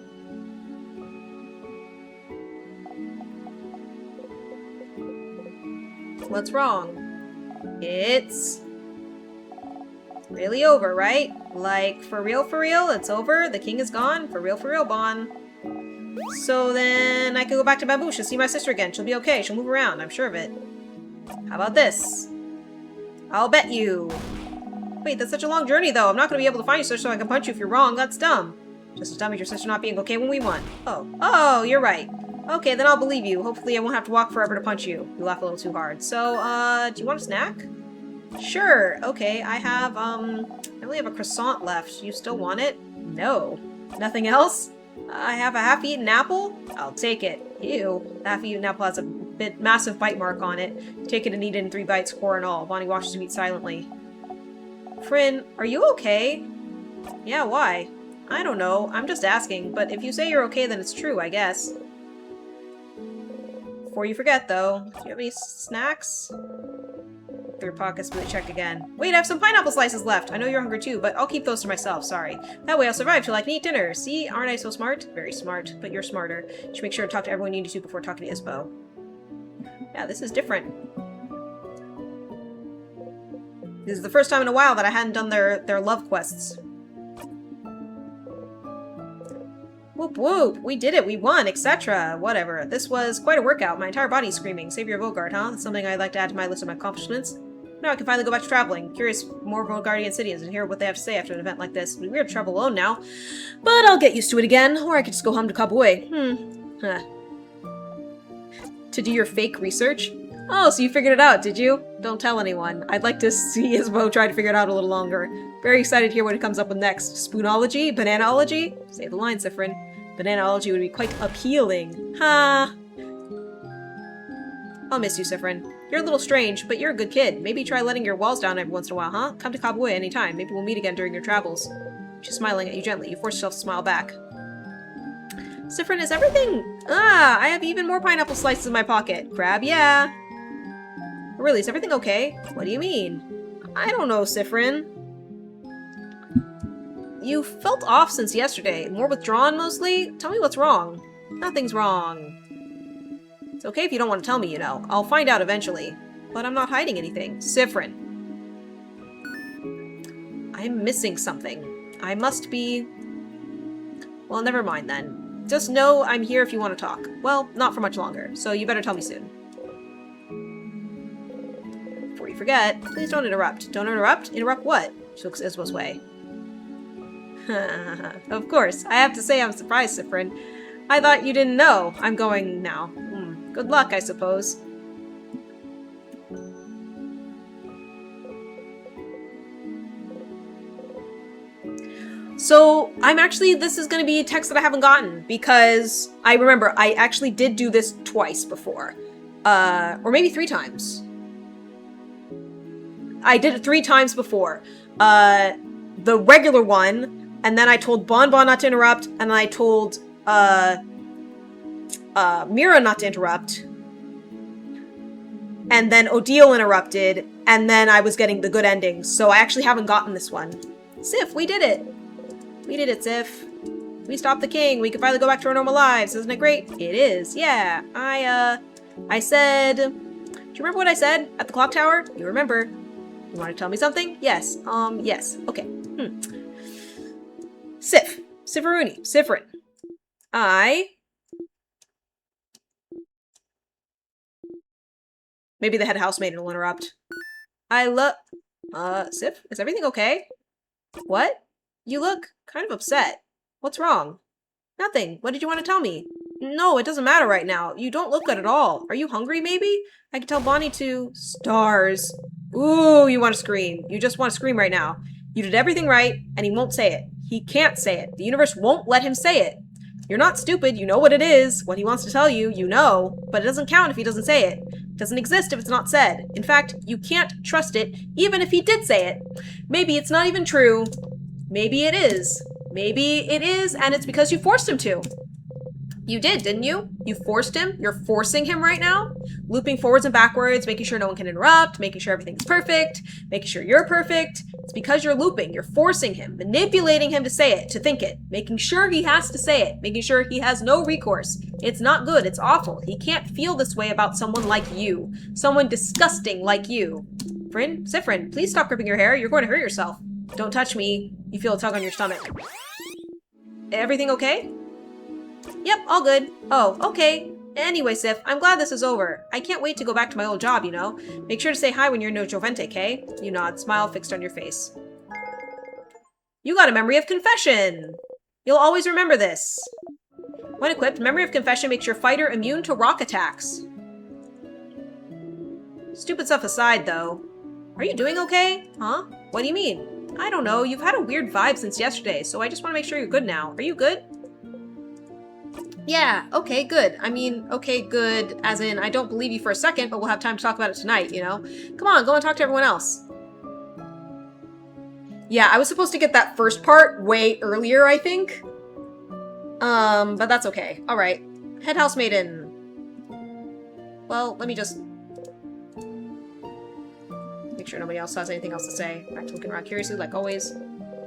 What's wrong? It's really over, right? Like, for real, it's over? The king is gone? For real, Bon. So then I can go back to Babouche and see my sister again. She'll be okay. She'll move around. I'm sure of it. How about this? I'll bet you. Wait, that's such a long journey, though. I'm not going to be able to find you, sister, so I can punch you if you're wrong. That's dumb. Just as dumb as your sister not being okay when we won. Oh, you're right. Okay, then I'll believe you. Hopefully I won't have to walk forever to punch you. You laugh a little too hard. So, do you want a snack? Sure. Okay, I only have a croissant left. You still want it? No. Nothing else? I have a half-eaten apple? I'll take it. Ew. The half-eaten apple has a massive bite mark on it. Take it and eat it in 3 bites, core and all. Bonnie watches you eat silently. Frin, are you okay? Yeah, why? I don't know. I'm just asking, but if you say you're okay, then it's true, I guess. Before you forget, though, do you have any snacks? Through pockets, really check again. Wait, I have some pineapple slices left. I know you're hungry too, but I'll keep those to myself, sorry. That way I'll survive till I can eat dinner. See, aren't I so smart? Very smart, but you're smarter. You should make sure to talk to everyone you need to before talking to Isbo. Yeah, this is different. This is the first time in a while that I hadn't done their love quests. Whoop whoop, we did it, we won, etc. Whatever. This was quite a workout. My entire body's screaming. Savior of Vogard, huh? That's something I'd like to add to my list of accomplishments. Now I can finally go back to traveling. Curious more Vogardian cities and hear what they have to say after an event like this. It'd be weird to travel alone now, but I'll get used to it again. Or I could just go home to Kabue. To do your fake research? Oh, so you figured it out, did you? Don't tell anyone. I'd like to see Isbo try to figure it out a little longer. Very excited to hear what it comes up with next. Spoonology? Bananaology? Say the line, Sifrin. Bananaology would be quite appealing. Ha! I'll miss you, Sifrin. You're a little strange, but you're a good kid. Maybe try letting your walls down every once in a while, huh? Come to Kabue anytime. Maybe we'll meet again during your travels. She's smiling at you gently. You force yourself to smile back. Sifrin, is everything... I have even more pineapple slices in my pocket. Crab, yeah. Really, is everything okay? What do you mean? I don't know, Sifrin. You felt off since yesterday. More withdrawn, mostly? Tell me what's wrong. Nothing's wrong. It's okay if you don't want to tell me, you know. I'll find out eventually. But I'm not hiding anything. Sifrin. I'm missing something. I must be... Well, never mind then. Just know I'm here if you want to talk. Well, not for much longer, so you better tell me soon. Before you forget, please don't interrupt. Don't interrupt? Interrupt what? She looks Isbo's way. Of course. I have to say I'm surprised, Sifrin. I thought you didn't know. I'm going now. Good luck, I suppose. So, this is going to be a text that I haven't gotten, because I remember I actually did do this twice before. Or maybe 3 times. I did it 3 times before. The regular one, and then I told Bon not to interrupt, and then I told, Mira not to interrupt. And then Odile interrupted, and then I was getting the good endings, so I actually haven't gotten this one. Sif, we did it! We did it, Sif. We stopped the king. We can finally go back to our normal lives. Isn't it great? It is. Yeah. I said... Do you remember what I said at the clock tower? You remember. You want to tell me something? Yes. Yes. Okay. Sif. Sifiruni. Sifrin. Maybe the head housemaiden will interrupt. Sif? Is everything okay? What? You look kind of upset. What's wrong? Nothing. What did you want to tell me? No, it doesn't matter right now. You don't look good at all. Are you hungry, maybe? I can tell Bonnie to... Stars. Ooh, you want to scream. You just want to scream right now. You did everything right, and he won't say it. He can't say it. The universe won't let him say it. You're not stupid. You know what it is. What he wants to tell you, you know. But it doesn't count if he doesn't say it. It doesn't exist if it's not said. In fact, you can't trust it, even if he did say it. Maybe it's not even true. Maybe it is. Maybe it is, and it's because you forced him to. You did, didn't you? You forced him? You're forcing him right now? Looping forwards and backwards, making sure no one can interrupt, making sure everything's perfect, making sure you're perfect. It's because you're looping. You're forcing him, manipulating him to say it, to think it, making sure he has to say it, making sure he has no recourse. It's not good. It's awful. He can't feel this way about someone like you. Someone disgusting like you. Siffrin, please stop gripping your hair. You're going to hurt yourself. Don't touch me. You feel a tug on your stomach. Everything okay? Yep, all good. Oh, okay. Anyway, Sif, I'm glad this is over. I can't wait to go back to my old job, you know? Make sure to say hi when you're no Jovente, okay? You nod, smile fixed on your face. You got a memory of confession! You'll always remember this. When equipped, memory of confession makes your fighter immune to rock attacks. Stupid stuff aside, though. Are you doing okay? Huh? What do you mean? I don't know. You've had a weird vibe since yesterday, so I just want to make sure you're good now. Are you good? Yeah, okay, good. I mean, okay, good, as in, I don't believe you for a second, but we'll have time to talk about it tonight, you know? Come on, go and talk to everyone else. Yeah, I was supposed to get that first part way earlier, I think. But that's okay. Alright. Head housemaiden. Well, let me just... make sure nobody else has anything else to say. Back to looking around curiously, like always.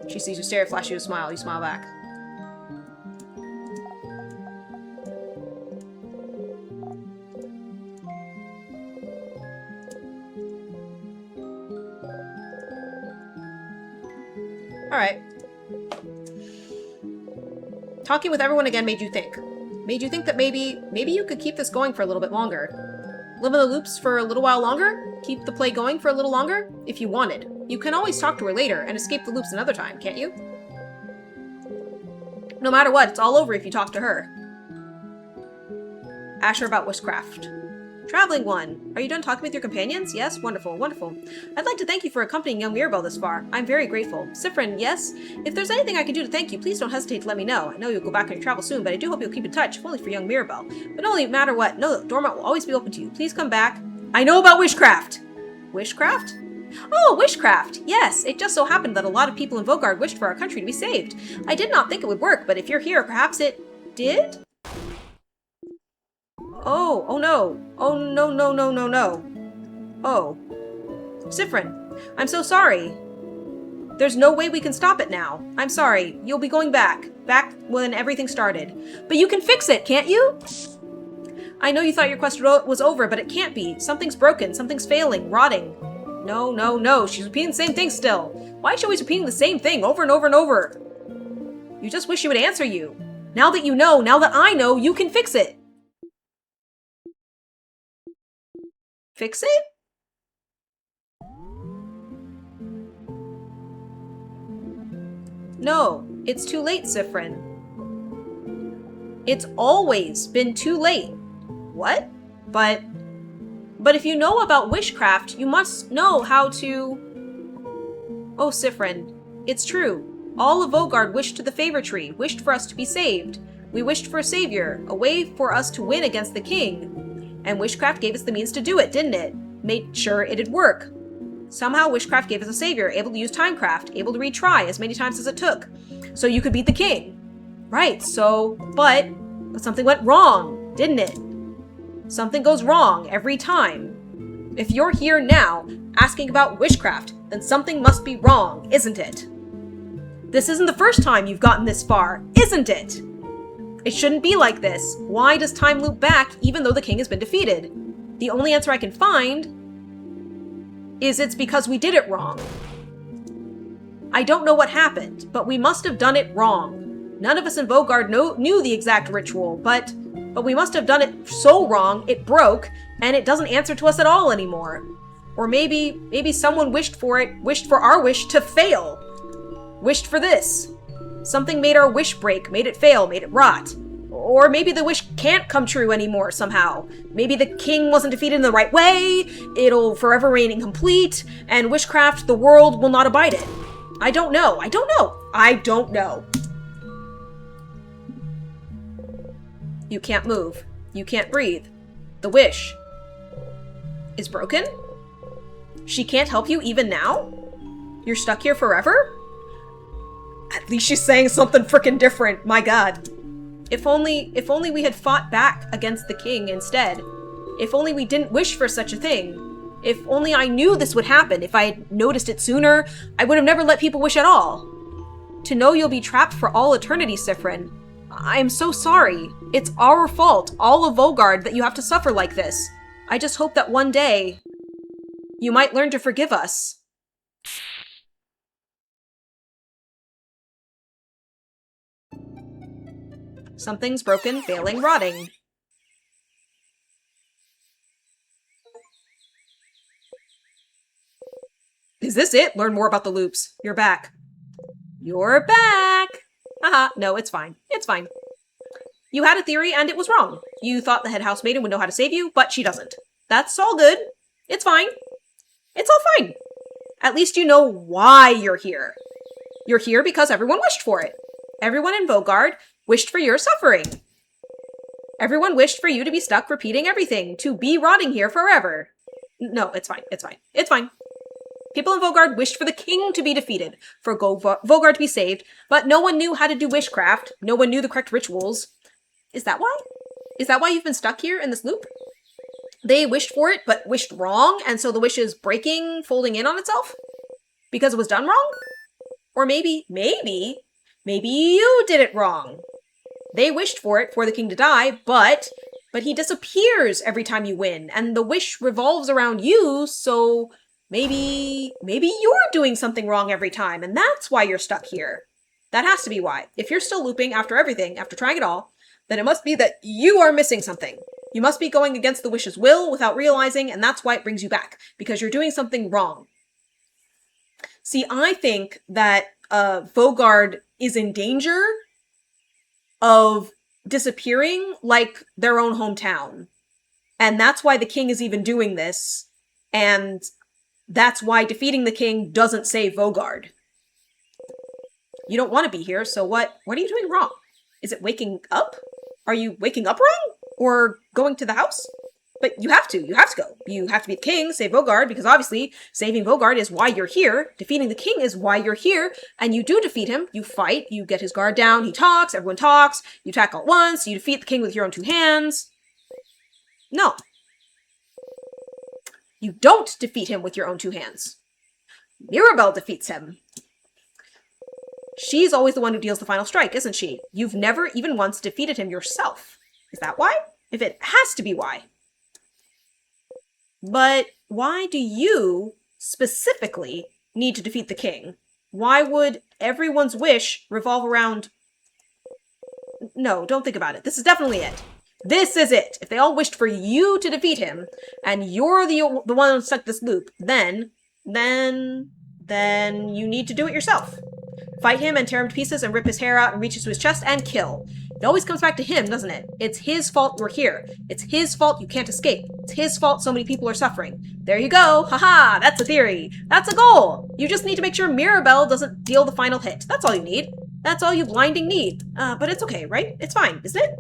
She sees you stare, flash you a smile. You smile back. Alright. Talking with everyone again made you think. Made you think that maybe you could keep this going for a little bit longer. Live in the loops for a little while longer? Keep the play going for a little longer? If you wanted. You can always talk to her later and escape the loops another time, can't you? No matter what, it's all over if you talk to her. Ask her about witchcraft. Traveling one. Are you done talking with your companions? Yes? Wonderful, wonderful. I'd like to thank you for accompanying young Mirabelle this far. I'm very grateful. Siffrin, yes? If there's anything I can do to thank you, please don't hesitate to let me know. I know you'll go back on your travel soon, but I do hope you'll keep in touch, if only for young Mirabelle. But no matter what, know that Dormont will always be open to you. Please come back. I know about witchcraft! Witchcraft? Oh, witchcraft! Yes, it just so happened that a lot of people in Vogard wished for our country to be saved. I did not think it would work, but if you're here, perhaps it did? Oh no. Oh, no. Oh. Siffrin, I'm so sorry. There's no way we can stop it now. I'm sorry. You'll be going back. Back when everything started. But you can fix it, can't you? I know you thought your quest was over, but it can't be. Something's broken. Something's failing. Rotting. No. She's repeating the same thing still. Why is she always repeating the same thing over and over and over? You just wish she would answer you. Now that you know, now that I know, you can fix it. Fix it? No, it's too late, Siffrin. It's always been too late. What? But if you know about witchcraft, you must know how to... Oh, Siffrin, it's true. All of Vogard wished to the favor tree, wished for us to be saved. We wished for a savior, a way for us to win against the king. And witchcraft gave us the means to do it, didn't it? Made sure it'd work. Somehow witchcraft gave us a savior, able to use timecraft, able to retry as many times as it took. So you could beat the king. Right, but something went wrong, didn't it? Something goes wrong every time. If you're here now, asking about witchcraft, then something must be wrong, isn't it? This isn't the first time you've gotten this far, isn't it? It shouldn't be like this. Why does time loop back even though the king has been defeated? The only answer I can find is it's because we did it wrong. I don't know what happened, but we must have done it wrong. None of us in Vogard knew the exact ritual, but we must have done it so wrong it broke, and it doesn't answer to us at all anymore. Or maybe someone wished for our wish to fail. Wished for this. Something made our wish break, made it fail, made it rot. Or maybe the wish can't come true anymore somehow. Maybe the king wasn't defeated in the right way, it'll forever remain incomplete, and witchcraft, the world will not abide it. I don't know. I don't know. I don't know. You can't move. You can't breathe. The wish is broken? She can't help you even now? You're stuck here forever? At least she's saying something frickin' different, my god. If only we had fought back against the king instead. If only we didn't wish for such a thing. If only I knew this would happen. If I had noticed it sooner, I would have never let people wish at all. To know you'll be trapped for all eternity, Sifrin. I am so sorry. It's our fault, all of Vogard, that you have to suffer like this. I just hope that one day you might learn to forgive us. Something's broken, failing, rotting. Is this it? Learn more about the loops. You're back. You're back! Haha, no, it's fine. It's fine. You had a theory and it was wrong. You thought the head housemaiden would know how to save you, but she doesn't. That's all good. It's fine. It's all fine. At least you know why you're here. You're here because everyone wished for it. Everyone in Vogard wished for your suffering. Everyone wished for you to be stuck repeating everything, to be rotting here forever. No, it's fine. It's fine. It's fine. People in Vogard wished for the king to be defeated, for Vogard to be saved, but no one knew how to do witchcraft. No one knew the correct rituals. Is that why? Is that why you've been stuck here in this loop? They wished for it, but wished wrong, and so the wish is breaking, folding in on itself? Because it was done wrong? Or maybe you did it wrong. They wished for it, for the king to die, but he disappears every time you win, and the wish revolves around you, so maybe you're doing something wrong every time, and that's why you're stuck here. That has to be why. If you're still looping after everything, after trying it all, then it must be that you are missing something. You must be going against the wish's will without realizing, and that's why it brings you back, because you're doing something wrong. See, I think that Vogard is in danger of disappearing like their own hometown. And that's why the king is even doing this, and that's why defeating the king doesn't save Vogard. You don't want to be here, so what are you doing wrong? Is it waking up? Are you waking up wrong? Or going to the house? But you have to go. You have to be the king, save Vogard, because obviously saving Vogard is why you're here. Defeating the king is why you're here, and you do defeat him. You fight, you get his guard down, he talks, everyone talks, you attack all at once, you defeat the king with your own two hands. No. You don't defeat him with your own two hands. Mirabelle defeats him. She's always the one who deals the final strike, isn't she? You've never even once defeated him yourself. Is that why? If it has to be why. But why do you, specifically, need to defeat the king? Why would everyone's wish revolve around... No, don't think about it. This is definitely it. This is it. If they all wished for you to defeat him, and you're the one who stuck this loop, then you need to do it yourself. Fight him and tear him to pieces and rip his hair out and reach to his chest and kill. It always comes back to him, doesn't it? It's his fault we're here. It's his fault you can't escape. It's his fault so many people are suffering. There you go. Haha, that's a theory. That's a goal. You just need to make sure Mirabelle doesn't deal the final hit. That's all you need. That's all you blinding need. But it's okay, right? It's fine, isn't it?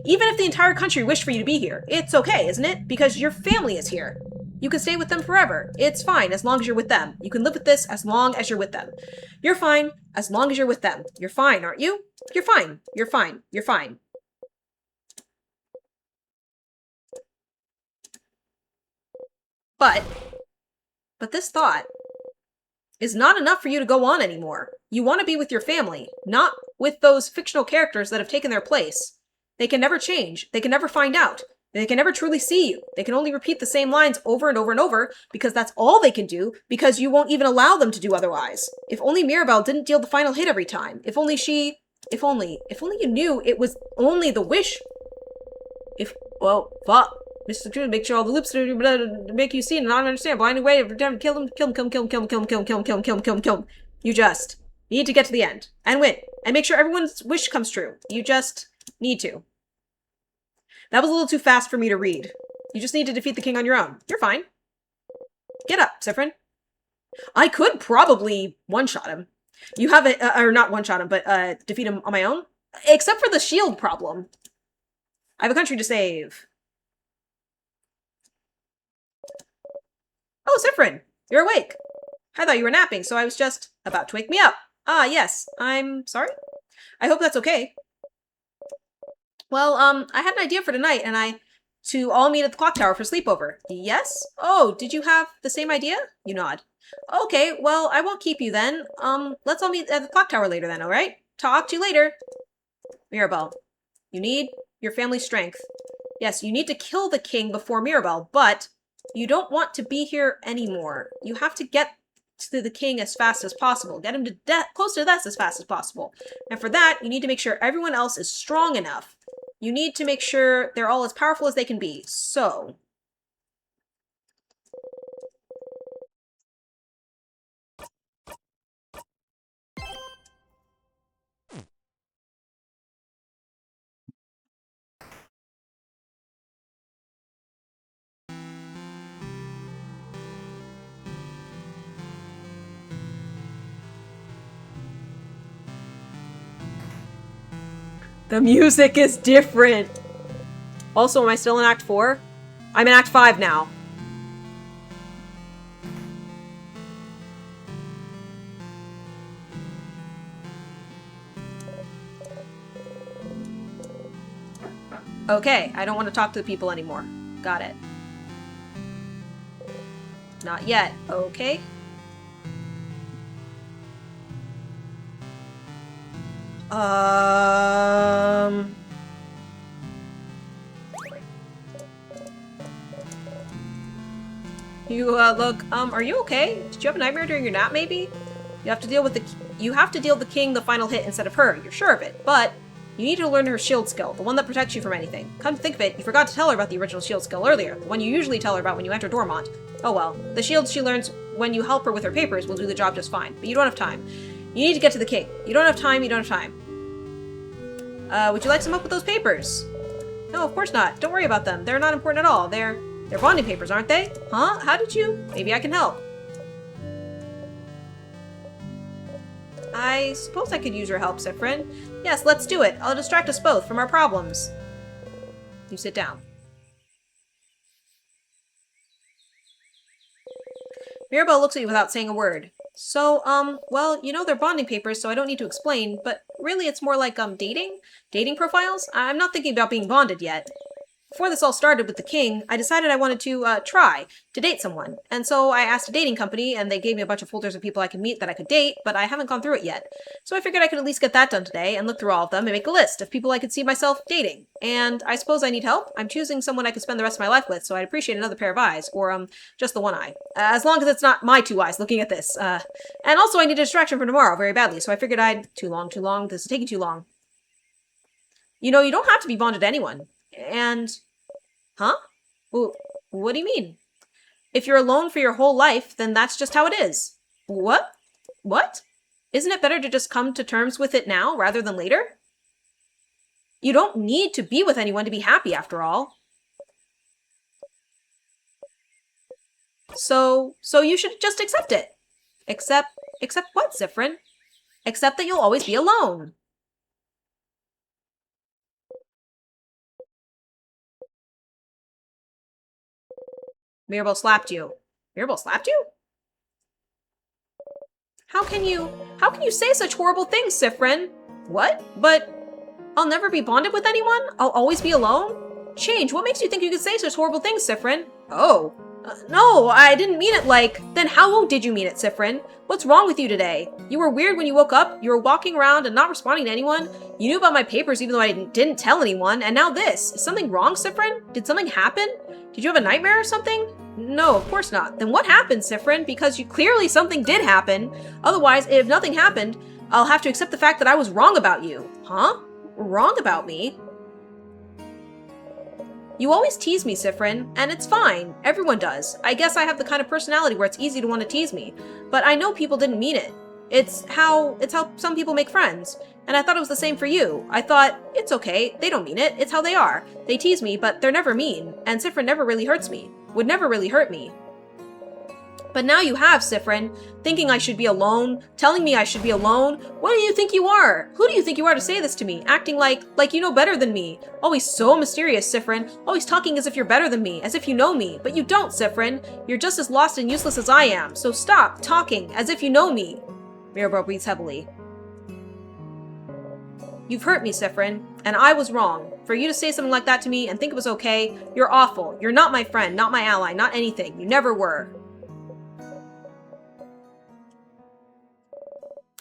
Even if the entire country wished for you to be here, it's okay, isn't it? Because your family is here. You can stay with them forever. It's fine as long as you're with them. You can live with this as long as you're with them. You're fine as long as you're with them. You're fine, aren't you? You're fine. You're fine. You're fine. But this thought is not enough for you to go on anymore. You want to be with your family, not with those fictional characters that have taken their place. They can never change. They can never find out. They can never truly see you. They can only repeat the same lines over and over and over because that's all they can do because you won't even allow them to do otherwise. If only Mirabelle didn't deal the final hit every time. If only you knew it was only the wish. Well, fuck. Mr. Truth, make sure all the loops make you see and not understand. Blinding way of kill him. You just need to get to the end and win and make sure everyone's wish comes true. You just need to. That was a little too fast for me to read. You just need to defeat the king on your own. You're fine. Get up, Siffrin. I could probably one-shot him. You have a, or not one-shot him, but defeat him on my own. Except for the shield problem. I have a country to save. Oh, Siffrin, you're awake. I thought you were napping, so I was just about to wake me up. Ah, yes, I'm sorry. I hope that's okay. Well, I had an idea for tonight, and to all meet at the clock tower for sleepover. Yes? Oh, did you have the same idea? You nod. Okay, well, I won't keep you then. Let's all meet at the clock tower later then, alright? Talk to you later. Mirabelle, you need your family's strength. Yes, you need to kill the king before Mirabelle, but you don't want to be here anymore. You have to get to the king as fast as possible. Get him to close to death as fast as possible. And for that, you need to make sure everyone else is strong enough. You need to make sure they're all as powerful as they can be. So... the music is different. Also, am I still in Act 4? I'm in Act 5 now. Okay, I don't want to talk to the people anymore. Got it. Not yet. Okay. You, look, are you okay? Did you have a nightmare during your nap, maybe? You have to deal with the king the final hit instead of her. You're sure of it, but you need to learn her shield skill, the one that protects you from anything. Come to think of it, you forgot to tell her about the original shield skill earlier, the one you usually tell her about when you enter Dormont. Oh well, the shield she learns when you help her with her papers will do the job just fine, but you don't have time. You need to get to the king. You don't have time, you don't have time. Would you like some help with those papers? No, of course not. Don't worry about them. They're not important at all. They're bonding papers, aren't they? Huh? How did you? Maybe I can help. I suppose I could use your help, Siffrin. Yes, let's do it. I'll distract us both from our problems. You sit down. Mirabelle looks at you without saying a word. So, well, you know they're bonding papers, so I don't need to explain, but really it's more like, dating? Dating profiles? I'm not thinking about being bonded yet. Before this all started with the king, I decided I wanted to, try to date someone. And so I asked a dating company, and they gave me a bunch of folders of people I could meet that I could date, but I haven't gone through it yet. So I figured I could at least get that done today, and look through all of them, and make a list of people I could see myself dating. And I suppose I need help. I'm choosing someone I could spend the rest of my life with, so I'd appreciate another pair of eyes, or, just the one eye. As long as it's not my two eyes looking at this. And also I need a distraction for tomorrow very badly, so I figured too long, this is taking too long. You know, you don't have to be bonded to anyone. And... Huh? Well, what do you mean? If you're alone for your whole life, then that's just how it is. What? What? Isn't it better to just come to terms with it now rather than later? You don't need to be with anyone to be happy, after all. So you should just accept it. Accept what, Siffrin? Accept that you'll always be alone. Mirabelle slapped you. Mirabelle slapped you? How can you say such horrible things, Siffrin? What? But I'll never be bonded with anyone? I'll always be alone? Change, what makes you think you could say such horrible things, Siffrin? Oh. No, I didn't mean it like... Then how did you mean it, Siffrin? What's wrong with you today? You were weird when you woke up, you were walking around and not responding to anyone, you knew about my papers even though I didn't tell anyone, and now this. Is something wrong, Siffrin? Did something happen? Did you have a nightmare or something? No, of course not. Then what happened, Siffrin? Because clearly something did happen. Otherwise, if nothing happened, I'll have to accept the fact that I was wrong about you. Huh? Wrong about me? You always tease me, Siffrin, and it's fine. Everyone does. I guess I have the kind of personality where it's easy to want to tease me. But I know people didn't mean it. It's how some people make friends. And I thought it was the same for you. I thought, it's okay, they don't mean it, it's how they are. They tease me, but they're never mean, and Siffrin never really hurts me. Would never really hurt me. But now you have, Siffrin, thinking I should be alone, telling me I should be alone. What do you think you are? Who do you think you are to say this to me? Acting like you know better than me. Always so mysterious, Siffrin. Always talking as if you're better than me, as if you know me. But you don't, Siffrin. You're just as lost and useless as I am. So stop talking as if you know me. Mirabelle breathes heavily. You've hurt me, Siffrin, and I was wrong. For you to say something like that to me and think it was okay, you're awful. You're not my friend, not my ally, not anything. You never were.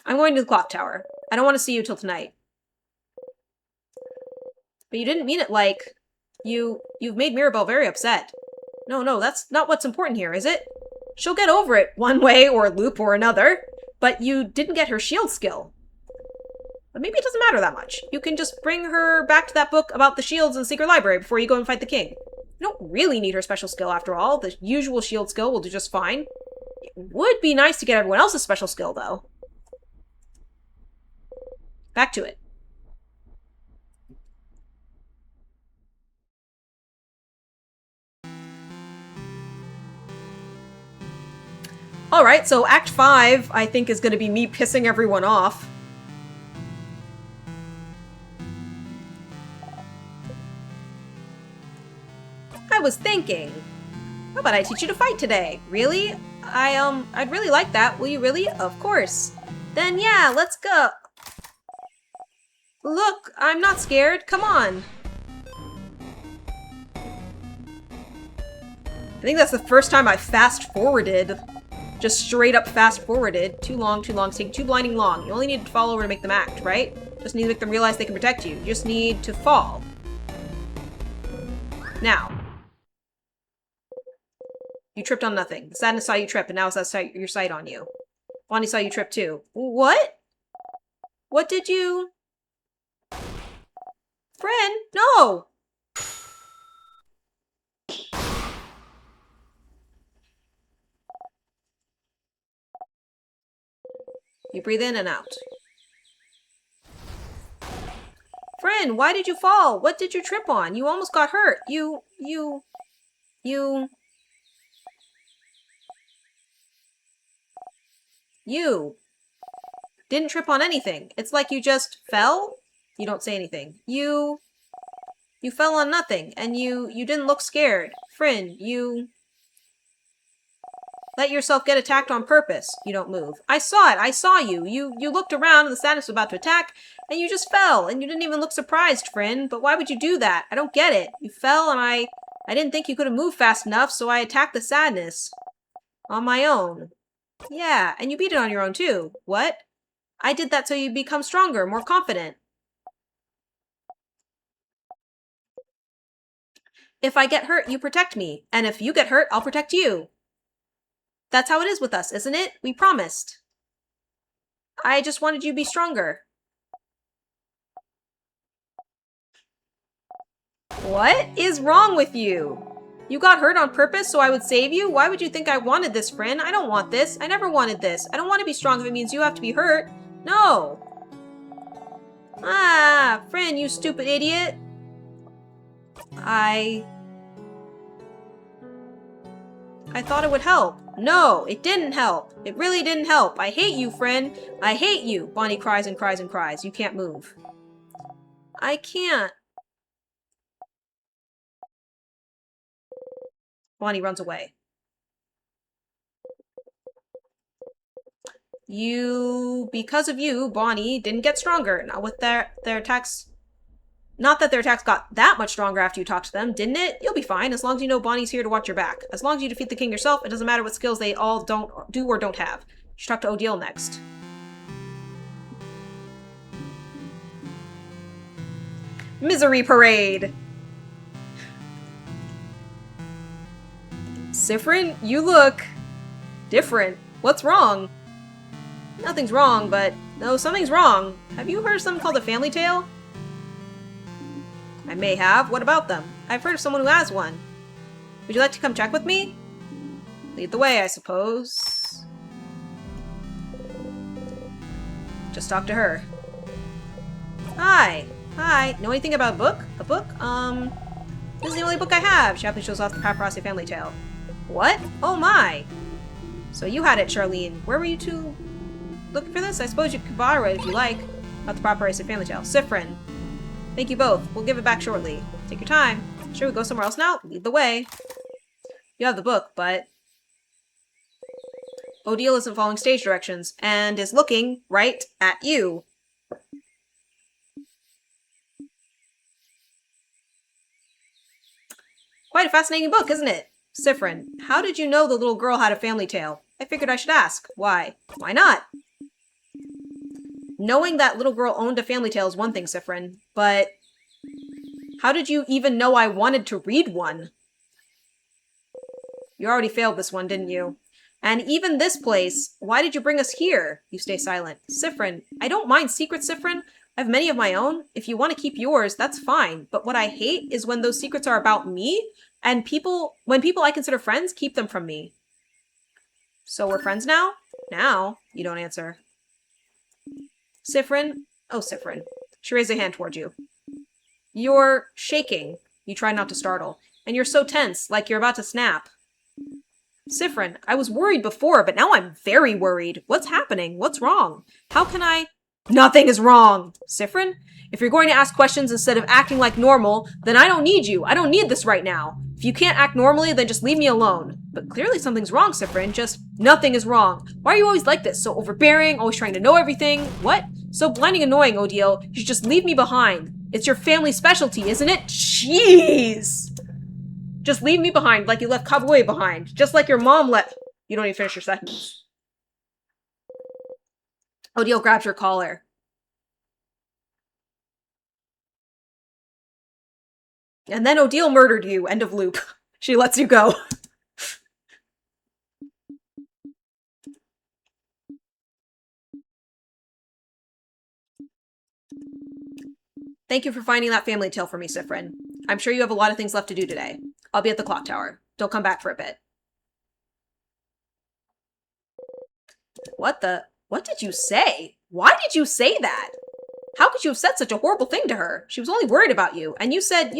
I'm going to the clock tower. I don't want to see you till tonight. But you didn't mean it like... You've made Mirabelle very upset. No, that's not what's important here, is it? She'll get over it one way or loop or another. But you didn't get her shield skill. But maybe it doesn't matter that much. You can just bring her back to that book about the shields in the secret library before you go and fight the king. You don't really need her special skill after all. The usual shield skill will do just fine. It would be nice to get everyone else's special skill, though. Back to it. Alright, so Act 5, I think, is going to be me pissing everyone off. I was thinking, how about I teach you to fight today? Really? I'd really like that. Will you really? Of course. Then yeah, let's go. Look, I'm not scared. Come on. I think that's the first time I fast-forwarded. Just straight up fast-forwarded. Too long, it's taking too blinding long. You only need to fall over to make them act, right? Just need to make them realize they can protect you. You just need to fall. Now. You tripped on nothing. The sadness saw you trip, and now it's your sight on you. Bonnie saw you trip too. What? What did you... Friend? No! You breathe in and out. Friend, why did you fall? What did you trip on? You almost got hurt. You didn't trip on anything. It's like you just fell? You don't say anything. You fell on nothing, and you didn't look scared. Friend, you let yourself get attacked on purpose. You don't move. I saw it. I saw you. You looked around and the sadness was about to attack, and you just fell, and you didn't even look surprised, friend. But why would you do that? I don't get it. You fell, and I didn't think you could have moved fast enough, so I attacked the sadness. On my own. Yeah, and you beat it on your own, too. What? I did that so you become stronger, more confident. If I get hurt, you protect me. And if you get hurt, I'll protect you. That's how it is with us, isn't it? We promised. I just wanted you to be stronger. What is wrong with you? You got hurt on purpose so I would save you? Why would you think I wanted this, friend? I don't want this. I never wanted this. I don't want to be strong if it means you have to be hurt. No. Ah, friend, you stupid idiot. I thought it would help. No, it didn't help. It really didn't help. I hate you, friend. I hate you. Bonnie cries and cries and cries. You can't move. I can't. Bonnie runs away. Because of you, Bonnie didn't get stronger. Not with their attacks. Not that their attacks got that much stronger after you talked to them, didn't it? You'll be fine, as long as you know Bonnie's here to watch your back. As long as you defeat the king yourself, it doesn't matter what skills they all do or don't have. You should talk to Odile next. Misery Parade! Siffrin, you look... different. What's wrong? Nothing's wrong, but... no, something's wrong. Have you heard of something called a family tale? I may have. What about them? I've heard of someone who has one. Would you like to come check with me? Lead the way, I suppose. Just talk to her. Hi. Hi. Know anything about a book? A book? This is the only book I have. She happily shows off the Paparazzi family tale. What? Oh my. So you had it, Charlene. Where were you two looking for this? I suppose you could borrow it if you like. About the Paparazzi family tale. Sifrin. Thank you both. We'll give it back shortly. Take your time. Sure, we go somewhere else now? Lead the way. You have the book, but Odile isn't following stage directions and is looking right at you. Quite a fascinating book, isn't it? Sifrin, how did you know the little girl had a family tale? I figured I should ask. Why? Why not? Knowing that little girl owned a family tale is one thing, Sifrin, but how did you even know I wanted to read one? You already failed this one, didn't you? And even this place, why did you bring us here? You stay silent. Sifrin, I don't mind secrets, Sifrin. I have many of my own. If you want to keep yours, that's fine. But what I hate is when those secrets are about me, and when people I consider friends keep them from me. So we're friends now? Now? You don't answer. Sifrin? Oh, Sifrin. She raised a hand toward you. You're shaking. You try not to startle. And you're so tense, like you're about to snap. Sifrin, I was worried before, but now I'm very worried. What's happening? What's wrong? How can I... Nothing is wrong! Sifrin, if you're going to ask questions instead of acting like normal, then I don't need you. I don't need this right now. If you can't act normally, then just leave me alone. But clearly something's wrong, Sifrin. Just nothing is wrong. Why are you always like this? So overbearing, always trying to know everything? What? So blinding annoying, Odile. You should just leave me behind. It's your family specialty, isn't it? Jeez! Just leave me behind like you left Kabue behind. Just like your mom left... You don't even finish your sentence. Odile grabs your collar. And then Odile murdered you. End of loop. She lets you go. Thank you for finding that family tale for me, Sifrin. I'm sure you have a lot of things left to do today. I'll be at the clock tower. Don't come back for a bit. What did you say? Why did you say that? How could you have said such a horrible thing to her? She was only worried about you. And you said,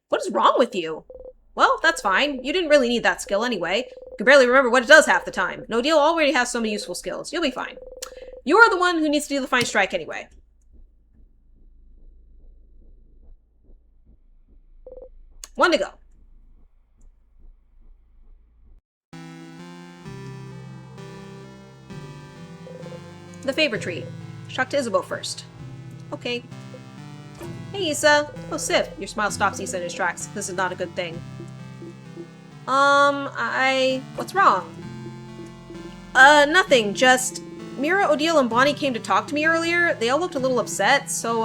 what is wrong with you? Well, that's fine. You didn't really need that skill anyway. You can barely remember what it does half the time. Odile already has so many useful skills. You'll be fine. You are the one who needs to do the fine strike anyway. One to go. The favor tree. Talk to Isabeau first. Okay. Hey, Issa. Oh, Sif. Your smile stops Issa in his tracks. This is not a good thing. What's wrong? Nothing. Just... Mira, Odile, and Bonnie came to talk to me earlier. They all looked a little upset, so,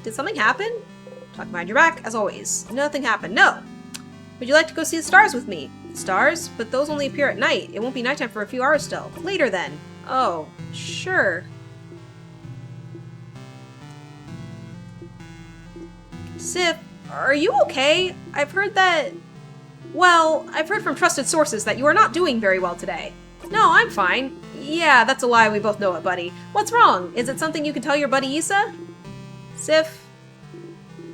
did something happen? Talk behind your back, as always. Nothing happened. No. Would you like to go see the stars with me? Stars? But those only appear at night. It won't be nighttime for a few hours still. Later, then. Oh, sure. Sif, are you okay? I've heard from trusted sources that you are not doing very well today. No, I'm fine. Yeah, that's a lie. We both know it, buddy. What's wrong? Is it something you can tell your buddy Issa? Sif,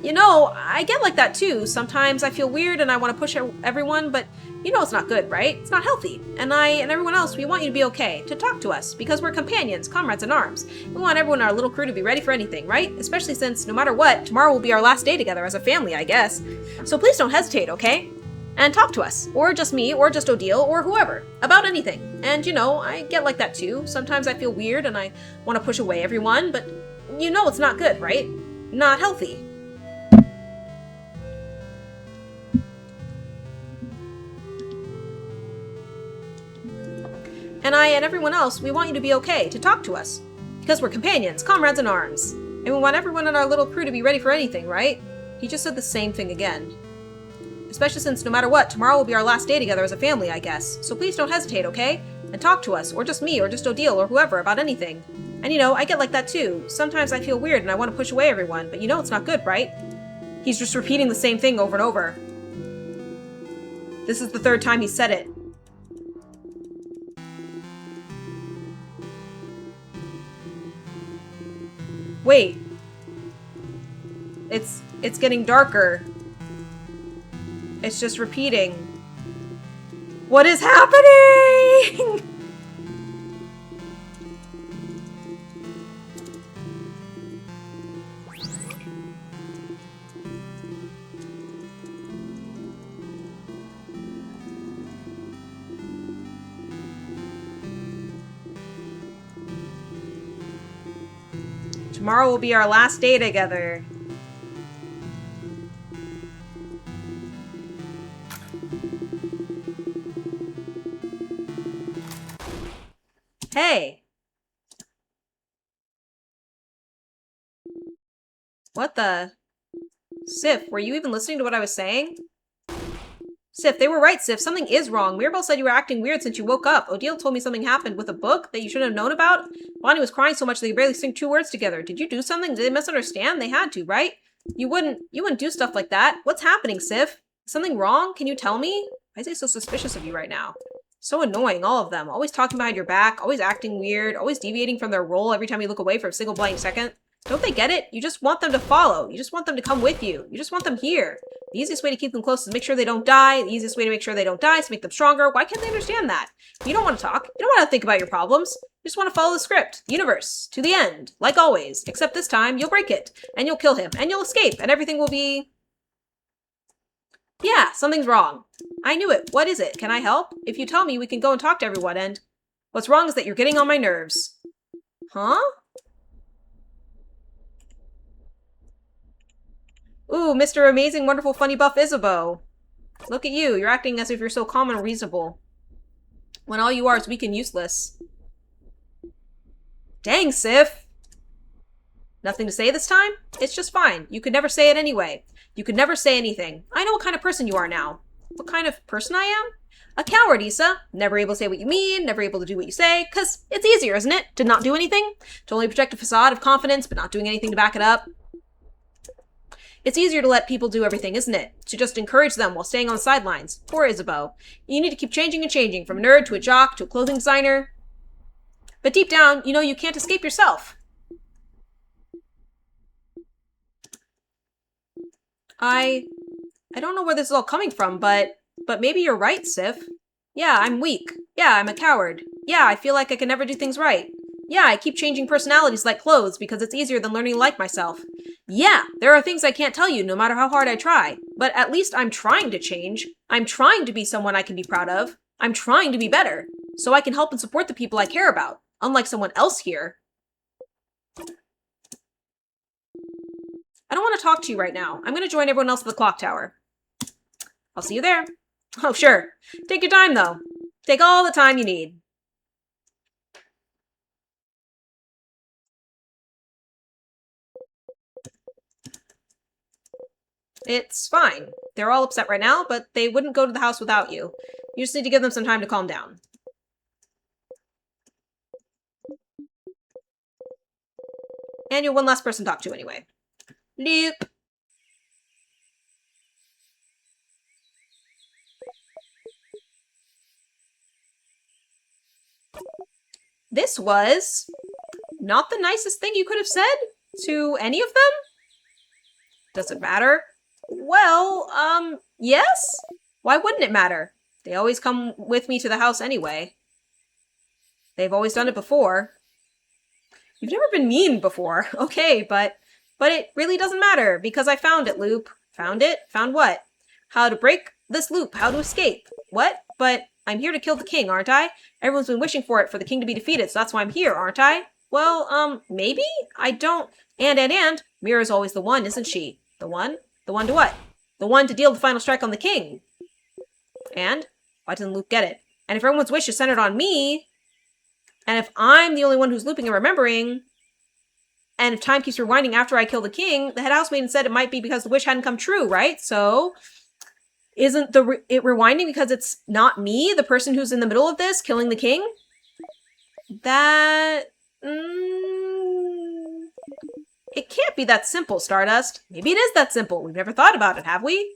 you know, I get like that too. Sometimes I feel weird and I want to push everyone, but you know it's not good, right? It's not healthy. And I and everyone else, we want you to be okay, to talk to us, because we're companions, comrades in arms. We want everyone in our little crew to be ready for anything, right? Especially since, no matter what, tomorrow will be our last day together as a family, I guess. So please don't hesitate, okay? And talk to us, or just me, or just Odile, or whoever, about anything. And you know, I get like that too. Sometimes I feel weird and I want to push away everyone, but you know it's not good, right? Not healthy. And I and everyone else, we want you to be okay, to talk to us. Because we're companions, comrades in arms. And we want everyone in our little crew to be ready for anything, right? He just said the same thing again. Especially since, no matter what, tomorrow will be our last day together as a family, I guess. So please don't hesitate, okay? And talk to us, or just me, or just Odile, or whoever, about anything. And you know, I get like that too. Sometimes I feel weird and I want to push away everyone, but you know it's not good, right? He's just repeating the same thing over and over. This is the third time he said it. Wait. It's getting darker. It's just repeating. What is happening? Tomorrow will be our last day together. Hey. What the? Sif, were you even listening to what I was saying? Sif, they were right, Sif. Something is wrong. Mirabelle said you were acting weird since you woke up. Odile told me something happened with a book that you shouldn't have known about. Bonnie was crying so much that they barely sing 2 words together. Did you do something? Did they misunderstand? They had to, right? You wouldn't do stuff like that. What's happening, Sif? Is something wrong? Can you tell me? Why is they so suspicious of you right now? So annoying, all of them. Always talking behind your back, always acting weird, always deviating from their role every time you look away for a single blank second. Don't they get it? You just want them to follow. You just want them to come with you. You just want them here. The easiest way to keep them close is to make sure they don't die. The easiest way to make sure they don't die is to make them stronger. Why can't they understand that? You don't want to talk. You don't want to think about your problems. You just want to follow the script, the universe, to the end, like always. Except this time, you'll break it, and you'll kill him, and you'll escape, and everything will be... Yeah, something's wrong. I knew it. What is it? Can I help? If you tell me, we can go and talk to everyone, and... What's wrong is that you're getting on my nerves. Huh? Ooh, Mr. Amazing, Wonderful, Funny Buff Isabeau. Look at you. You're acting as if you're so calm and reasonable. When all you are is weak and useless. Dang, Sif. Nothing to say this time? It's just fine. You could never say it anyway. You could never say anything. I know what kind of person you are now. What kind of person I am? A coward, Issa. Never able to say what you mean, never able to do what you say, 'cause it's easier, isn't it? To not do anything? To only project a facade of confidence, but not doing anything to back it up? It's easier to let people do everything, isn't it? To just encourage them while staying on the sidelines. Poor Isabeau. You need to keep changing and changing, from a nerd to a jock to a clothing designer. But deep down, you know you can't escape yourself. I don't know where this is all coming from, but maybe you're right, Sif. Yeah, I'm weak. Yeah, I'm a coward. Yeah, I feel like I can never do things right. Yeah, I keep changing personalities like clothes because it's easier than learning to like myself. Yeah, there are things I can't tell you no matter how hard I try. But at least I'm trying to change. I'm trying to be someone I can be proud of. I'm trying to be better. So I can help and support the people I care about. Unlike someone else here. I don't want to talk to you right now. I'm going to join everyone else at the clock tower. I'll see you there. Oh, sure. Take your time, though. Take all the time you need. It's fine. They're all upset right now, but they wouldn't go to the house without you. You just need to give them some time to calm down. And you're one last person to talk to anyway. Loop. This was not the nicest thing you could have said to any of them? Does it matter? Well, yes? Why wouldn't it matter? They always come with me to the house anyway. They've always done it before. You've never been mean before, okay, but it really doesn't matter, because I found it, Loop. Found it? Found what? How to break this loop, how to escape. What? But I'm here to kill the king, aren't I? Everyone's been wishing for the king to be defeated, so that's why I'm here, aren't I? Well, maybe? I don't... And, Mira's always the one, isn't she? The one? The one to what? The one to deal the final strike on the king. And? Why doesn't Luke get it? And if everyone's wish is centered on me, and if I'm the only one who's looping and remembering, and if time keeps rewinding after I kill the king, the head housemaiden said it might be because the wish hadn't come true, right? So, isn't it rewinding because it's not me, the person who's in the middle of this, killing the king? That... It can't be that simple, Stardust. Maybe it is that simple. We've never thought about it, have we?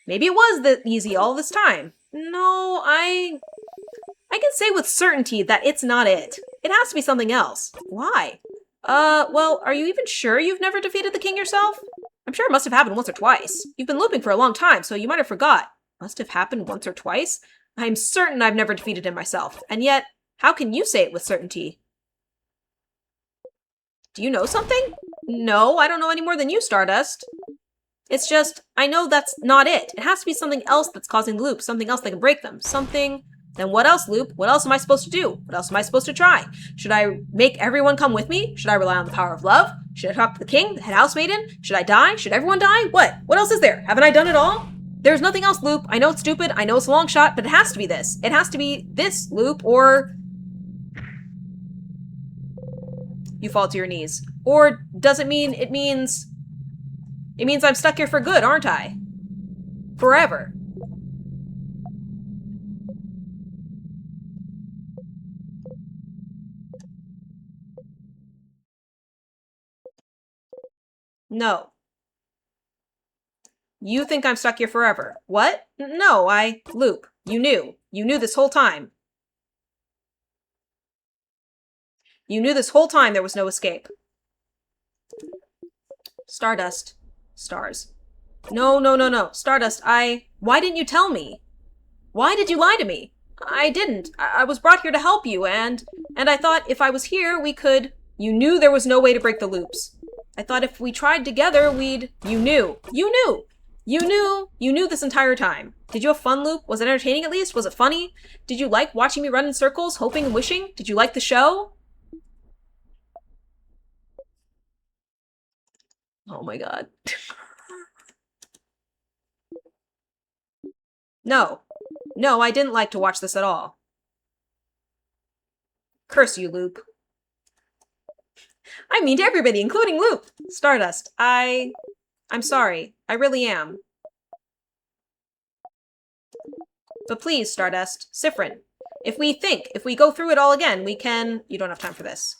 Maybe it was that easy all this time. No, I can say with certainty that it's not it. It has to be something else. Why? Well, are you even sure you've never defeated the king yourself? I'm sure it must have happened once or twice. You've been looping for a long time, so you might have forgot. Must have happened once or twice? I'm certain I've never defeated him myself, and yet, how can you say it with certainty? Do you know something? No, I don't know any more than you, Stardust. It's just, I know that's not it. It has to be something else that's causing the loop, something else that can break them, something... Then what else, Loop? What else am I supposed to do? What else am I supposed to try? Should I make everyone come with me? Should I rely on the power of love? Should I talk to the king, the head housemaiden? Should I die? Should everyone die? What? What else is there? Haven't I done it all? There's nothing else, Loop. I know it's stupid, I know it's a long shot, but it has to be this. It has to be this, Loop, or... You fall to your knees. Or does it mean it means... It means I'm stuck here for good, aren't I? Forever. No. You think I'm stuck here forever. What? No, Loop, you knew. You knew this whole time. You knew this whole time there was no escape. Stardust. Stars. No, no, no, no. Stardust, Why didn't you tell me? Why did you lie to me? I didn't. I was brought here to help you, and I thought if I was here, we could... You knew there was no way to break the loops. I thought if we tried together, we'd... You knew. You knew! You knew! You knew this entire time. Did you have fun, Loop? Was it entertaining at least? Was it funny? Did you like watching me run in circles, hoping and wishing? Did you like the show? Oh my god. No. No, I didn't like to watch this at all. Curse you, Loop. I mean to everybody, including Loop. Stardust, I'm sorry. I really am. But please, Stardust, Siffrin, if we go through it all again, we can... You don't have time for this.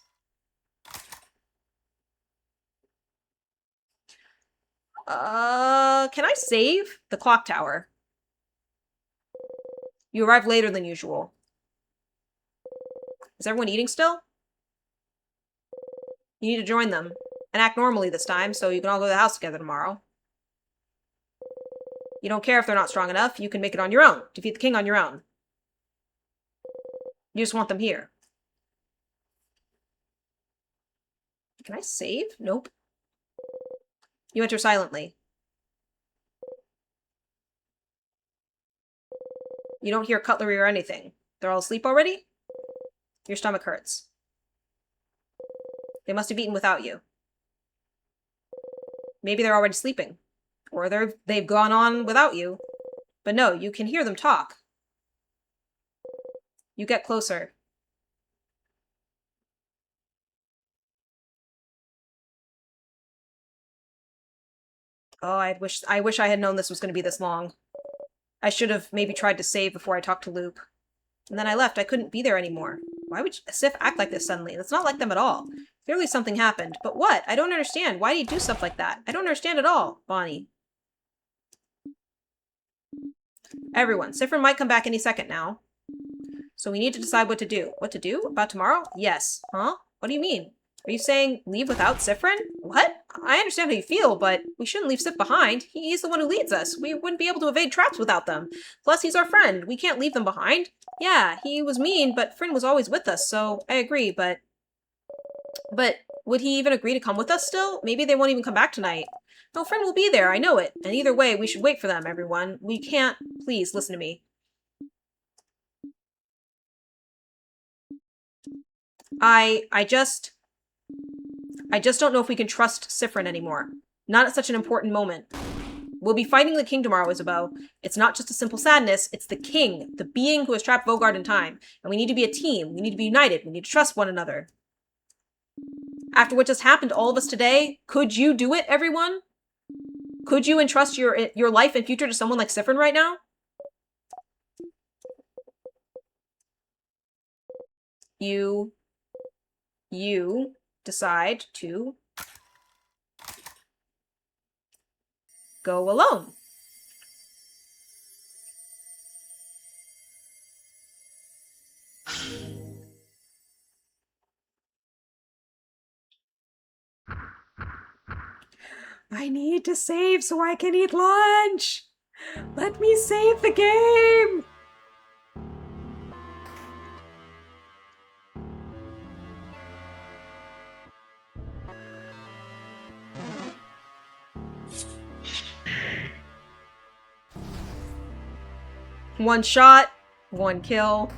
Can I save? The clock tower. You arrived later than usual. Is everyone eating still? You need to join them. And act normally this time, so you can all go to the house together tomorrow. You don't care if they're not strong enough, you can make it on your own. Defeat the king on your own. You just want them here. Can I save? Nope. You enter silently. You don't hear cutlery or anything. They're all asleep already? Your stomach hurts. They must have eaten without you. Maybe they're already sleeping. Or they've gone on without you. But no, you can hear them talk. You get closer. Oh, I wish I had known this was going to be this long. I should have maybe tried to save before I talked to Loop. And then I left. I couldn't be there anymore. Why would Sif act like this suddenly? That's not like them at all. Clearly something happened. But what? I don't understand. Why do you do stuff like that? I don't understand at all, Bonnie. Everyone, Siffrin might come back any second now. So we need to decide what to do. What to do? About tomorrow? Yes. Huh? What do you mean? Are you saying leave without Siffrin? What? I understand how you feel, but we shouldn't leave Sif behind. He's the one who leads us. We wouldn't be able to evade traps without them. Plus, he's our friend. We can't leave them behind. Yeah, he was mean, but Fryn was always with us, so I agree, but... But would he even agree to come with us still? Maybe they won't even come back tonight. No, Fryn will be there, I know it. And either way, we should wait for them, everyone. We can't... Please, listen to me. I just don't know if we can trust Siffrin anymore. Not at such an important moment. We'll be fighting the king tomorrow, Isabeau. It's not just a simple sadness, it's the king, the being who has trapped Vogard in time. And we need to be a team. We need to be united. We need to trust one another. After what just happened to all of us today, could you do it, everyone? Could you entrust your life and future to someone like Siffrin right now? You decide to go alone. I need to save so I can eat lunch! Let me save the game! One shot, one kill.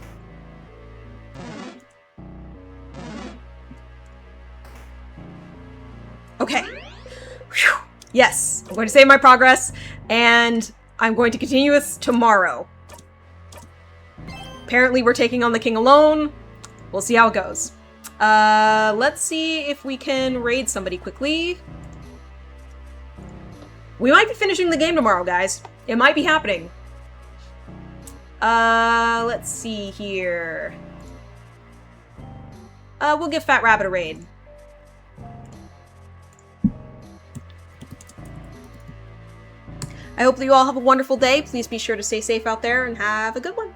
Okay. Whew. Yes, I'm going to save my progress, and I'm going to continue this tomorrow. Apparently we're taking on the king alone. We'll see how it goes. Let's see if we can raid somebody quickly. We might be finishing the game tomorrow, guys. It might be happening. Let's see here. We'll give Fat Rabbit a raid. I hope that you all have a wonderful day. Please be sure to stay safe out there and have a good one.